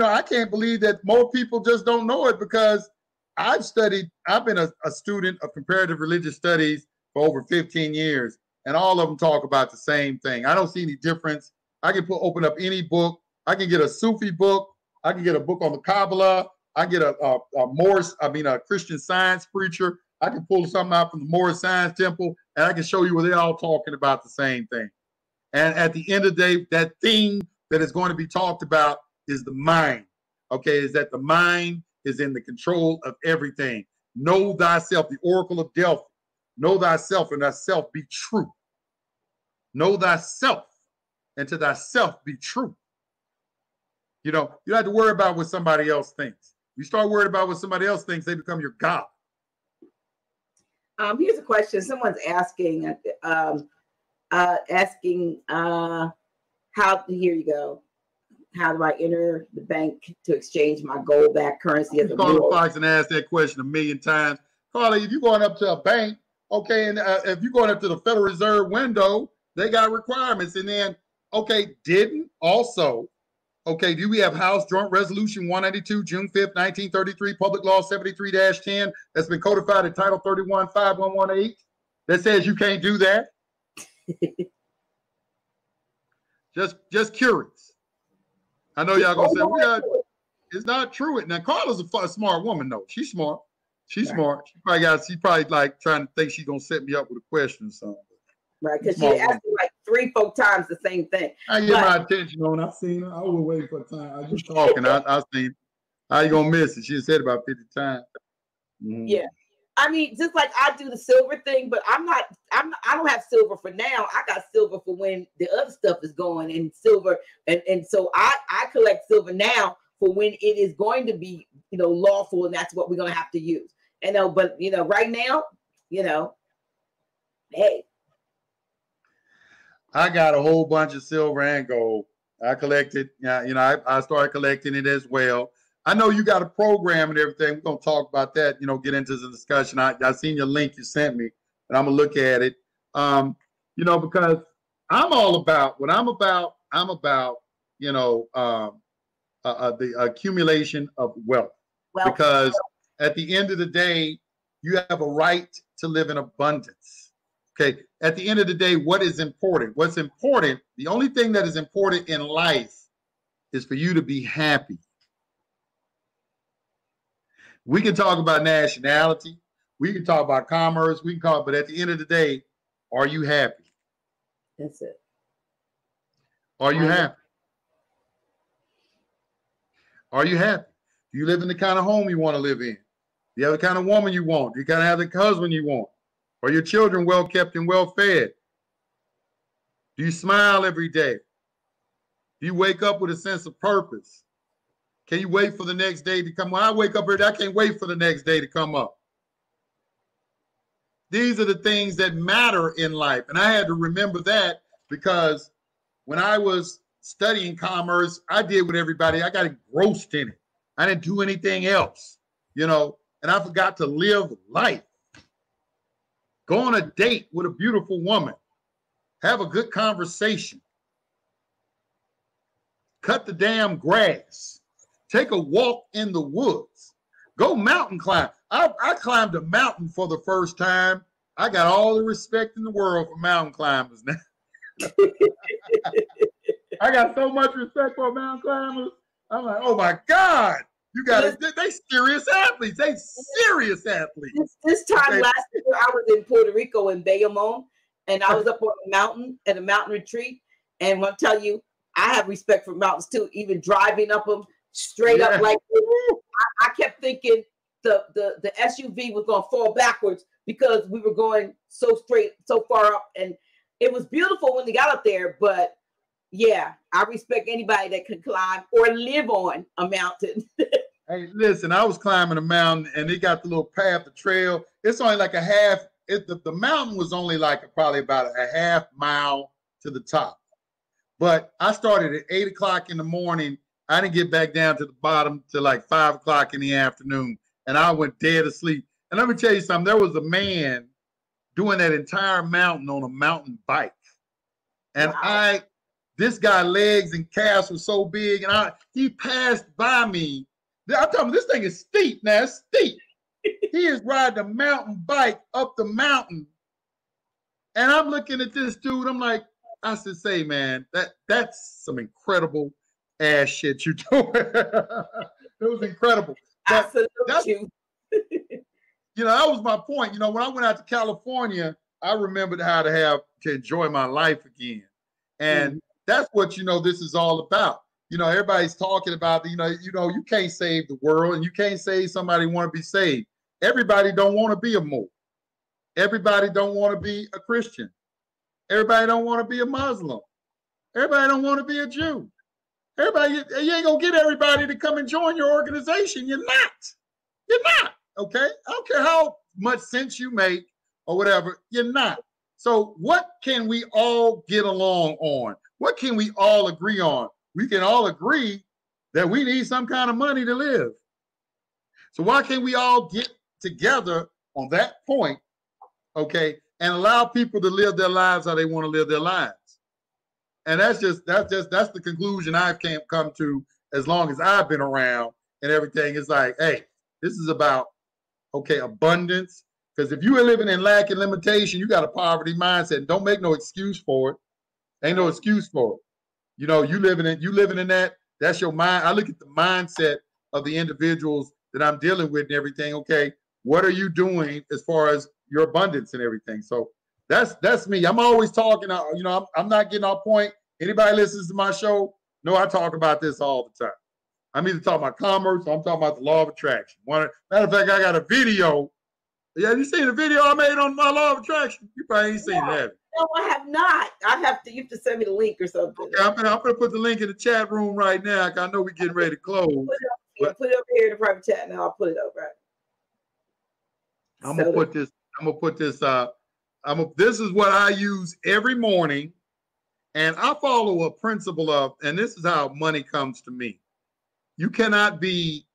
I can't believe that more people just don't know it because I've been a student of comparative religious studies for over 15 years, and all of them talk about the same thing. I don't see any difference. I can open up any book. I can get a Sufi book. I can get a book on the Kabbalah. I get a Christian Science preacher. I can pull something out from the Moorish Science Temple, and I can show you where they're all talking about the same thing. And at the end of the day, that thing that is going to be talked about is the mind. Okay, is that the mind is in the control of everything. Know thyself, the Oracle of Delphi. Know thyself, and thyself be true. Know thyself, and to thyself be true. You don't have to worry about what somebody else thinks. You start worried about what somebody else thinks, they become your God. Here's a question. Someone's asking, here you go. How do I enter the bank to exchange my gold-backed currency as a Carla Fox and asked that question 1,000,000 times. Carla, if you're going up to a bank, okay, and if you're going up to the Federal Reserve window, they got requirements. And then, okay, do we have House Joint Resolution 192, June 5th, 1933, Public Law 73-10, that's been codified in Title 31, 5118, that says you can't do that? Just curious. I know y'all gonna say, it's not true. Now, Carla's a smart woman, though. She's smart. She's smart. She probably like trying to think she's gonna set me up with a question or something. Right, because she asked me like 3-4 times the same thing. I get my attention on. I seen her. I was waiting for time. I was talking. I seen. How you gonna miss it? She said about 50 times. Mm-hmm. Yeah. I mean, just like I do the silver thing, but I don't have silver for now. I got silver for when the other stuff is going, and silver. And so I collect silver now for when it is going to be, lawful, and that's what we're going to have to use. But right now, hey. I got a whole bunch of silver and gold. I collected, I started collecting it as well. I know you got a program and everything. We're going to talk about that, get into the discussion. I seen your link you sent me, and I'm going to look at it. Because I'm about the accumulation of wealth. Because at the end of the day, you have a right to live in abundance. Okay. At the end of the day, what is important? What's important, the only thing that is important in life is for you to be happy. We can talk about nationality. We can talk about commerce. But at the end of the day, are you happy? That's it. Are you happy? Are you happy? Do you live in the kind of home you want to live in? Do you have the kind of woman you want? Do you kind of have the husband you want? Are your children well kept and well fed? Do you smile every day? Do you wake up with a sense of purpose? Can you wait for the next day to come? When I wake up every day, I can't wait for the next day to come up. These are the things that matter in life. And I had to remember that because when I was studying commerce, I did with everybody. I got engrossed in it. I didn't do anything else, you know, and I forgot to live life. Go on a date with a beautiful woman. Have a good conversation. Cut the damn grass. Take a walk in the woods. Go mountain climb. I climbed a mountain for the first time. I got all the respect in the world for mountain climbers now. I got so much respect for mountain climbers. I'm like, oh my God. You got it. They serious athletes. They serious athletes. This time last year, I was in Puerto Rico in Bayamon, and I was up on a mountain at a mountain retreat. And I'll tell you, I have respect for mountains too. Even driving up them straight up like I kept thinking the SUV was going to fall backwards because we were going so straight, so far up, and it was beautiful when they got up there. But yeah, I respect anybody that can climb or live on a mountain. Hey, listen, I was climbing a mountain and it got the little path, the trail. It's only like a half. The mountain was only like probably about a half mile to the top. But I started at 8 o'clock in the morning. I didn't get back down to the bottom till like 5 o'clock in the afternoon. And I went dead asleep. And let me tell you something. There was a man doing that entire mountain on a mountain bike. And wow. This guy's legs and calves were so big. And he passed by me. I'm telling you, this thing is steep now. It's steep. He is riding a mountain bike up the mountain. And I'm looking at this dude. I'm like, I said, say, man, that's some incredible ass shit you doing. It was incredible. But you know, that was my point. You know, when I went out to California, I remembered how to enjoy my life again. And that's what, you know, this is all about. You know, everybody's talking about, you know, you can't save the world and you can't save somebody who want to be saved. Everybody don't want to be a Moor. Everybody don't want to be a Christian. Everybody don't want to be a Muslim. Everybody don't want to be a Jew. Everybody, you ain't gonna get everybody to come and join your organization. You're not. You're not. Okay. I don't care how much sense you make or whatever. You're not. So what can we all get along on? What can we all agree on? We can all agree that we need some kind of money to live. So why can't we all get together on that point, okay, and allow people to live their lives how they want to live their lives? And that's the conclusion I've come to as long as I've been around and everything. Is like, hey, this is about, okay, abundance. Because if you are living in lack and limitation, you got a poverty mindset. Don't make no excuse for it. Ain't no excuse for it. You know, you living in that. That's your mind. I look at the mindset of the individuals that I'm dealing with and everything. Okay, what are you doing as far as your abundance and everything? So that's me. I'm always talking. You know, I'm not getting off point. Anybody listens to my show? No, I talk about this all the time. I'm either talking about commerce or I'm talking about the law of attraction. Matter of fact, I got a video. Yeah, you seen the video I made on my law of attraction? You probably ain't seen it, have you? No, I have not. You have to send me the link or something. Okay, I'm gonna put the link in the chat room right now. I know we're getting ready to close. Put it over here in the private chat, and I'll put it over. I'm gonna put this. This is what I use every morning, and I follow a principle of, and this is how money comes to me. You cannot be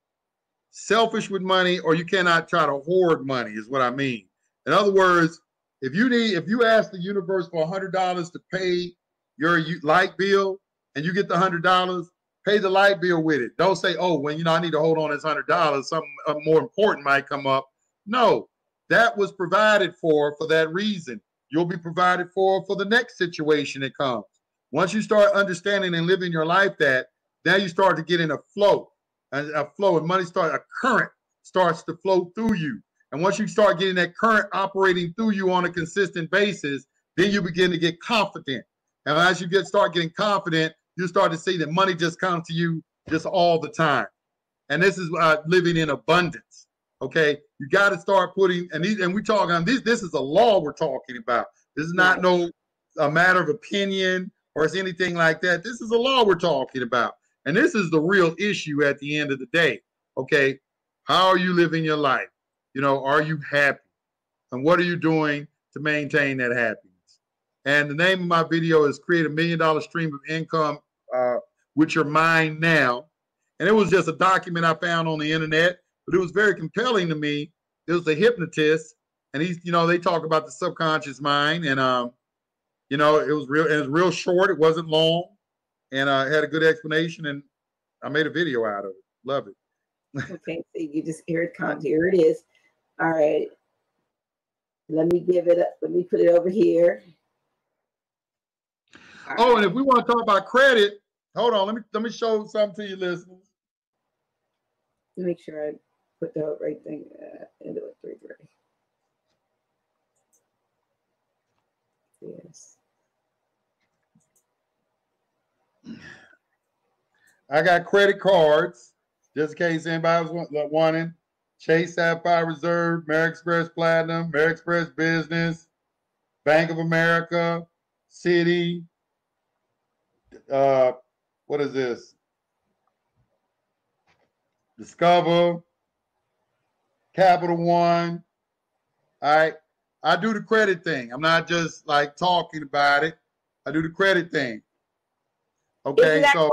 selfish with money, or you cannot try to hoard money, is what I mean. In other words, if you ask the universe for $100 to pay your light bill, and you get the $100, pay the light bill with it. Don't say, oh, well, I need to hold on this $100. Something more important might come up. No, that was provided for that reason. You'll be provided for the next situation that comes. Once you start understanding and living your life now you start to get in a flow. And a current starts to flow through you. And once you start getting that current operating through you on a consistent basis, then you begin to get confident. And as you start getting confident, you start to see that money just comes to you just all the time. And this is living in abundance. Okay, you got to start putting, and we're talking this. This is a law we're talking about. This is not a matter of opinion or it's anything like that. This is a law we're talking about, and this is the real issue at the end of the day. Okay, how are you living your life? You know, are you happy? And what are you doing to maintain that happiness? And the name of my video is Create a $1 Million Stream of Income with Your Mind Now. And it was just a document I found on the internet, but it was very compelling to me. It was a hypnotist, and they talk about the subconscious mind, and it was real short. It wasn't long, and it had a good explanation, and I made a video out of it. Love it. Okay, so you just hear it come. Here it is. All right. Let me give it up. Let me put it over here. And if we want to talk about credit, hold on. Let me show something to you, listeners. Make sure I put the right thing into it. 3. Yes. I got credit cards, just in case anybody was wanting. Chase Sapphire Reserve, AmeriExpress Platinum, AmeriExpress Business, Bank of America, Citi. What is this? Discover, Capital One. All right. I do the credit thing. I'm not just like talking about it. I do the credit thing. Okay. So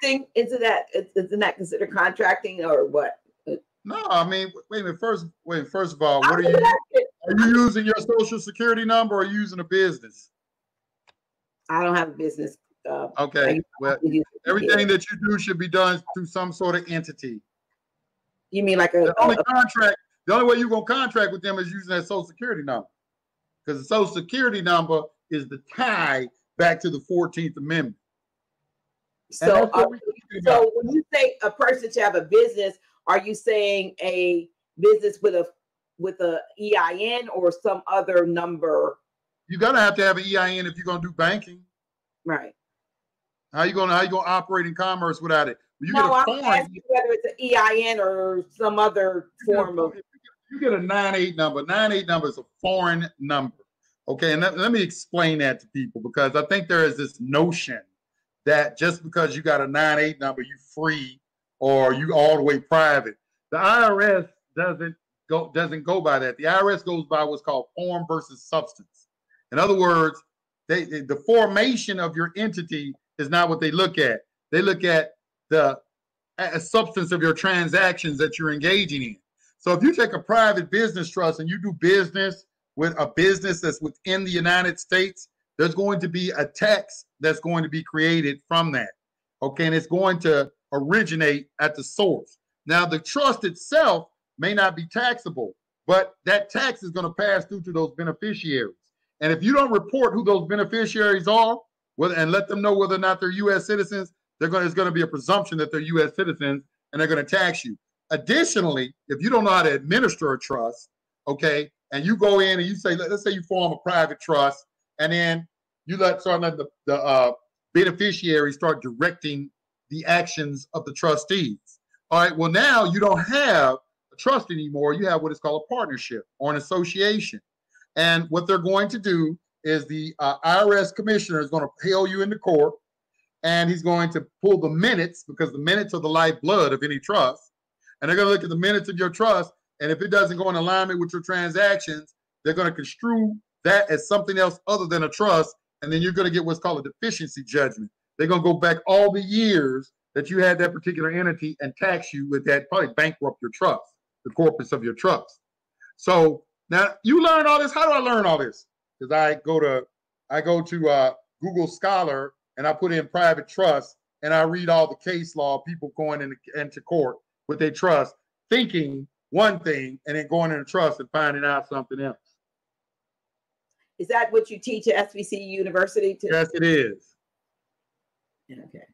contracting? Isn't that considered contracting or what? No, I mean, wait a minute. First of all, what are you using your social security number or are you using a business? I don't have a business. Okay. Well, everything that you do should be done through some sort of entity. You mean like the only way you're going to contract with them is using that social security number. Because the social security number is the tie back to the 14th Amendment. So when you say a person should have a business, are you saying a business with a EIN or some other number? You're gonna have to have an EIN if you're gonna do banking. Right. How you gonna operate in commerce without it? I'm asking whether it's an EIN or some other form of. You get a 98 number. 98 number is a foreign number. Okay, and let me explain that to people, because I think there is this notion that just because you got a 98 number, you free or you all the way private. The IRS doesn't go by that. The IRS goes by what's called form versus substance. In other words, the formation of your entity is not what they look at. They look at the substance of your transactions that you're engaging in. So if you take a private business trust and you do business with a business that's within the United States, there's going to be a tax that's going to be created from that. Okay, and it's going to originate at the source. Now, the trust itself may not be taxable, but that tax is going to pass through to those beneficiaries. And if you don't report who those beneficiaries are, and let them know whether or not they're U.S. citizens, there's going to be a presumption that they're U.S. citizens, and they're going to tax you. Additionally, if you don't know how to administer a trust, okay, and you go in and you say, let's say you form a private trust, and then you let the beneficiaries start directing the actions of the trustees. All right, well, now you don't have a trust anymore. You have what is called a partnership or an association. And what they're going to do is the IRS commissioner is going to hail you into court, and he's going to pull the minutes, because the minutes are the lifeblood of any trust. And they're going to look at the minutes of your trust, and if it doesn't go in alignment with your transactions, they're going to construe that as something else other than a trust, and then you're going to get what's called a deficiency judgment. They're going to go back all the years that you had that particular entity and tax you with that, probably bankrupt your trust, the corpus of your trust. So now you learn all this. How do I learn all this? Because I go to Google Scholar and I put in private trust and I read all the case law, people going into court with their trust, thinking one thing and then going into trust and finding out something else. Is that what you teach at SBC University? Yes, it is. Okay.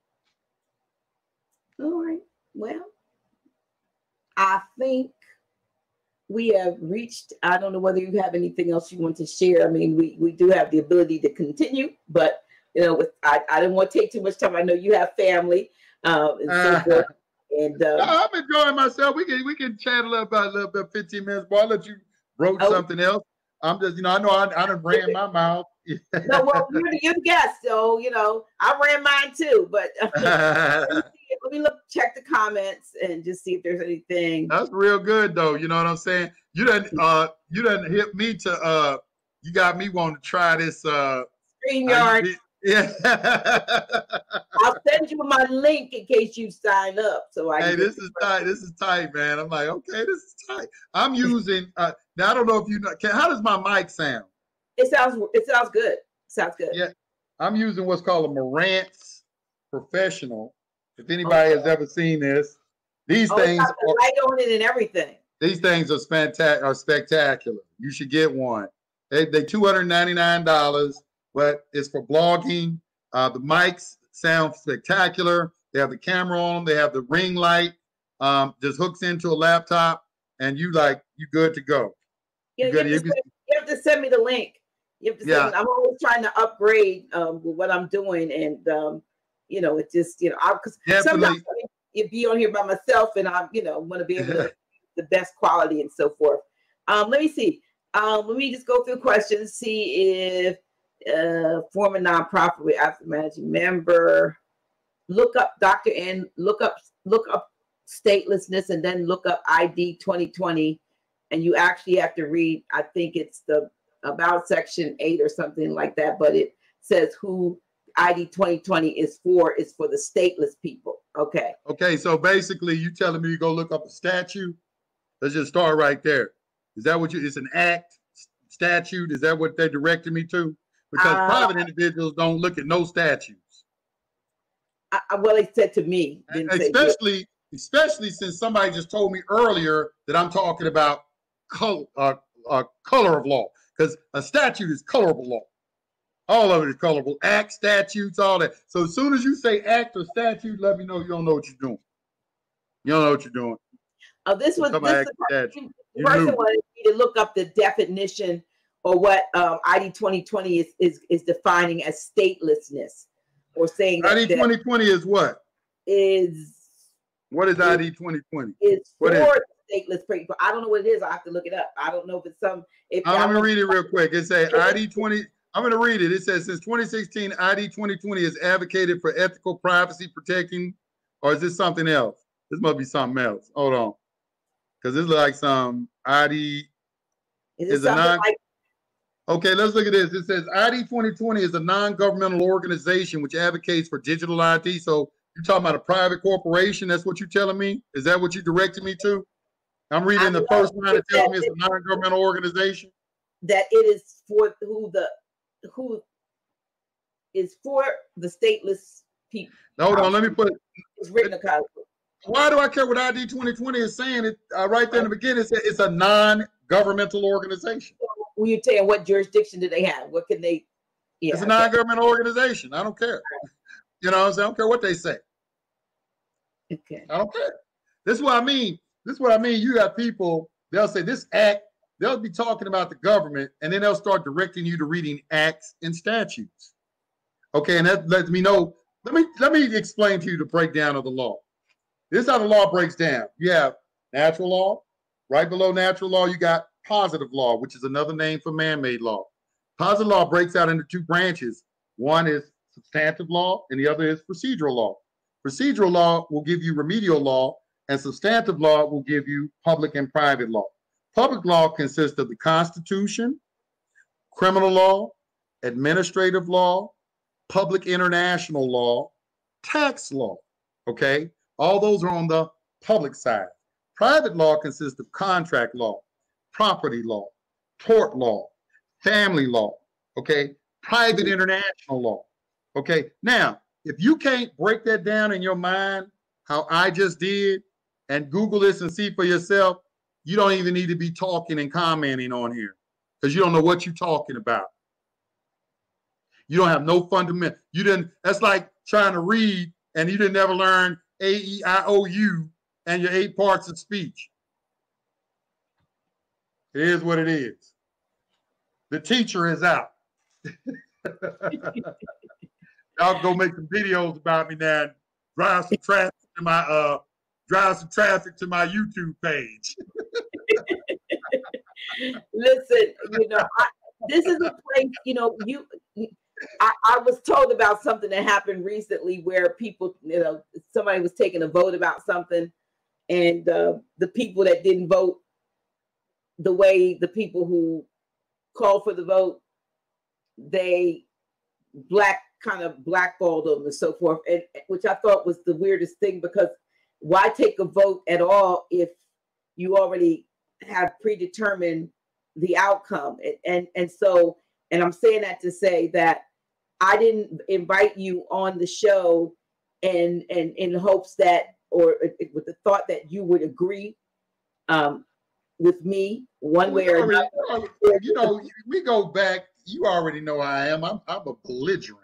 All right. Well, I think we have reached, I don't know whether you have anything else you want to share. I mean, we do have the ability to continue, but I didn't want to take too much time. I know you have family and so forth. And no, I'm enjoying myself. We can chat a little bit, 15 minutes. Boy, I'll let you broach something else. I'm just, I know I done ran my mouth. No, well, you're the guest, so I ran mine too. But let me check the comments and just see if there's anything. That's real good, though. You know what I'm saying? You done hit me to you got me wanting to try this StreamYard. Yeah. I'll send you my link in case you sign up. So this is tight. This is tight, man. I'm like, okay, this is tight. I'm using now. I don't know if you know. How does my mic sound? It sounds good. Sounds good. Yeah, I'm using what's called a Marantz Professional. If anybody has ever seen this, these things got the light on it and everything. These things are spectacular. You should get one. They $299, but it's for blogging. The mics sound spectacular. They have the camera on them. They have the ring light. Just hooks into a laptop, and you good to go. Yeah, you have to send me the link. You have to send me, I'm always trying to upgrade with what I'm doing, and it just because sometimes you be on here by myself, and I want to be able to the best quality and so forth. Let me see. Let me just go through questions. See if former nonprofit with after managing member. Look up Dr. N. Look up statelessness, and then look up ID 2020, and you actually have to read. I think it's the about section 8 or something like that, but it says who ID 2020 is for the stateless people. Okay. Okay. So basically, you telling me to go look up a statute? Let's just start right there. Is that what it's an act statute? Is that what they directed me to? Because private individuals don't look at no statutes. Well, they said to me, especially since somebody just told me earlier that I'm talking about color of law, because a statute is colorable law. All of it is colorable. Act, statutes, all that. So as soon as you say act or statute, let me know you don't know what you're doing. You don't know what you're doing. This person wanted me to look up the definition or what ID 2020 is defining as statelessness, or saying ID 2020 is what? What is ID 2020? It's for stateless people. I don't know what it is. I have to look it up. I don't know if it's some. Let me read it real quick. It says ID 20. I'm going to read it. It says, since 2016, ID 2020 has advocated for ethical privacy protecting, or is this something else? This must be something else. Hold on. Because this looks like some ID is a non. Okay, let's look at this. It says ID 2020 is a non-governmental organization which advocates for digital ID. So you're talking about a private corporation? That's what you're telling me? Is that what you directed me to? I'm reading the first line. It tells me it's a non-governmental organization. That it is for who is for the stateless people. Hold on, let me put. It's written across. Why do I care what ID 2020 is saying? It right there in the beginning. It's a non-governmental organization. When you're saying what jurisdiction do they have? What can they? Yeah, it's a non-governmental organization. I don't care. You know what I'm saying? I don't care what they say. Okay. I don't care. This is what I mean. This is what I mean. You got people, they'll say this act, they'll be talking about the government, and then they'll start directing you to reading acts and statutes. Okay, and that lets me know. Let me explain to you the breakdown of the law. This is how the law breaks down. You have natural law. Right below natural law, you got positive law, which is another name for man-made law. Positive law breaks out into two branches. One is substantive law, and the other is procedural law. Procedural law will give you remedial law, and substantive law will give you public and private law. Public law consists of the Constitution, criminal law, administrative law, public international law, tax law, okay? All those are on the public side. Private law consists of contract law, property law, tort law, family law, okay? Private international law, okay? Now, if you can't break that down in your mind, how I just did, and Google this and see for yourself, you don't even need to be talking and commenting on here because you don't know what you're talking about. You don't have no fundamental. You didn't. That's like trying to read and you didn't ever learn A, E, I, O, U and your 8 parts of speech. It is what it is. The teacher is out. I'll go make some videos about me now. And drive some traffic to my YouTube page. Listen, this is a place, I was told about something that happened recently where people, somebody was taking a vote about something, and the people that didn't vote the way the people who called for the vote, they kind of blackballed them and so forth, and which I thought was the weirdest thing, because why take a vote at all if you already have predetermined the outcome? And I'm saying that to say that I didn't invite you on the show and in hopes that, or with the thought that you would agree with me one way or another. We go back. You already know I am. I'm a belligerent.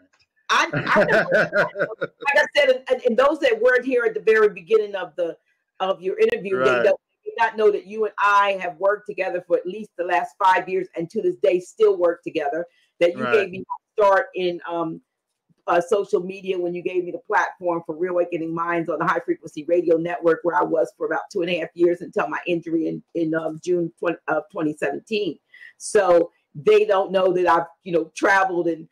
I know. Like I said, and those that weren't here at the very beginning of your interview, right. They do not know that you and I have worked together for at least the last 5 years, and to this day still work together. That you right. gave me a start in social media when you gave me the platform for Real Awakening Minds on the High Frequency Radio Network, where I was for about 2.5 years until my injury in June of 2017. So they don't know that I've traveled and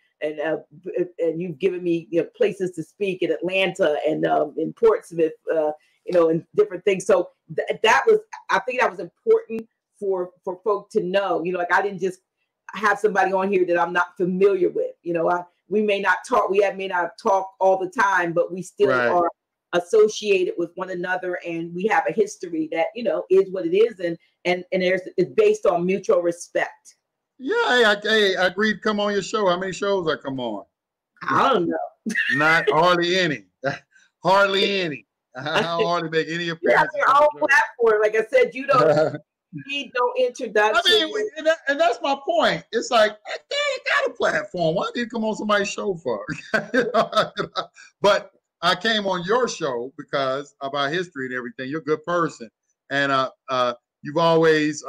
you've given me places to speak in Atlanta and in Portsmouth, and different things. So I think that was important for folk to know. Like, I didn't just have somebody on here that I'm not familiar with. We may not talk, may not talk all the time, but we still right. are associated with one another, and we have a history that is what it is, and it's based on mutual respect. Yeah, hey, I agreed to come on your show. How many shows I come on? I don't know. Not hardly any. Hardly any. I hardly make any appearances. You have your own platform. Like I said, you don't need no introduction. I mean, and that's my point. It's like, I got a platform. Why did you come on somebody's show for? But I came on your show because of our history and everything. You're a good person. And you've always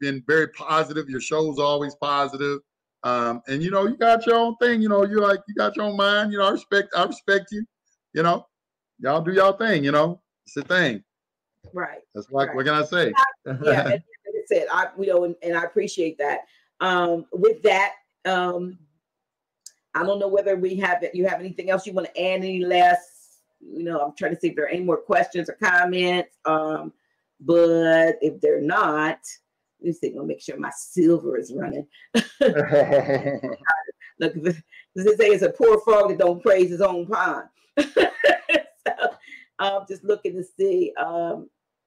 been very positive. Your show's always positive. And you got your own thing. You got your own mind. I respect you. Y'all do y'all thing. It's a thing. Right. That's like, right. What can I say? Yeah, like I said, and I appreciate that. With that, I don't know whether you have anything else you want to add, any last. I'm trying to see if there are any more questions or comments. But if they're not, let me see. I'm gonna make sure my silver is running. Look, this say it's a poor frog that don't praise his own pond. So I'm just looking to see.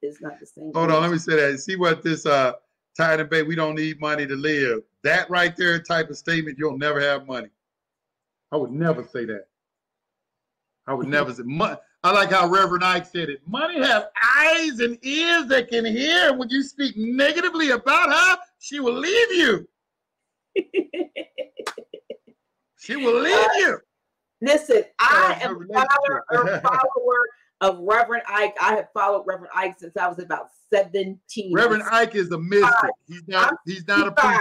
It's not the same. Hold on, let me say that. See what this Tired and Bay, we don't need money to live. That right there type of statement, you'll never have money. I would never say that. I would never say money. I like how Reverend Ike said it. Money has eyes and ears that can hear. When you speak negatively about her, she will leave you. She will leave you. Listen, I am a follower of Reverend Ike. I have followed Reverend Ike since I was about 17. Reverend Ike is a mystic. He's not a preacher.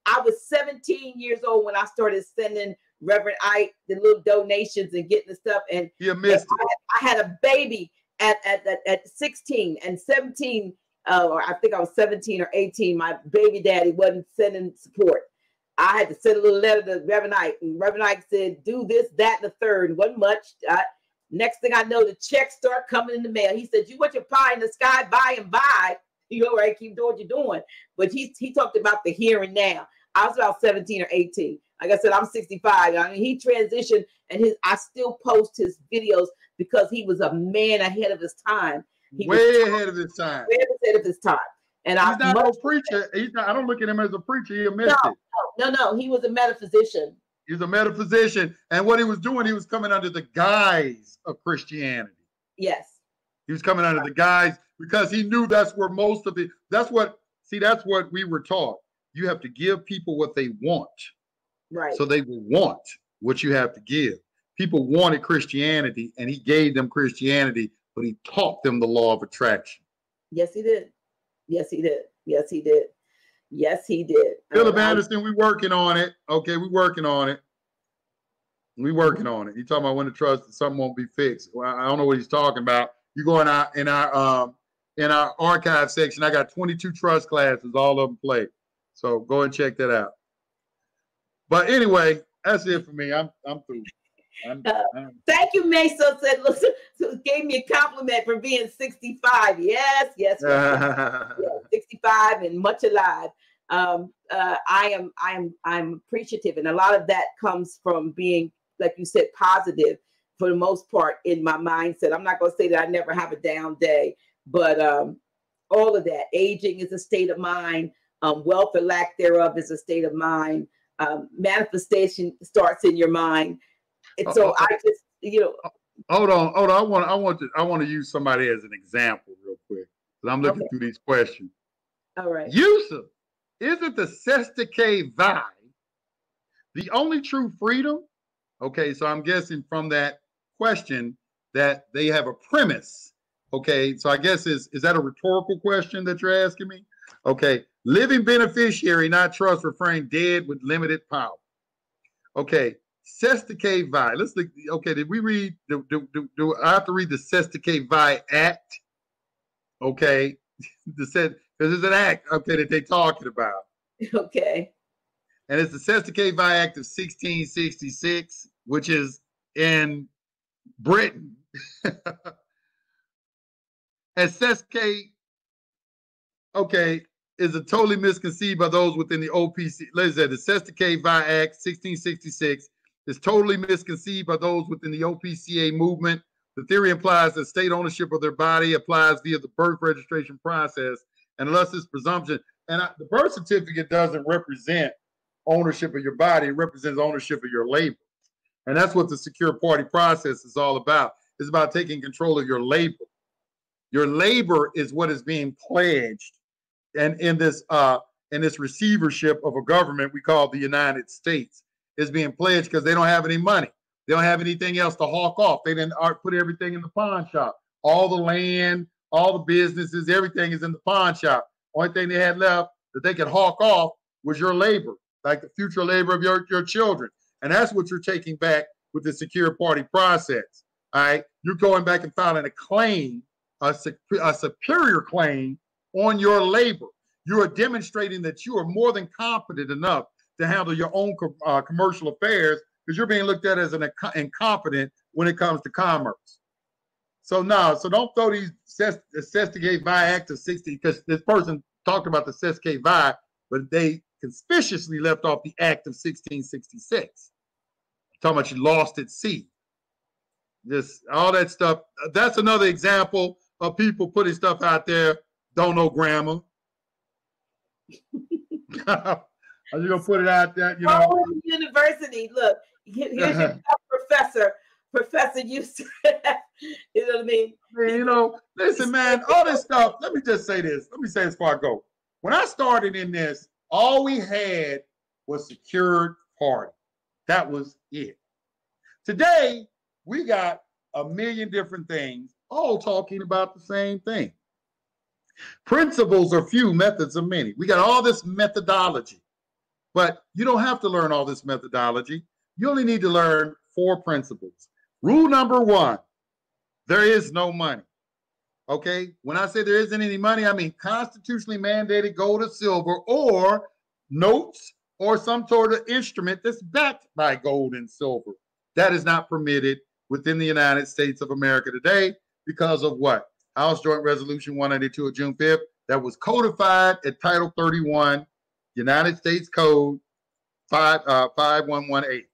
I was 17 years old when I started sending Reverend Ike the little donations and getting the stuff. And he a mystic. I had a baby at 16 and 17, or I think I was 17 or 18. My baby daddy wasn't sending support. I had to send a little letter to Reverend Ike, and Reverend Ike said, do this, that, and the third. It wasn't much. Next thing I know, the checks start coming in the mail. He said, you want your pie in the sky, by and by. Right, keep doing what you're doing. But he talked about the here and now. I was about 17 or 18. Like I said, I'm 65. I mean, he transitioned, and I still post his videos because he was a man ahead of his time. Way ahead of his time. And he's not no preacher. I don't look at him as a preacher. He's a mystic. No. He was a metaphysician. He's a metaphysician. And what he was doing, he was coming under the guise of Christianity. Yes. He was coming under the guise because he knew that's where most of it, that's what we were taught. You have to give people what they want. Right. So they will want what you have to give. People wanted Christianity, and he gave them Christianity, but he taught them the law of attraction. Yes, he did. Yes, he did. Yes, he did. Yes, he did. Philip Anderson, we're working on it. Okay, we're working on it. We working on it. You talking about when the trust something won't be fixed. Well, I don't know what he's talking about. You go in our archive section. I got 22 trust classes, all of them played. So go and check that out. But anyway, that's it for me. I'm through. Thank you, Mesa. Said, listen, gave me a compliment for being 65. Yes. 65 and much alive. I'm appreciative, and a lot of that comes from being, like you said, positive for the most part in my mindset. I'm not going to say that I never have a down day, but all of that. Aging is a state of mind. Wealth or lack thereof is a state of mind. Manifestation starts in your mind. And so I just, hold on. I want to use somebody as an example real quick, because I'm looking through these questions. All right. Yusuf, isn't the Sestake Vi the only true freedom? Okay, so I'm guessing from that question that they have a premise. Okay, so I guess is that a rhetorical question that you're asking me? Okay, living beneficiary, not trust, referring dead with limited power. Okay, Sestake Vi. Let's look. Okay, did we read? Do I have to read the Sestake Vi Act? Okay, because it's an act. Okay, that they're talking about. Okay. And it's the Sestake Vi Act of 1666, which is in Britain. And Sestake, okay, is a totally misconceived by those within the OPC. Let's say the Sestake Vi Act 1666 is totally misconceived by those within the OPCA movement. The theory implies that state ownership of their body applies via the birth registration process, and unless this presumption, and the birth certificate doesn't represent ownership of your body, it represents ownership of your labor. And that's what the secure party process is all about. It's about taking control of your labor. Your labor is what is being pledged. And in this receivership of a government we call the United States is being pledged because they don't have any money. They don't have anything else to hawk off. They didn't put everything in the pawn shop. All the land, all the businesses, everything is in the pawn shop. Only thing they had left that they could hawk off was your labor, like the future labor of your children. And that's what you're taking back with the secure party process. All right. You're going back and filing a claim, a superior claim on your labor. You are demonstrating that you are more than competent enough to handle your own commercial affairs, because you're being looked at as an incompetent when it comes to commerce. So no, so don't throw these Sestake Vi Act of 60, because this person talked about the Sestake Vi, but they conspicuously left off the Act of 1666. Talking about you lost at sea. Just all that stuff. That's another example of people putting stuff out there, don't know grammar. Are you gonna put it out there? You know, university. Look, here's your Professor Yusuf. You know what I mean? You know, listen, man, all this stuff. Let me just say this. Let me say this before I go. When I started in this, all we had was secured party. That was it. Today, we got a million different things, all talking about the same thing. Principles are few, methods are many. We got all this methodology, but you don't have to learn all this methodology. You only need to learn 4 principles. Rule number 1, there is no money. Okay? When I say there isn't any money, I mean constitutionally mandated gold or silver or notes or some sort of instrument that's backed by gold and silver. That is not permitted within the United States of America today because of what? House Joint Resolution 192 of June 5th that was codified at Title 31, United States Code 5118.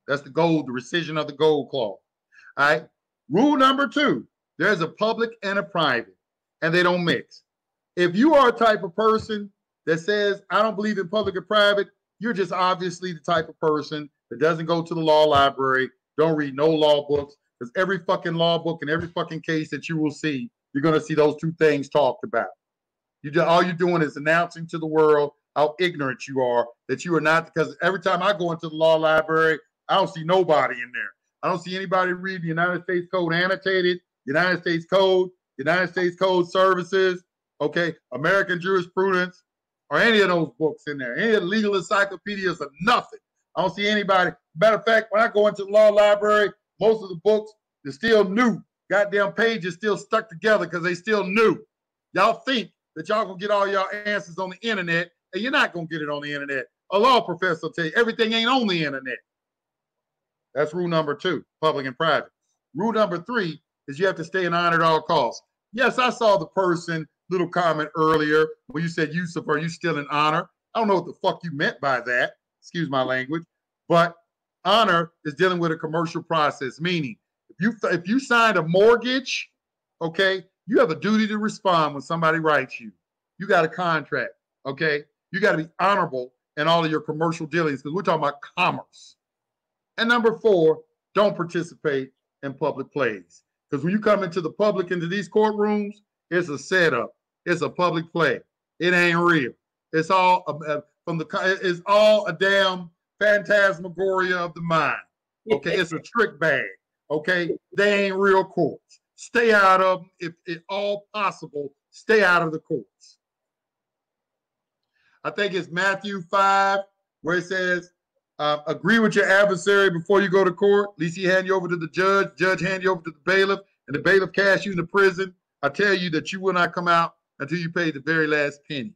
That's the gold, the rescission of the gold clause. All right. Rule number 2, there's a public and a private, and they don't mix. If you are a type of person that says, I don't believe in public and private, you're just obviously the type of person that doesn't go to the law library, don't read no law books, because every fucking law book and every fucking case that you will see, you're going to see those 2 things talked about. All you're doing is announcing to the world how ignorant you are, that you are not, because every time I go into the law library, I don't see nobody in there. I don't see anybody reading the United States Code Annotated, United States Code Services, okay, American Jurisprudence, or any of those books in there. Any of the legal encyclopedias or nothing. I don't see anybody. Matter of fact, when I go into the law library, most of the books, they're still new. Goddamn pages still stuck together because they still new. Y'all think that y'all gonna get all y'all answers on the internet, and you're not gonna get it on the internet. A law professor will tell you everything ain't on the internet. That's rule number 2, public and private. Rule number 3 is you have to stay in honor at all costs. Yes, I saw the person little comment earlier when you said, Yusuf, are you still in honor? I don't know what the fuck you meant by that. Excuse my language. But honor is dealing with a commercial process, meaning if you signed a mortgage, okay, you have a duty to respond when somebody writes you. You got a contract, okay? You got to be honorable in all of your commercial dealings because we're talking about commerce. And number 4, don't participate in public plays. Because when you come into the public, into these courtrooms, it's a setup. It's a public play. It ain't real. It's all it's all a damn phantasmagoria of the mind. Okay, it's a trick bag. Okay, they ain't real courts. Stay out of them. If at all possible, stay out of the courts. I think it's Matthew 5, where it says, agree with your adversary before you go to court. At least he hand you over to the judge hand you over to the bailiff, and the bailiff casts you into prison. I tell you that you will not come out until you pay the very last penny.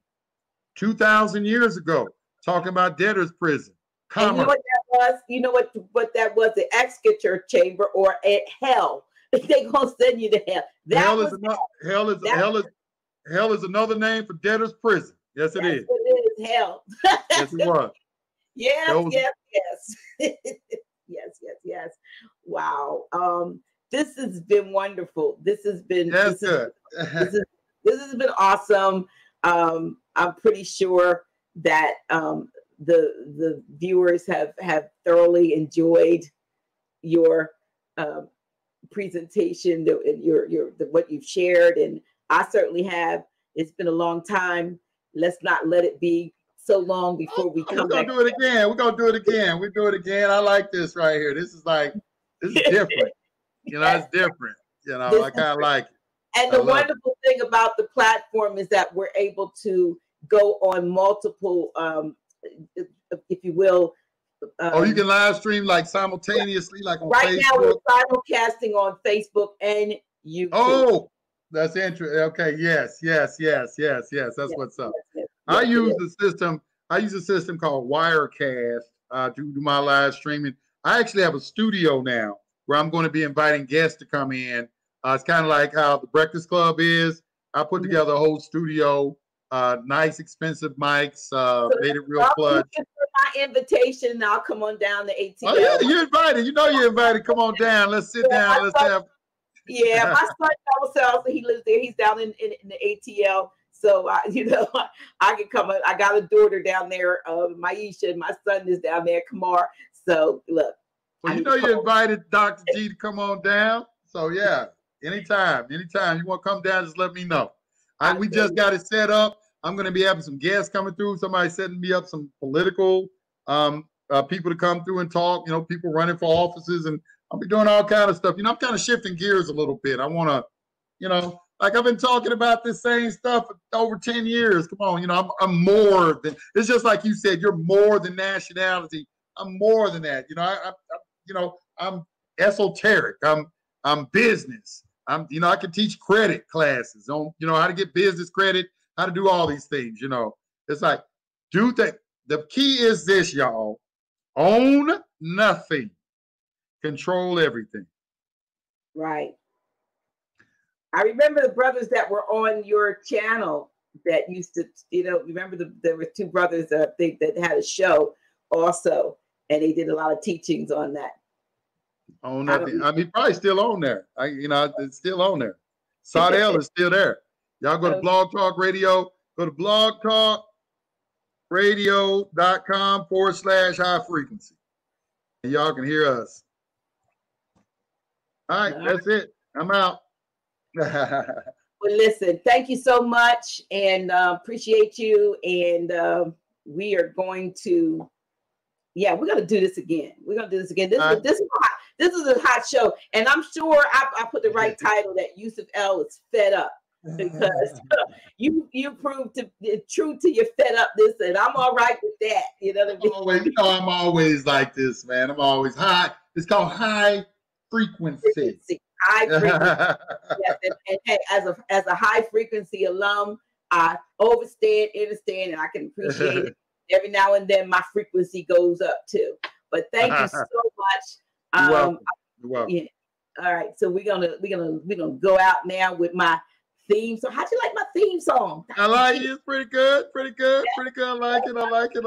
2,000 years ago, talking about debtor's prison. And you know what that was? You know what that was? The executor chamber or hell. They gonna send you to hell. Hell is another name for debtor's prison. Yes, it is. It is hell. Yes, it was. Yes. Wow. This has been wonderful. This has been this has been awesome. I'm pretty sure that the viewers have thoroughly enjoyed your presentation, what you've shared, and I certainly have. It's been a long time. Let's not let it be so long before we come back. We're gonna do it again. We're gonna do it again. We do it again. I like this right here. This is different. You know, it's different. You know, I kind of like it. And the wonderful thing about the platform is that we're able to go on multiple, if you will. You can live stream like simultaneously, like on right Facebook. Now we're simulcasting on Facebook and YouTube. Oh, that's interesting. Okay, yes. That's what's up. I use a system called Wirecast to do my live streaming. I actually have a studio now where I'm going to be inviting guests to come in. It's kind of like how the Breakfast Club is. I put together a whole studio, nice, expensive mics, made it real plush. My invitation, and I'll come on down to ATL. Oh yeah, you're invited. You know you're invited. Come on down. Let's sit down. Let's have. Yeah, my son also, he lives there. He's down in the ATL. So, I can come. I got a daughter down there, Maisha, and my son is down there, Kamar. So, look. Well, you invited Dr. G to come on down. So, yeah, anytime you want to come down, just let me know. We just got it set up. I'm going to be having some guests coming through. Somebody setting me up some political people to come through and talk, people running for offices, and I'll be doing all kind of stuff. I'm kind of shifting gears a little bit. I want to, like I've been talking about this same stuff for over 10 years. Come on, I'm more than, it's just like you said, you're more than nationality. I'm more than that. I'm esoteric. I'm business. I can teach credit classes on, how to get business credit, how to do all these things, It's like, the key is this, y'all. Own nothing. Control everything. Right. I remember the brothers that were on your channel that used to, remember there were two brothers that had a show also, and they did a lot of teachings on that. Own nothing. Probably still on there. It's still on there. Sardell is still there. Y'all go to Blog Talk Radio. Go to blogtalkradio.com/high frequency. And y'all can hear us. All right, that's it. I'm out. Well, listen, thank you so much, and appreciate you. And we are going to, we're going to do this again. We're going to do this again. This is a hot show, and I'm sure I put the right title that Yusuf L is fed up. because you proved to true to your fed upness, and I'm all right with that. You know what I mean? Always, you know, I'm always like this, man. I'm always high. It's called high frequency. High frequency. Yes, and hey, as a high frequency alum, I understand, and I can appreciate it. Every now and then, my frequency goes up too. But thank you so much. You're welcome. You're welcome. Yeah. All right, so we're gonna go out now with my theme. So how'd you like my theme song? I like it. It's pretty good. Pretty good. Pretty good. I like it. I like it.